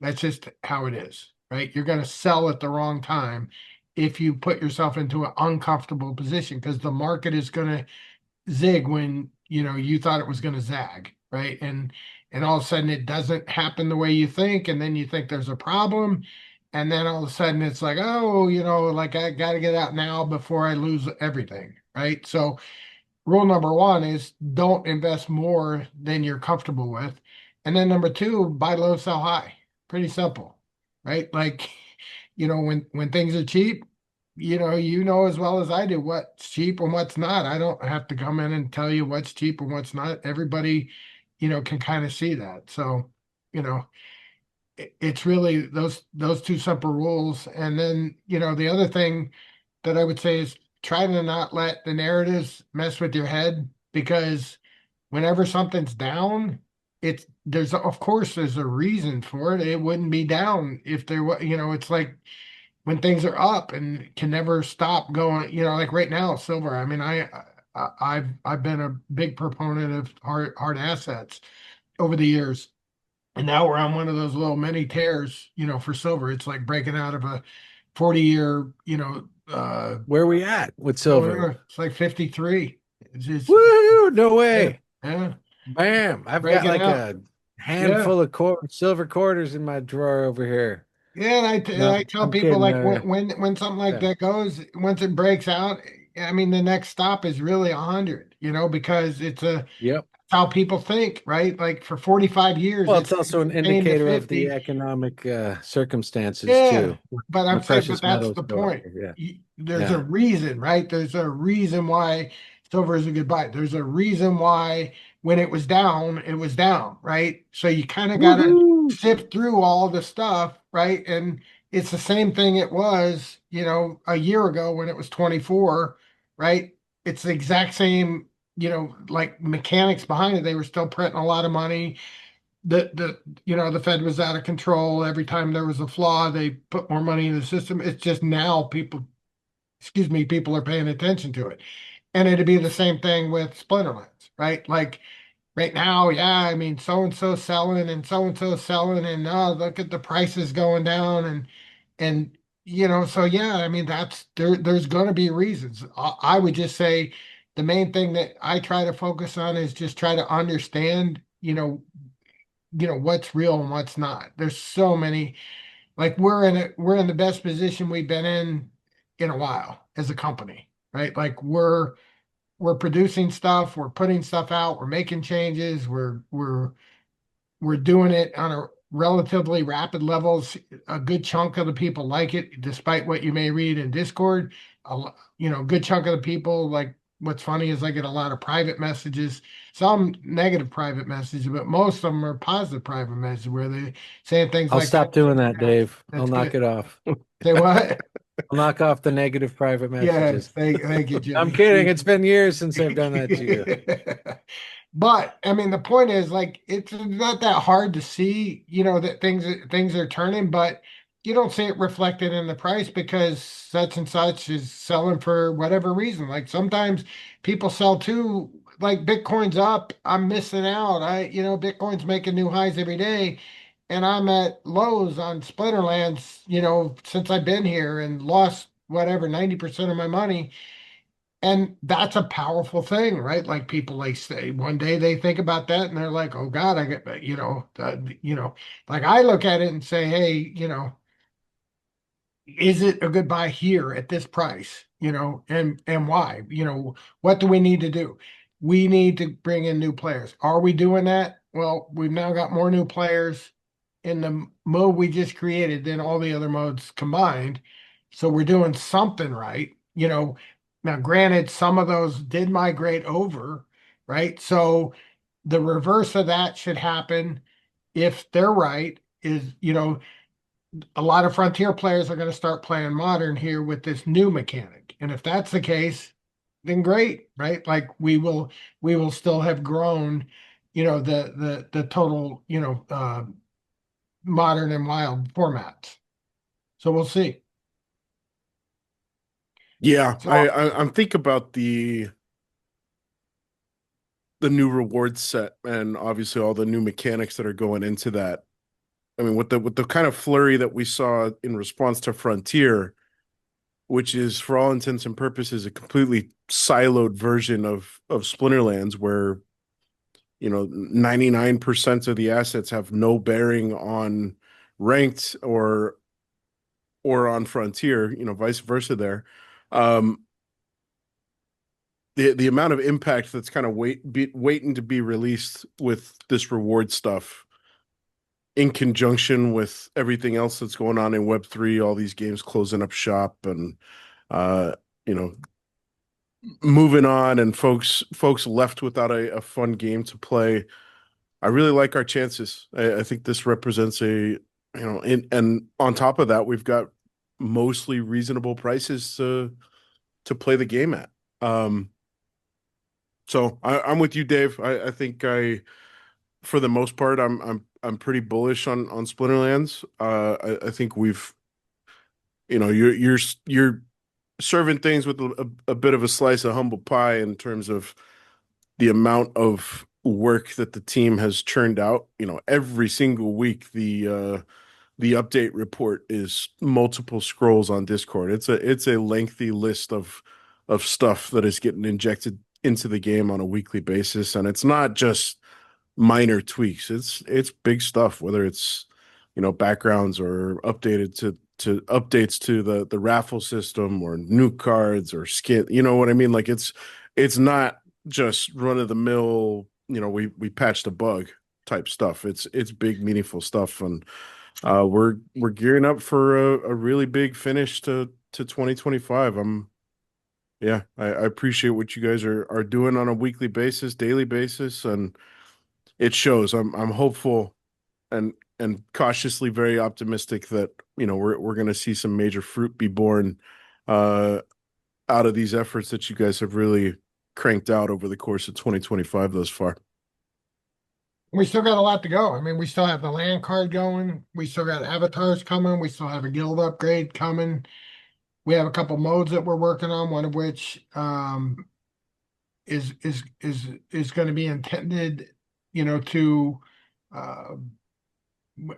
That's just how it is, right? You're going to sell at the wrong time if you put yourself into an uncomfortable position, because the market is going to zig when you thought it was going to zag, right? And all of a sudden it doesn't happen the way you think, and then you think there's a problem, and then all of a sudden it's like, oh, like I got to get out now before I lose everything, right? So rule number one is don't invest more than you're comfortable with. And then number two, buy low, sell high. Pretty simple, right? Like, when things are cheap, as well as I do what's cheap and what's not. I don't have to come in and tell you what's cheap and what's not. Everybody, can kind of see that. So, it's really those two simple rules. And then, the other thing that I would say is try to not let the narratives mess with your head, because whenever something's down, there's of course there's a reason for it. It wouldn't be down if there was, it's like when things are up and can never stop going, like right now, silver. I mean, I've been a big proponent of hard assets over the years. And now we're on one of those little mini tears, for silver. It's like breaking out of a 40-year, Where are we at with silver? it's like 53. It's just, Woo! No way. yeah. Bam. I've got Breaking like out. a handful of silver quarters in my drawer over here. Yeah, and No, I tell I'm people, kidding. like, when something like Yeah. that goes, once it breaks out, I mean, the next stop is really 100, because it's Yep. how people think, right? Like for 45 years, Well, it's it's also an been paying the indicator of the 50. economic circumstances Yeah, too. but The I'm saying, but precious that's metals the go up. point. Yeah. There's a Yeah. reason, right? There's a reason why silver is a good buy. There's a reason why when it was down, right? So you kind of got to Woohoo! sift through all the stuff, right? And it's the same thing it was, a year ago when it was 24, right? It's the exact same, like mechanics behind it. They were still printing a lot of money. The Fed was out of control. Every time there was a flaw, they put more money in the system. It's just now people are paying attention to it. And it'd be the same thing with Splinterlands, right? Like right now, yeah, I mean, so and so selling and so and so selling, and look at the prices going down, and so yeah, I mean, there's going to be reasons. I would just say the main thing that I try to focus on is just try to understand, what's real and what's not. There's so many, like we're in the best position we've been in a while as a company, right? Like we're producing stuff, we're putting stuff out, we're making changes, we're doing it on a relatively rapid levels. A good chunk of the people like it, despite what you may read in Discord. Good chunk of the people like. What's funny is I get a lot of private messages, some negative private messages, but most of them are positive private messages where they saying things I'll like, stop doing that, Dave. I'll "That's knock good." it off. Say what? I'll knock off the negative private Yeah, messages. thank you, I'm Jimmy. kidding. It's been years since I've done that to you. But I mean, the point is, like, it's not that hard to see, that things are turning, but you don't see it reflected in the price because such and such is selling for whatever reason. Like sometimes people sell too, like Bitcoin's up, I'm missing out. Bitcoin's making new highs every day, and I'm at lows on Splinterlands, since I've been here and lost whatever 90% of my money. And that's a powerful thing, right? Like people like say one day they think about that and they're like, oh God, I get, like I look at it and say, hey, is it a good buy here at this price? And why? What do we need to do? We need to bring in new players. Are we doing that? Well, we've now got more new players in the mode we just created than all the other modes combined. So we're doing something right. Now, granted, some of those did migrate over, right? So the reverse of that should happen if they're right, is, a lot of Frontier players are going to start playing Modern here with this new mechanic. And if that's the case, then great, right? Like we will still have grown, the total, Modern and Wild formats. So we'll see. Yeah, So I'm thinking about the new reward set and obviously all the new mechanics that are going into that. I mean, with the kind of flurry that we saw in response to Frontier, which is for all intents and purposes a completely siloed version of Splinterlands, where 99% of the assets have no bearing on ranked or on Frontier, vice versa there. Um, the amount of impact that's kind of waiting to be released with this reward stuff in conjunction with everything else that's going on in Web3, all these games closing up shop and uh, you know, moving on and folks left without a fun game to play. I really like our chances. I think this represents and on top of that, we've got mostly reasonable prices to play the game at. So I'm with you, Dave. I think for the most part, I'm pretty bullish on Splinterlands. I think we've, you're serving things with a bit of a slice of humble pie in terms of the amount of work that the team has churned out. Every single week the update report is multiple scrolls on Discord. It's a lengthy list of stuff that is getting injected into the game on a weekly basis, and it's not just minor tweaks. It's big stuff, whether it's backgrounds or updated to updates to the raffle system or new cards or skin. You know what I mean? Like it's not just run of the mill, we patched a bug type stuff. It's big, meaningful stuff, and we're gearing up for a really big finish to 2025. I appreciate what you guys are doing on a weekly basis, daily basis, and it shows. I'm hopeful and cautiously very optimistic that we're going to see some major fruit be born out of these efforts that you guys have really cranked out over the course of 2025 thus far. we still got a lot to go. I mean, we still have the land card going. We still got avatars coming. We still have a guild upgrade coming. We have a couple modes that we're working on, one of which is going to be intended, to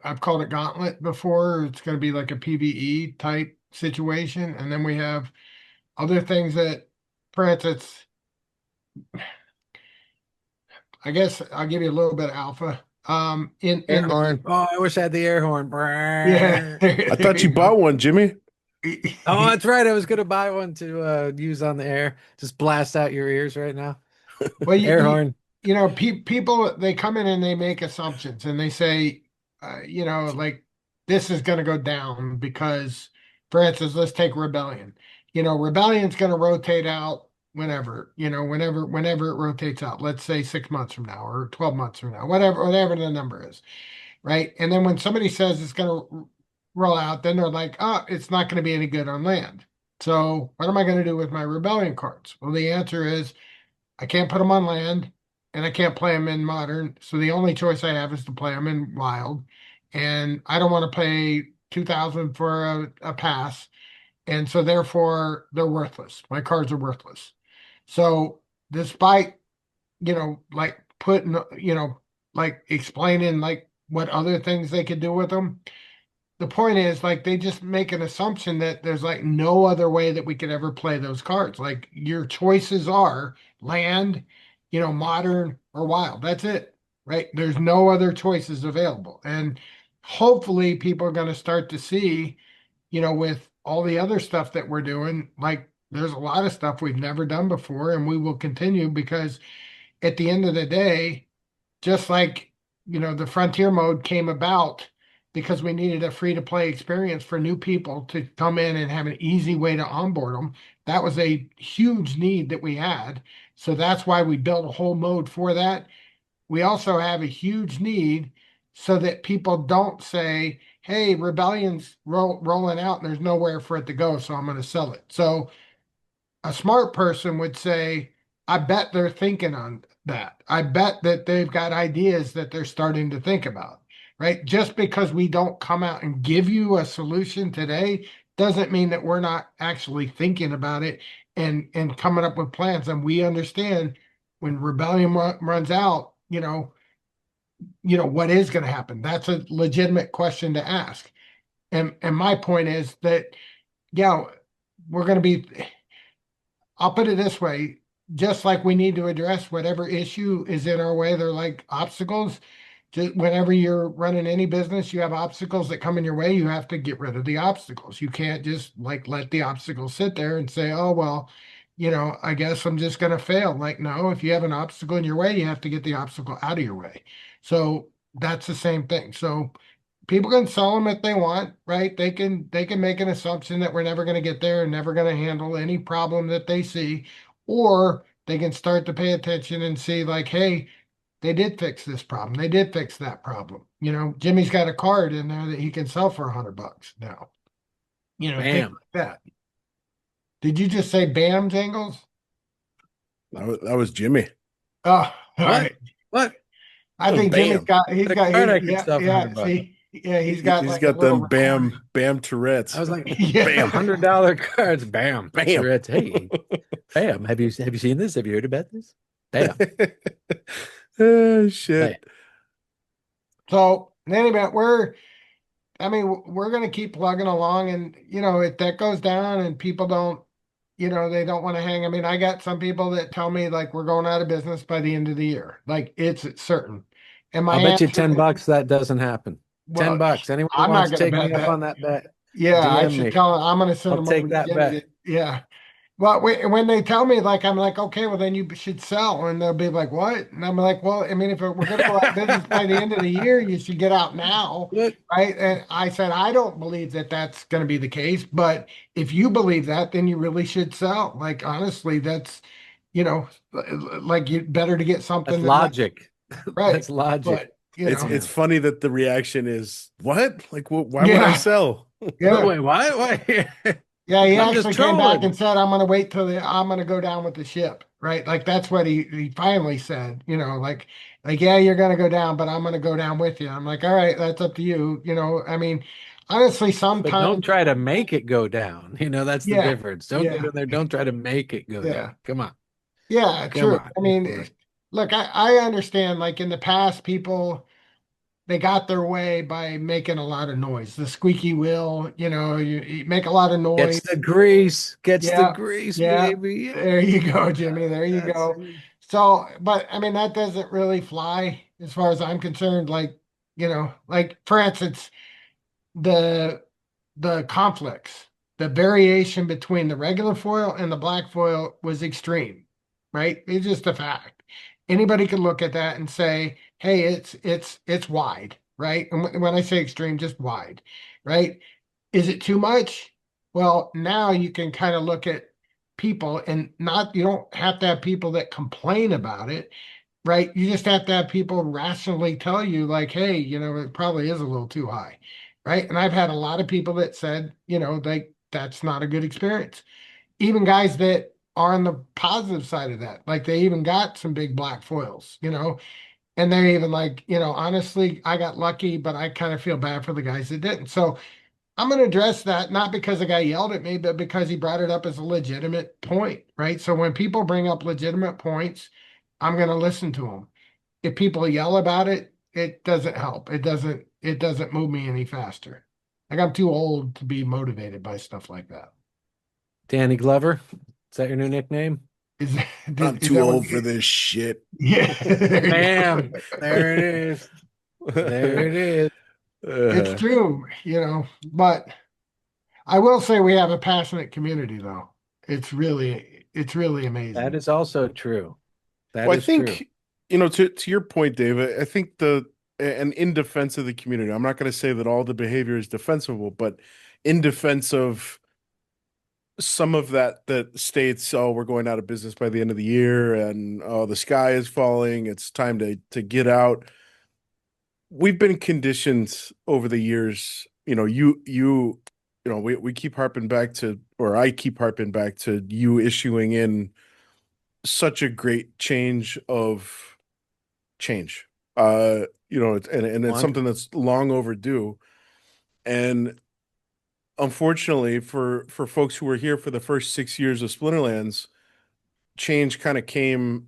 I've called it Gauntlet before. It's going to be like a PvE type situation, and then we have other things that, for instance, I guess I'll give you a little bit of alpha. Air horn. Oh, I wish I had the air horn. Yeah, I thought you bought one, Jimmy. Oh, that's right. I was gonna buy one to use on the air. Just blast out your ears right now. Well, Air horn. people, they come in and they make assumptions and they say, like, this is going to go down because, for instance, let's take Rebellion. Rebellion's going to rotate out whenever it rotates out. Let's say 6 months from now or 12 months from now, whatever the number is, right? And then when somebody says it's going to roll out, then they're like, oh, it's not going to be any good on land. So what am I going to do with my Rebellion cards? Well, the answer is I can't put them on land and I can't play them in Modern. So the only choice I have is to play them in Wild. And I don't want to pay 2,000 for a pass. And so therefore they're worthless. My cards are worthless. So despite, like putting, like explaining like what other things they could do with them, the point is, like, they just make an assumption that there's like no other way that we could ever play those cards. Like your choices are land, Modern or Wild. That's it, right? There's no other choices available. And hopefully people are going to start to see, with all the other stuff that we're doing, like there's a lot of stuff we've never done before and we will continue because at the end of the day, just like, the Frontier mode came about because we needed a free to play experience for new people to come in and have an easy way to onboard them. That was a huge need that we had. So that's why we built a whole mode for that. We also have a huge need so that people don't say, hey, Rebellion's rolling out and there's nowhere for it to go, so I'm going to sell it. So a smart person would say, I bet they're thinking on that. I bet that they've got ideas that they're starting to think about, right? Just because we don't come out and give you a solution today doesn't mean that we're not actually thinking about it and coming up with plans. And we understand when Rebellion runs out, what is going to happen? That's a legitimate question to ask. And my point is that, yeah, we're going to be, I'll put it this way, just like we need to address whatever issue is in our way, they're like obstacles. Just whenever you're running any business, you have obstacles that come in your way, you have to get rid of the obstacles. You can't just like let the obstacles sit there and say, oh, well, I guess I'm just going to fail. Like, no, if you have an obstacle in your way, you have to get the obstacle out of your way. So that's the same thing. So people can sell them if they want, right? They can make an assumption that we're never going to get there and never going to handle any problem that they see, or they can start to pay attention and see like, hey, they did fix this problem. They did fix that problem. Jimmy's got a card in there that he can sell for $100 now. Things like that. Did you just say bam, Jingles? That was Jimmy. Oh, all right. What? I think Bam. Jimmy's got. He's got. He's got. He's like got them recording. bam Tourette's. I was like, Yeah. bam, $100 cards, bam, Bam. Tourette's. Hey, bam. Have you seen this? Have you heard about this? Bam. Oh shit. Hey. So anyway, we're going to keep plugging along, and if that goes down and people don't, they don't want to hang. I mean, I got some people that tell me like we're going out of business by the end of the year, like it's certain. And I'll bet you $10 that doesn't happen. Well, $10. Anyone who I'm not wants to gonna take me bet up that. on that bet? Yeah, I DM should me. tell them. I'm going to send I'll them take over to that Jimmy bet. Yeah. Well, when they tell me, like, I'm like, okay, well, then you should sell. And they'll be like, what? And I'm like, well, I mean, if we're going to go out of business by the end of the year, you should get out now. What? Right. And I said, I don't believe that that's going to be the case. But if you believe that, then you really should sell. Like, honestly, that's, like you better to get something. That's logic. Right. That's logic. But, It's funny that the reaction is what? Like, why would Yeah. I sell? yeah. Wait, why? Yeah, he I'm just actually came back trolling. and said, I'm going to wait till I'm going to go down with the ship, right? Like, that's what he finally said, like, yeah, you're going to go down, but I'm going to go down with you. I'm like, all right, that's up to you. I mean, honestly, But sometimes. don't try to make it go down. That's the Yeah, difference. Don't yeah. go in there. Don't try to make it go Yeah. down. Come on. Yeah, Come true. on. I mean, look, I understand, like, in the past, people, they got their way by making a lot of noise. The squeaky wheel, you make a lot of noise. Gets the grease. Gets the Yeah, grease, yeah. baby. There you go, Jimmy. There you That's go. it. So, but I mean, that doesn't really fly as far as I'm concerned. Like, like for instance, the conflicts, the variation between the regular foil and the black foil was extreme, right? It's just a fact. Anybody could look at that and say, hey, it's wide, right? And when I say extreme, just wide, right? Is it too much? Well, now you can kind of look at people and you don't have to have people that complain about it, right? You just have to have people rationally tell you like, hey, it probably is a little too high, right? And I've had a lot of people that said, that's not a good experience. Even guys that are on the positive side of that, like they even got some big black foils, and they're even like, honestly, I got lucky, but I kind of feel bad for the guys that didn't. So I'm going to address that, not because the guy yelled at me, but because he brought it up as a legitimate point, right? So when people bring up legitimate points, I'm going to listen to them. If people yell about it, it doesn't help. It doesn't move me any faster. Like I'm too old to be motivated by stuff like that. Danny Glover. Is that your new nickname? I'm too old for this shit. Yeah. Bam. There it is. There it is. It's true, but I will say we have a passionate community though. It's really amazing. That is also true. I think, true. to your point, Dave, I think and in defense of the community. I'm not going to say that all the behavior is defensible, but in defense of some of that states, oh, we're going out of business by the end of the year, and oh, the sky is falling, it's time to get out. We've been conditioned over the years, we keep harping back to, or I keep harping back to you issuing in such a great change of change. And it's something that's long overdue. And unfortunately, for folks who were here for the first 6 years of Splinterlands, change kind of came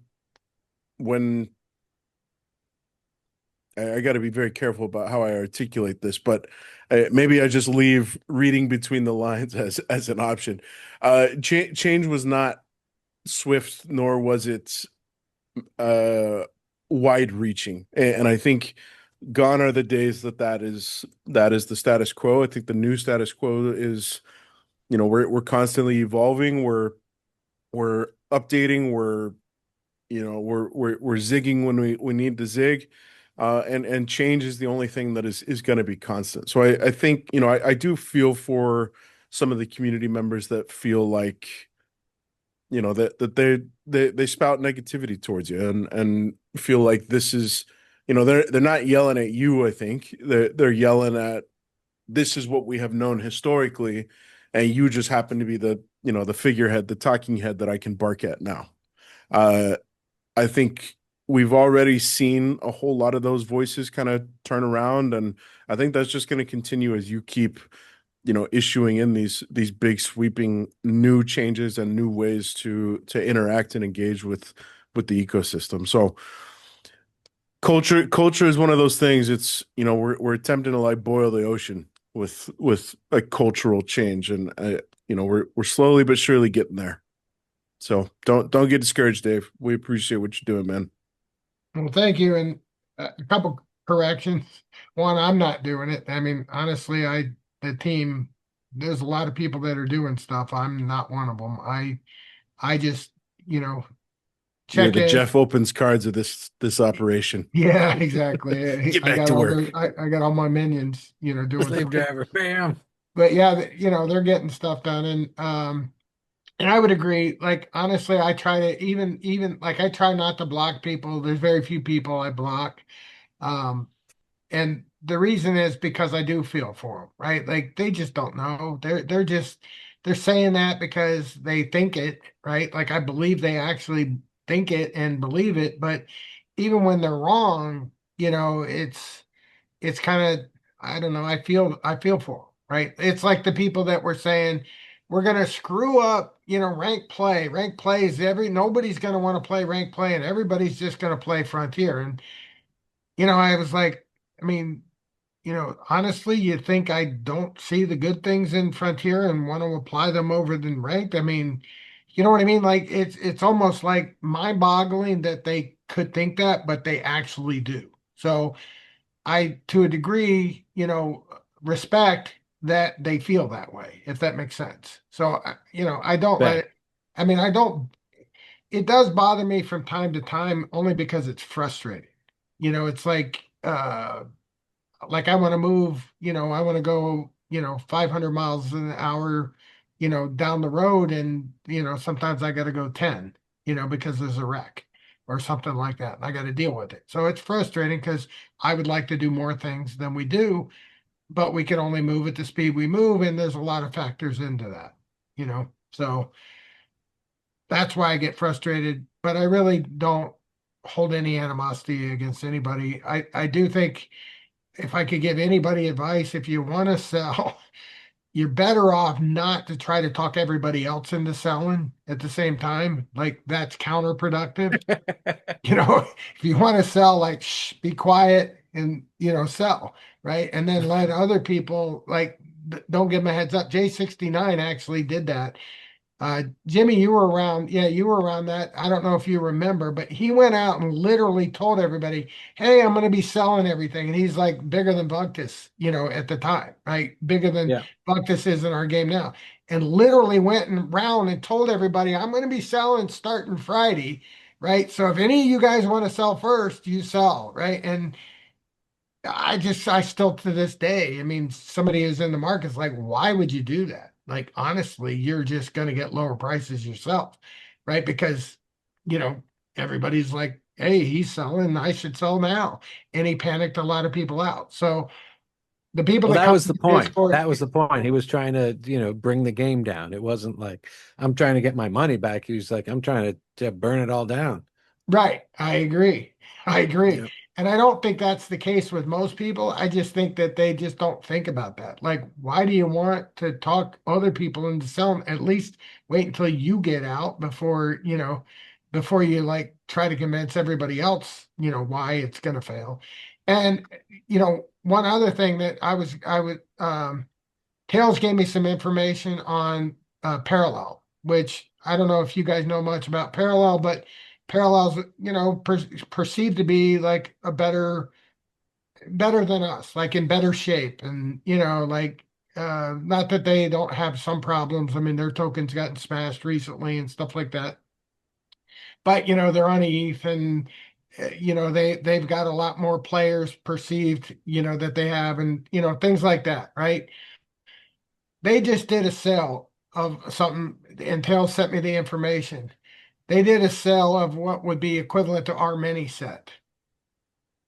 when I got to be very careful about how I articulate this, but maybe I just leave reading between the lines as an option. Change was not swift, nor was it wide reaching, and I think gone are the days that is the status quo. I think the new status quo is, we're constantly evolving, we're updating, we're zigging when we need to zig, and change is the only thing that is going to be constant. So I think, I do feel for some of the community members that feel like, that they spout negativity towards you and feel like this is, they're not yelling at you. I think they're yelling at, this is what we have known historically, and you just happen to be the figurehead, the talking head that I can bark at now. I think we've already seen a whole lot of those voices kind of turn around, and I think that's just going to continue as you keep, issuing in these big sweeping new changes and new ways to interact and engage with the ecosystem. So culture is one of those things. It's, we're attempting to like boil the ocean with a cultural change, and we're slowly but surely getting there. So don't get discouraged, Dave. We appreciate what you're doing, man. Well, thank you. And a couple corrections. One, I'm not doing it. I mean, honestly, the team, there's a lot of people that are doing stuff. I'm not one of them. I just, You're check the in. Jeff Opens cards of this operation. Yeah, exactly. Get back to work. I got all my minions, doing Slave stuff. driver, bam. But yeah, they're getting stuff done. And I would agree. Like, honestly, I try to even like, I try not to block people. There's very few people I block. And the reason is because I do feel for them, right? Like, they just don't know. They're saying that because they think it, right? Like, I believe they actually think it and believe it, but even when they're wrong, it's kind of, I don't know, I feel for them, right? It's like the people that were saying we're gonna screw up, rank play. Rank plays nobody's gonna want to play rank play, and everybody's just gonna play Frontier. And I was like, I mean, honestly, you think I don't see the good things in Frontier and want to apply them over than ranked? I mean, you know what I mean? Like, it's almost like mind-boggling that they could think that, but they actually do. So I, to a degree, respect that they feel that way, if that makes sense. So, I don't let it, I mean, I don't, it does bother me from time to time only because it's frustrating. It's like I want to move, I want to go, 500 miles an hour, down the road. And, sometimes I got to go 10, because there's a wreck or something like that. And I got to deal with it. So it's frustrating because I would like to do more things than we do, but we can only move at the speed we move. And there's a lot of factors into that, so that's why I get frustrated, but I really don't hold any animosity against anybody. I do think, if I could give anybody advice, if you want to sell, you're better off not to try to talk everybody else into selling at the same time. Like, that's counterproductive. If you want to sell, like, be quiet and, sell, right? And then let other people, like, don't give them a heads up. J69 actually did that. Jimmy, you were around. Yeah, you were around that. I don't know if you remember, but he went out and literally told everybody, "Hey, I'm going to be selling everything." And he's like bigger than Buctus, at the time, right? Bigger than Buctus is in our game now. And literally went around and told everybody, "I'm going to be selling starting Friday," right? So if any of you guys want to sell first, you sell, right? And I still to this day, I mean, somebody who's in the market is like, why would you do that? Like, honestly, you're just going to get lower prices yourself, right? Because, you know, everybody's like, hey, he's selling, I should sell now. And he panicked a lot of people out. So the people Well, that that come was to the the point. Discord, That was the point. He was trying to, bring the game down. It wasn't like I'm trying to get my money back. He was like, I'm trying to burn it all down. right. I agree. I agree. Yeah. And I don't think that's the case with most people. I just think that they just don't think about that. Like, why do you want to talk other people into selling? At least wait until you get out before, before you like try to convince everybody else, why it's going to fail. And, one other thing that Tails gave me some information on Parallel, which I don't know if you guys know much about Parallel, but Parallel's, perceived to be like a better than us, like in better shape. And, like, not that they don't have some problems. I mean, their tokens gotten smashed recently and stuff like that. But, they're on ETH and, they've got a lot more players perceived, that they have and, things like that, right? They just did a sale of something, and Tails sent me the information. They did a sale of what would be equivalent to our mini set,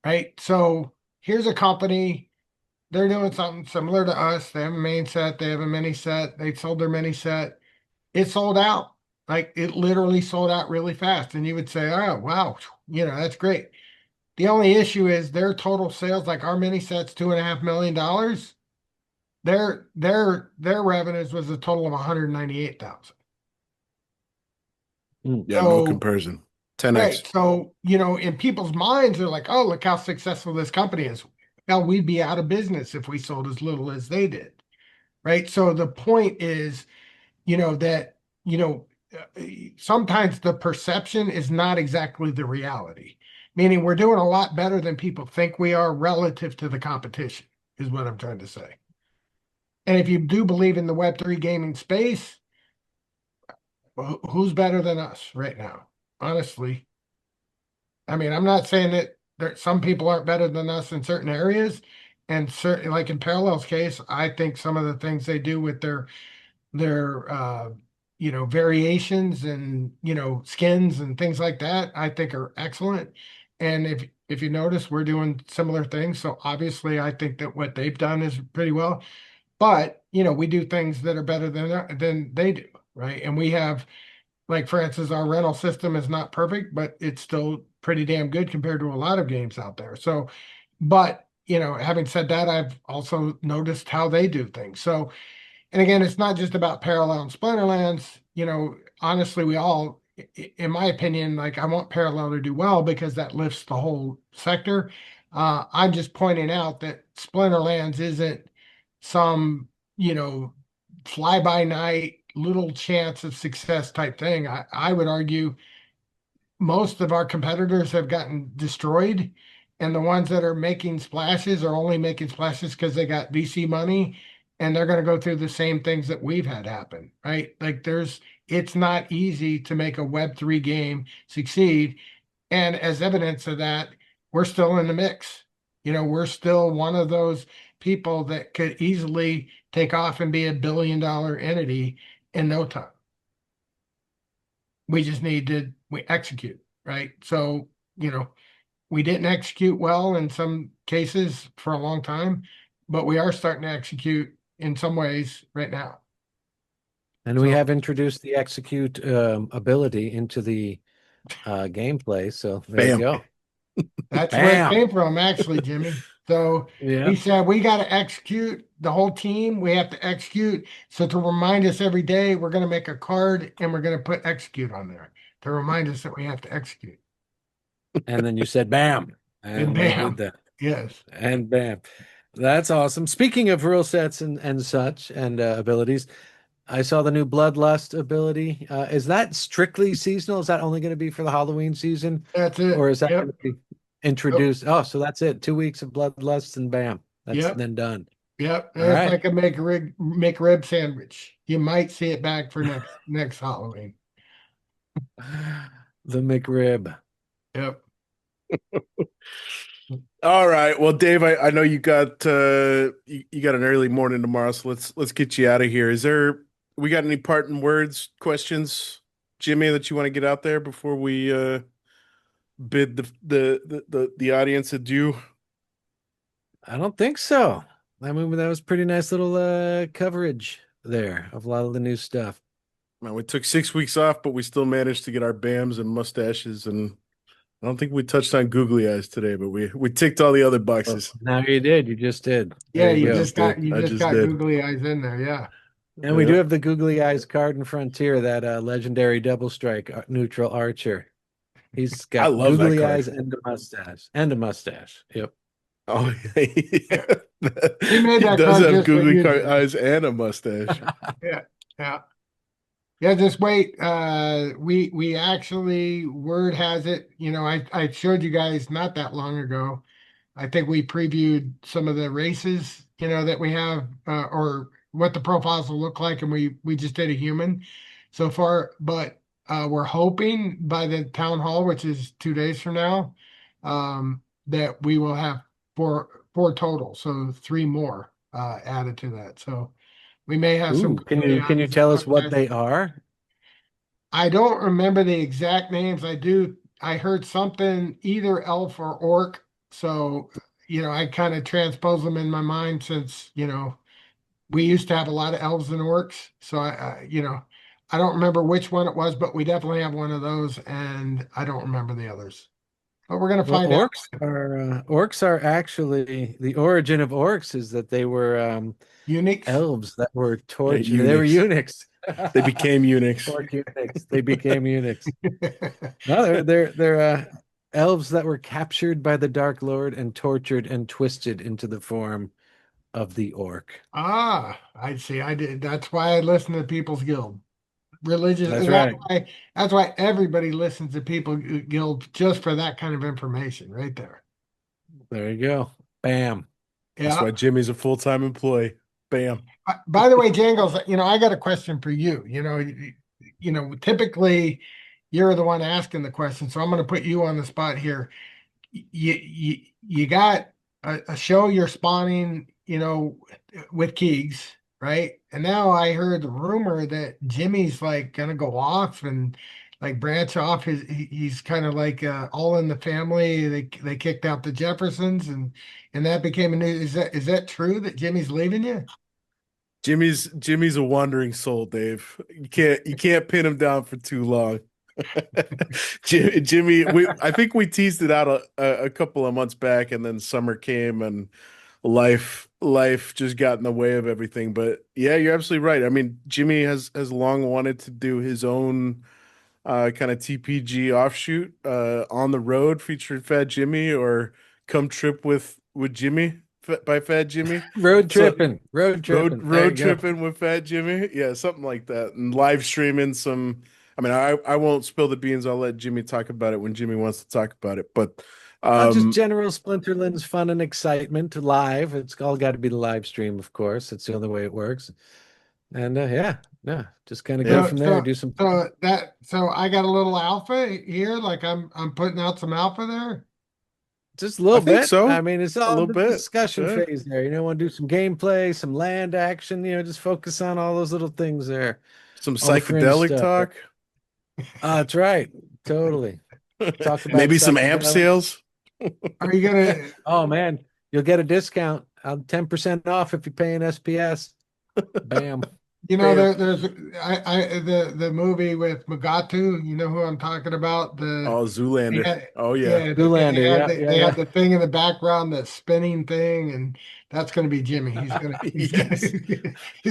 right? So here's a company, they're doing something similar to us. They have a main set, they have a mini set, they sold their mini set. It sold out. Like it literally sold out really fast. And you would say, oh, wow, that's great. The only issue is their total sales, like our mini set's $2.5 million. Their revenues was a total of 198,000. Yeah, no So comparison. 10x. right. So, in people's minds, they're like, oh, look how successful this company is. Now we'd be out of business if we sold as little as they did. Right. So the point is, that, sometimes the perception is not exactly the reality, meaning we're doing a lot better than people think we are relative to the competition, is what I'm trying to say. And if you do believe in the Web3 gaming space, who's better than us right now? Honestly, I mean, I'm not saying that some people aren't better than us in certain areas, and certainly, like in Parallel's case, I think some of the things they do with their variations and skins and things like that, I think are excellent. And if you notice, we're doing similar things, so obviously, I think that what they've done is pretty well. But we do things that are better than they do, right? And we have, like, for instance, our rental system is not perfect, but it's still pretty damn good compared to a lot of games out there. So, but having said that, I've also noticed how they do things. So, and again, it's not just about Parallel and Splinterlands. Honestly, we all, in my opinion, like I want Parallel to do well because that lifts the whole sector. I'm just pointing out that Splinterlands isn't some, fly by night, little chance of success type thing. I would argue most of our competitors have gotten destroyed, and the ones that are making splashes are only making splashes because they got VC money, and they're going to go through the same things that we've had happen, right? Like it's not easy to make a Web3 game succeed. And as evidence of that, we're still in the mix. We're still one of those people that could easily take off and be $1 billion entity in no time. We just need to execute, right? So, we didn't execute well in some cases for a long time, but we are starting to execute in some ways right now. And we have introduced the execute ability into the gameplay. So there you Bam. go. That's where it Bam. came from, actually, Jimmy. So Yeah. he said, we got to execute the whole team. We have to execute. So to remind us every day, we're going to make a card and we're going to put execute on there to remind us that we have to execute. And then you said bam. And they bam. did that. Yes. And bam. That's awesome. Speaking of rule sets and such and abilities, I saw the new Bloodlust ability. Is that strictly seasonal? Is that only going to be for the Halloween season? That's it. Or is that going Yep. to be introduced? Oh, so that's it. 2 weeks of Bloodlust and bam. That's Yep. then done. Yep. All And it's right. like a make rib sandwich. You might see it back for next Halloween. The McRib. Yep. All right. Well, Dave, I know you got you got an early morning tomorrow, so let's get you out of here. We got any parting words, questions, Jimmy, that you want to get out there before we bid the audience adieu? I don't think so. I mean, that was pretty nice little coverage there of a lot of the new stuff. Man, we took 6 weeks off, but we still managed to get our BAMs and mustaches, and I don't think we touched on googly eyes today, but we ticked all the other Well, boxes. now you did. You just did. Yeah, There you you go. just got I just did. googly eyes in there. Yeah. And we do Yeah. have the googly eyes card in Frontier, that legendary double strike neutral archer. He's I got love that googly card. eyes and a mustache. And a mustache. Yep. Oh, yeah. He made He that does card have just for googly you, Jim. eyes and a mustache. Yeah. Yeah. Yeah, just wait. We actually, word has it, I showed you guys not that long ago. I think we previewed some of the races, that we have, or what the profiles will look like, and we just did a human so far. But we're hoping by the town hall, which is 2 days from now, that we will have four total, so three more added to that. So we may have some. Ooh, can you tell us what they are? I don't remember the exact names. I heard something either elf or orc. So, I kind of transpose them in my mind since, we used to have a lot of elves and orcs. So I don't remember which one it was, but we definitely have one of those, and I don't remember the others. But we're gonna Well, find out. orcs are actually the origin of orcs is that they were Unix. elves that were tortured. Yeah, They were eunuchs. They became eunuchs. Orc eunuchs. They became eunuchs. No, they're elves that were captured by the Dark Lord and tortured and twisted into the form of the orc. I see. I did. That's why I listen to People's Guild. Religious. That's right. That's why everybody listens to People Guild, just for that kind of information right there. There you go. Bam. That's Yeah. why Jimmy's a full-time employee. Bam. By the way, Jangles, I got a question for you. Typically you're the one asking the question, so I'm going to put you on the spot here. You got a show you're spawning, with Keegs, right? And now I heard the rumor that Jimmy's like gonna go off and like branch off. He's kind of like All in the Family. They kicked out the Jeffersons, and that became a new. Is that true that Jimmy's leaving you? Jimmy's a wandering soul, Dave. You can't pin him down for too long. Jimmy, I think we teased it out a couple of months back, and then summer came and life just got in the way of everything. But yeah, you're absolutely right. I mean, Jimmy has long wanted to do his own kind of TPG offshoot on the road featuring Fat Jimmy, or Come Trip with Jimmy by Fat Jimmy. Road tripping. Road tripping. Road tripping with Fat Jimmy. Yeah, something like that. And live streaming some. I mean, I won't spill the beans. I'll let Jimmy talk about it when Jimmy wants to talk about it. But just general Splinterlands fun and excitement live. It's all got to be the live stream, of course. It's the only way it works. And just kind of go from there. Do some. So I got a little alpha here. Like I'm putting out some alpha there. Just a little think bit. so. I mean, it's all little in the bit. discussion Yeah. phase there. Want to do some gameplay, some land action. Just focus on all those little things there. Some All the fringe psychedelic stuff. talk. That's right. Totally. Talk about Maybe some amp psychedelics. sales. Are you gonna? Oh man, you'll get a discount. 10% off if you're paying SPS. Bam. There's the movie with Mugatu. You know who I'm talking about? Oh, Zoolander. Yeah, Oh yeah. Zoolander, They have the thing in the background, the spinning thing, and that's going to be Jimmy. He's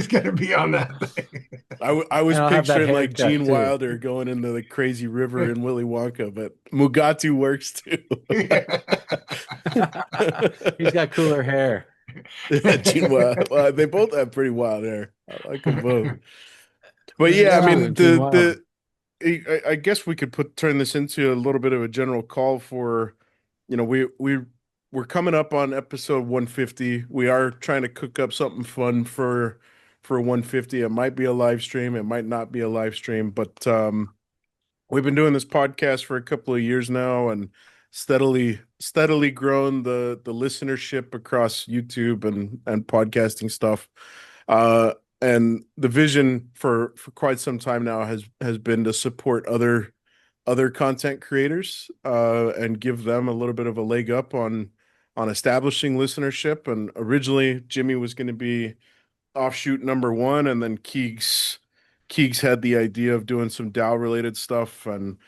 gonna be on that thing. I was And I'll have that picturing like haircut, Gene too. Wilder going into the crazy river in Willy Wonka, but Mugatu works too. He's got cooler hair. Gene Wilder. They both have pretty wild hair. I like them both. But yeah, I mean Gene Wilder. I guess we could turn this into a little bit of a general call for, we're coming up on episode 150. We are trying to cook up something fun for 150. It might be a live stream, it might not be a live stream, but we've been doing this podcast for a couple of years now, and steadily grown the listenership across YouTube and podcasting stuff. And the vision for quite some time now has been to support other content creators and give them a little bit of a leg up on establishing listenership. And originally Jimmy was going to be offshoot number one, and then Keegs had the idea of doing some DAO related stuff. And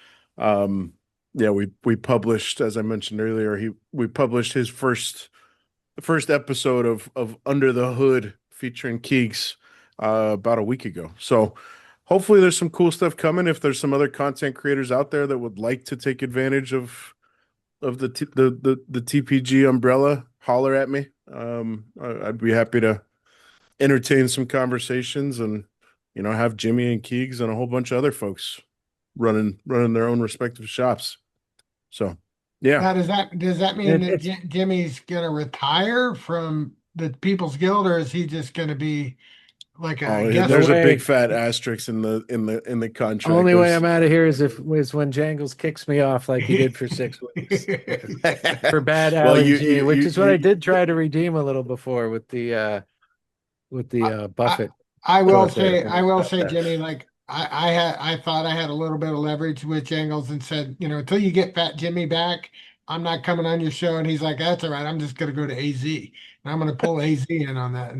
yeah, we published, as I mentioned earlier, we published his first episode of Under the Hood featuring Keegs about a week ago. So hopefully there's some cool stuff coming. If there's some other content creators out there that would like to take advantage of the TPG umbrella, holler at me. I'd be happy to entertain some conversations and have Jimmy and Keegs and a whole bunch of other folks running their own respective shops. So yeah. Now, does that mean that Jimmy's gonna retire from the People's Guild, or is he just gonna be like a guest? There's a big fat asterisk in the contract. Only way I'm out of here is when Jangles kicks me off like he did for 6 weeks for bad allergy, which is what I did try to redeem a little before with the Buffett. I will say, Jimmy, like I thought I had a little bit of leverage with Jangles and said, until you get Fat Jimmy back, I'm not coming on your show. And he's like, that's all right. I'm just going to go to AZ, and I'm going to pull AZ in on that.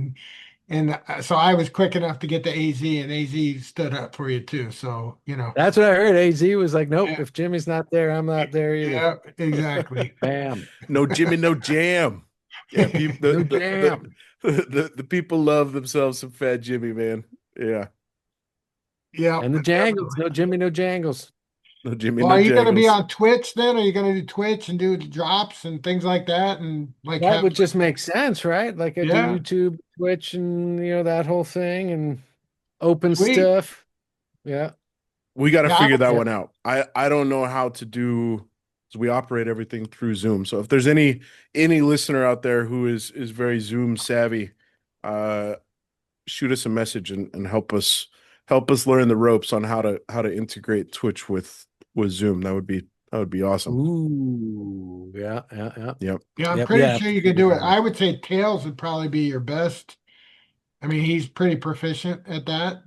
And so I was quick enough to get to AZ, and AZ stood up for you too. So, that's what I heard. AZ was like, nope, if Jimmy's not there, I'm not there either. Yeah, exactly. Bam. No Jimmy, no jam. Yeah, no jam. The people love themselves some Fat Jimmy, man. Yeah. Yeah. And the Jangles. No Jimmy, no Jangles. No Jimmy, well, no are you Jangles. going to be on Twitch then? Are you going to do Twitch and do drops and things like that? And like that would just make sense, right? Like I do Yeah. YouTube, Twitch, and that whole thing, and open stuff. Yeah. We got to Yeah, figure that yeah. one out. I don't know how to do. So we operate everything through Zoom. So if there's any listener out there who is very Zoom savvy, shoot us a message and help us learn the ropes on how to integrate Twitch with Zoom. That would be awesome. Ooh, yeah. Yep. Yeah, I'm Yep, pretty yeah. sure you could do it. I would say Tails would probably be your best. I mean, he's pretty proficient at that.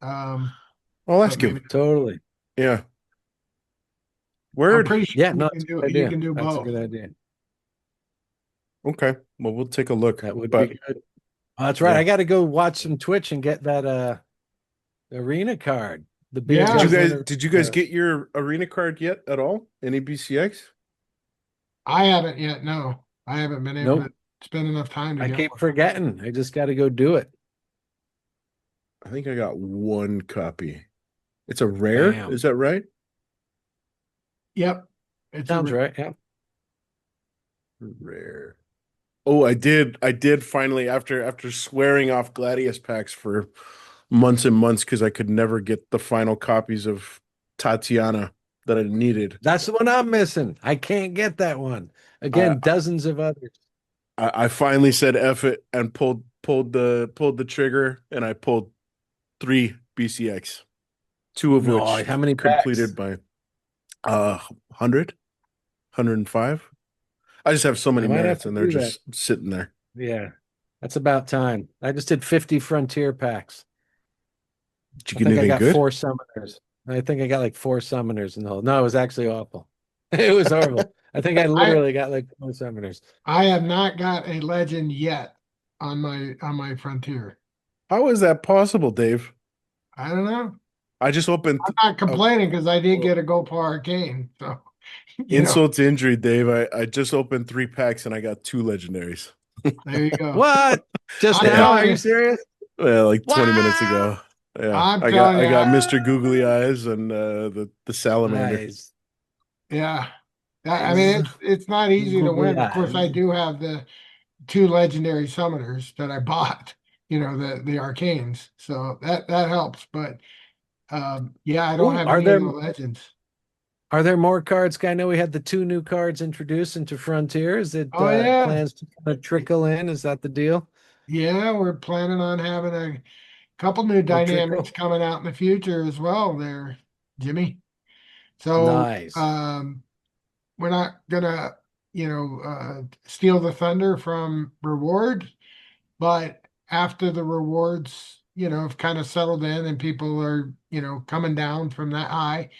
Well, that's but good. maybe- Totally. Yeah. I'm Word. pretty sure Yeah, you no, can that's a do good you idea. can do That's both. a good idea. Okay. Well, we'll take a look. That would But be good. Oh, that's right. Yeah. I got to go watch some Twitch and get that arena card. The big Yeah. did you guys get your arena card yet at all? Any BCX? I haven't yet. No, I haven't been able Nope. to spend enough time to I get keep one. forgetting. I just got to go do it. I think I got one copy. It's a rare. Damn. Is that right? Yep. It's Sounds right. Yeah. Rare. Oh, I did finally, after swearing off Gladius packs for months and months because I could never get the final copies of Tatiana that I needed. That's the one I'm missing. I can't get that one. Again, dozens of others. I finally said F it and pulled the trigger, and I pulled 3 BCX, 2 of No, which how many completed packs? by 100, 105. I just have so many I might have merits, to and they're do just sitting there. Yeah. That's about time. I just did 50 Frontier packs. Did you I get think I anything got good? 4 summoners. I think I got like 4 summoners in the whole. No, it was actually awful. It was horrible. I think I literally got like 4 summoners. I have not got a legend yet on my Frontier. How is that possible, Dave? I don't know. I just opened I'm not complaining because I did get a Gopar Arcane. So insult to injury, Dave. I just opened 3 packs and I got 2 legendaries. there you go. What? Just I'm now? telling Are you you. serious? Well, like 20 minutes Wow. ago. Yeah, I'm I telling you, got Mr. Googly Eyes and the salamander. Nice. Yeah. I mean, it's not easy to win. Of course, I do have the 2 legendary summoners that I bought, the arcanes. So that helps. But yeah, I don't Ooh, have are any there- of the legends. Are there more cards? I know we had the 2 new cards introduced into Frontier. Is it Oh, yeah. plans to kind of trickle in? Is that the deal? Yeah, we're planning on having a couple new trickle. dynamics coming out in the future as well there, Jimmy. So Nice. we're not gonna, steal the thunder from reward, but after the rewards, have kind of settled in and people are, coming down from that high,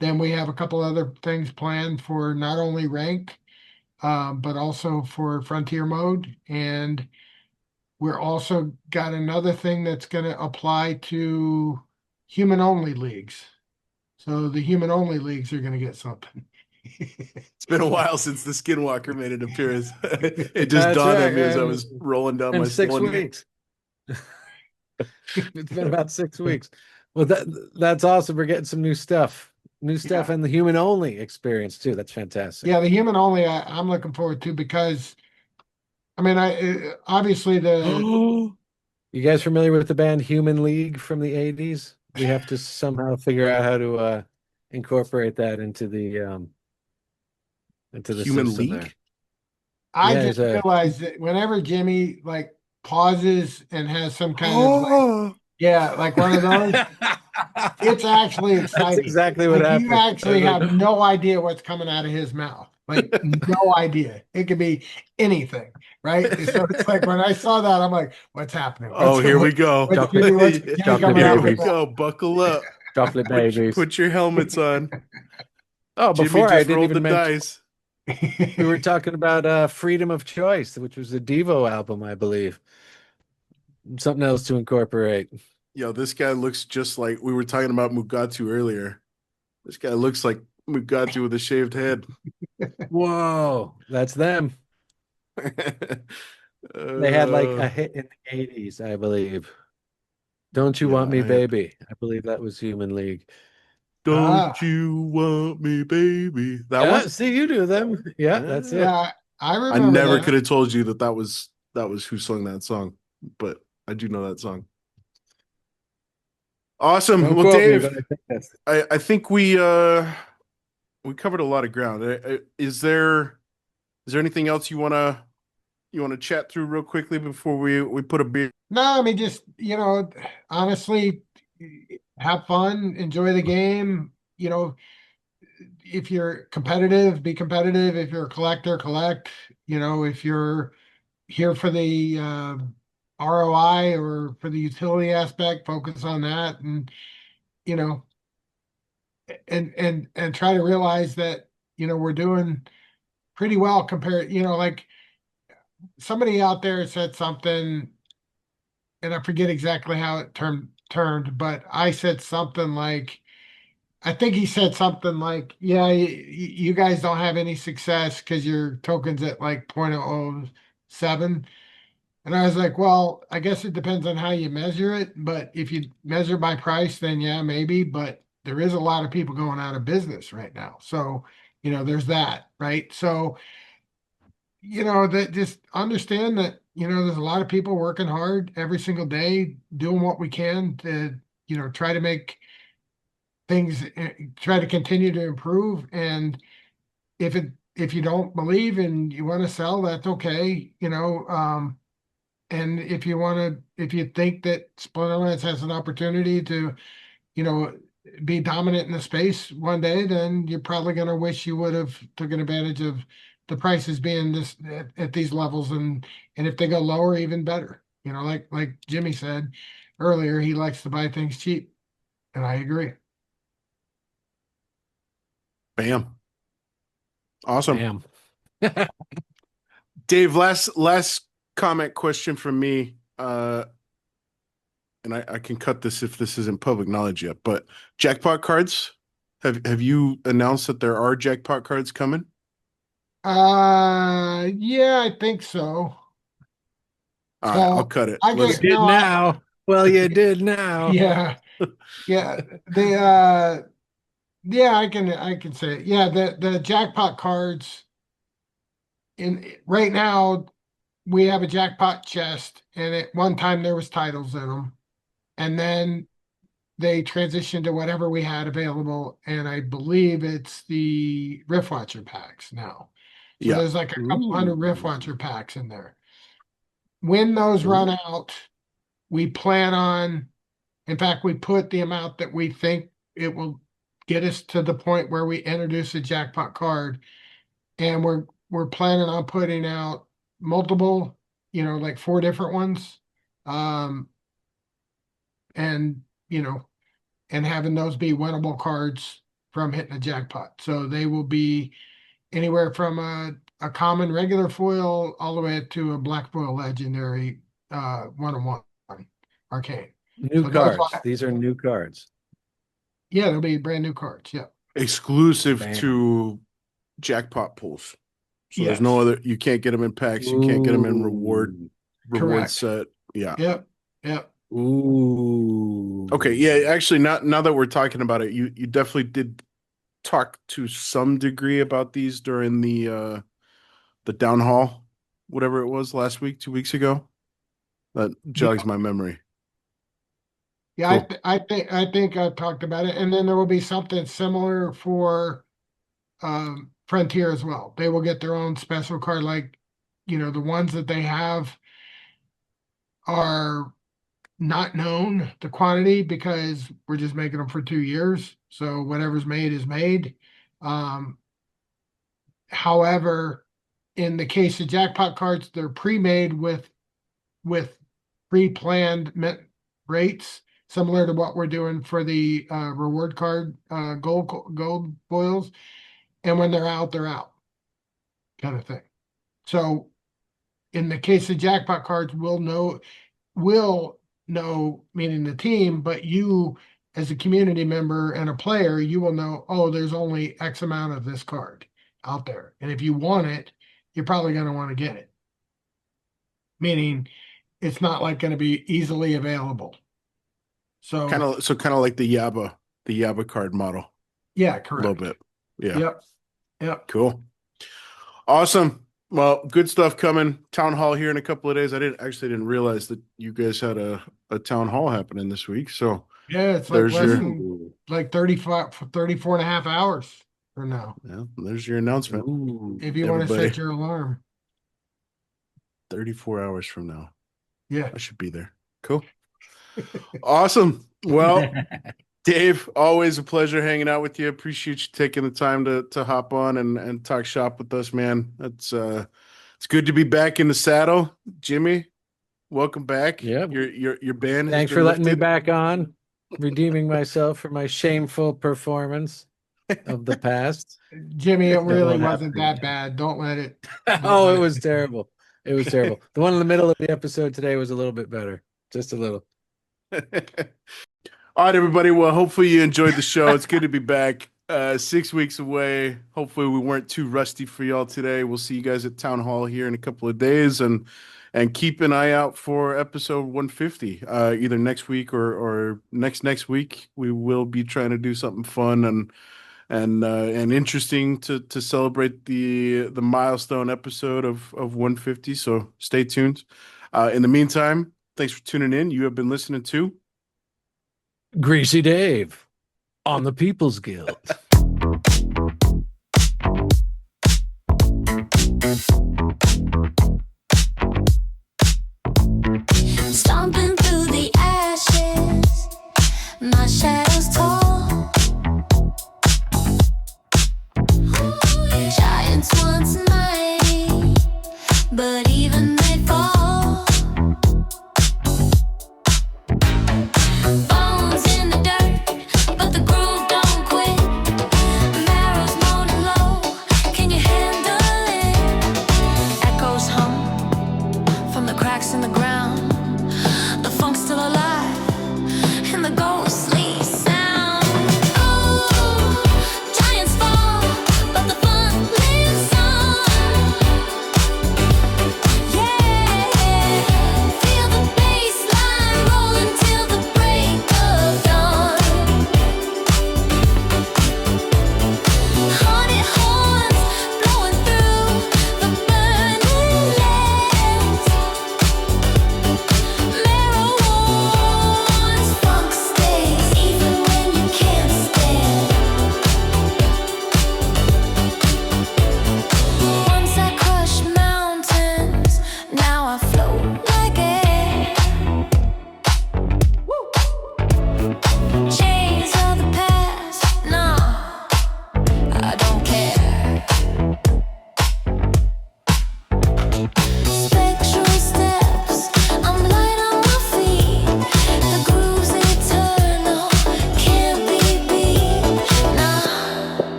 then we have a couple other things planned for not only rank, but also for frontier mode. And we're also got another thing that's going to apply to human only leagues. So the human only leagues are going to get something. It's been a while since the Skinwalker made an appearance. It just That's dawned on right, me as I and- was rolling down In my 6 Splendor. weeks. It's been about 6 weeks. Well, that's awesome. We're getting some new stuff. New stuff Yeah. and the human only experience too. That's fantastic. Yeah, the human only I'm looking forward to because I mean obviously the You guys familiar with the band Human League from the 80s? We have to somehow figure out how to incorporate that into the Human system League? there. I Yeah, just there's a- realized that whenever Jimmy like pauses and has some kind of like, yeah, like one of those, it's actually That's exciting. exactly what Like you happened. actually have no idea what's coming out of his mouth. Like no idea. It could be anything, right? So it's like when I saw that, I'm like, what's happening? Oh, here we go. What's Jimmy Chocolate coming out Here we with that? go. Buckle up. Chocolate babies. Put your helmets on. Oh, Jimmy before I just didn't rolled the even mention dice. we were talking about Freedom of Choice, which was the Devo album, I believe. Something else to incorporate. Yo, this guy looks just like we were talking about Mugatu earlier. This guy looks like Mugatu with a shaved head. Whoa, that's them. They had like a hit in the 80s, I believe. Don't You Want Me, Yeah, Baby? I believe that was Human League. Don't you want me, baby? That Yeah, one? see, you do them. Yeah, that's it. Yeah, I I remember never that. could have told you that was who sung that song, but I do know that song. Awesome. Don't Well, quote me, Dave, but I think that's I think we covered a lot of ground. Is there anything else you wanna chat through real quickly before we put a beer? No, I mean just, honestly, have fun, enjoy the game. If you're competitive, be competitive. If you're a collector, collect. If you're here for the ROI or for the utility aspect, focus on that, and you know, and try to realize that we're doing pretty well compared. Like somebody out there said something, and I forget exactly how it turned, but I said something like. I think he said something like, "Yeah, you guys don't have any success because your token's at like 0.007." And I was like, "Well, I guess it depends on how you measure it. But if you measure by price, then yeah, maybe. But there is a lot of people going out of business right now, so there's that, right? So that just understand that there's a lot of people working hard every single day, doing what we can to try to make things try to continue to improve. And if you don't believe and you want to sell, that's okay. And if you think that Splinterlands has an opportunity to you know be dominant in the space one day, then you're probably going to wish you would have taken advantage of the prices being this at these levels. And if they go lower, even better. Like Jimmy said earlier, he likes to buy things cheap, and I agree. Bam. Awesome. Damn. Dave, last comment question from me. And I can cut this if this isn't public knowledge yet, but jackpot cards, have you announced that there are jackpot cards coming? Yeah, I think so. All right, I'll cut it. I Let's- get no, Now. Well, you did now. yeah, yeah. Yeah, I can say it. Yeah, the jackpot cards in right now we have a jackpot chest, and at one time there was titles in them, and then they transitioned to whatever we had available, and I believe it's the Rift Watcher packs now. So Yeah. there's like a couple hundred Rift Ooh. Watcher packs in there. When those run out, we plan on, in fact, we put the amount that we think it will get us to the point where we introduce a jackpot card. and we're planning on putting out multiple, like 4 different ones, um, and and having those be winnable cards from hitting a jackpot. So they will be anywhere from a common regular foil all the way up to a black foil legendary 1-on-1 arcane. New So cards. These are new cards. Yeah, they'll be brand new cards. Yeah. Exclusive Bam. to jackpot pools. So there's Yes. no other, you can't get them in packs, you can't get them in reward Correct. set. Yeah. Yep. Yep. Ooh. Okay, yeah, actually now that we're talking about it, you definitely did talk to some degree about these during the down hall, whatever it was last week, 2 weeks ago. That jogs my memory. Yeah, Cool. I think I talked about it, and then there will be something similar for Frontier as well. They will get their own special card, like the ones that they have are not known the quantity because we're just making them for 2 years. So whatever's made is made. However, in the case of jackpot cards, they're pre-made with pre-planned rates, similar to what we're doing for the reward card gold foils. And when they're out, kind of thing. So in the case of jackpot cards, we'll know, meaning the team, but you as a community member and a player, you will know, oh, there's only X amount of this card out there. And if you want it, you're probably going to want to get it. Meaning it's not like going to be easily available. So kind of like the Yaba card model. Yeah, A correct. little bit. Yeah. Yep. Cool. Awesome. Well, good stuff coming. Town hall here in a couple of days. I didn't realize that you guys had a town hall happening this week. So Yeah, it's like there's less your than like 34 and a half hours from now. yeah, there's your announcement. Ooh. If you want to Everybody. set your alarm. 34 hours from now. Yeah. I should be there. Cool. Awesome. Well, Dave, always a pleasure hanging out with you. Appreciate you taking the time to hop on and talk shop with us, man. It's good to be back in the saddle. Jimmy, welcome back. Yep. Your band has Thanks been for letting me lifted. back on, redeeming myself for my shameful performance of the past. Jimmy, it really won't wasn't happen that bad. Don't let it. Oh, it was terrible. It was terrible. The one in the middle of the episode today was a little bit better. Just a little. All right, everybody. Well, hopefully you enjoyed the show. It's good to be back. 6 weeks away. Hopefully we weren't too rusty for y'all today. We'll see you guys at Town Hall here in a couple of days, and keep an eye out for episode 150. Either next week or next week. We will be trying to do something fun and interesting to celebrate the milestone episode of 150. So stay tuned. In the meantime, thanks for tuning in. You have been listening to Greasy Dave on the People's Guild.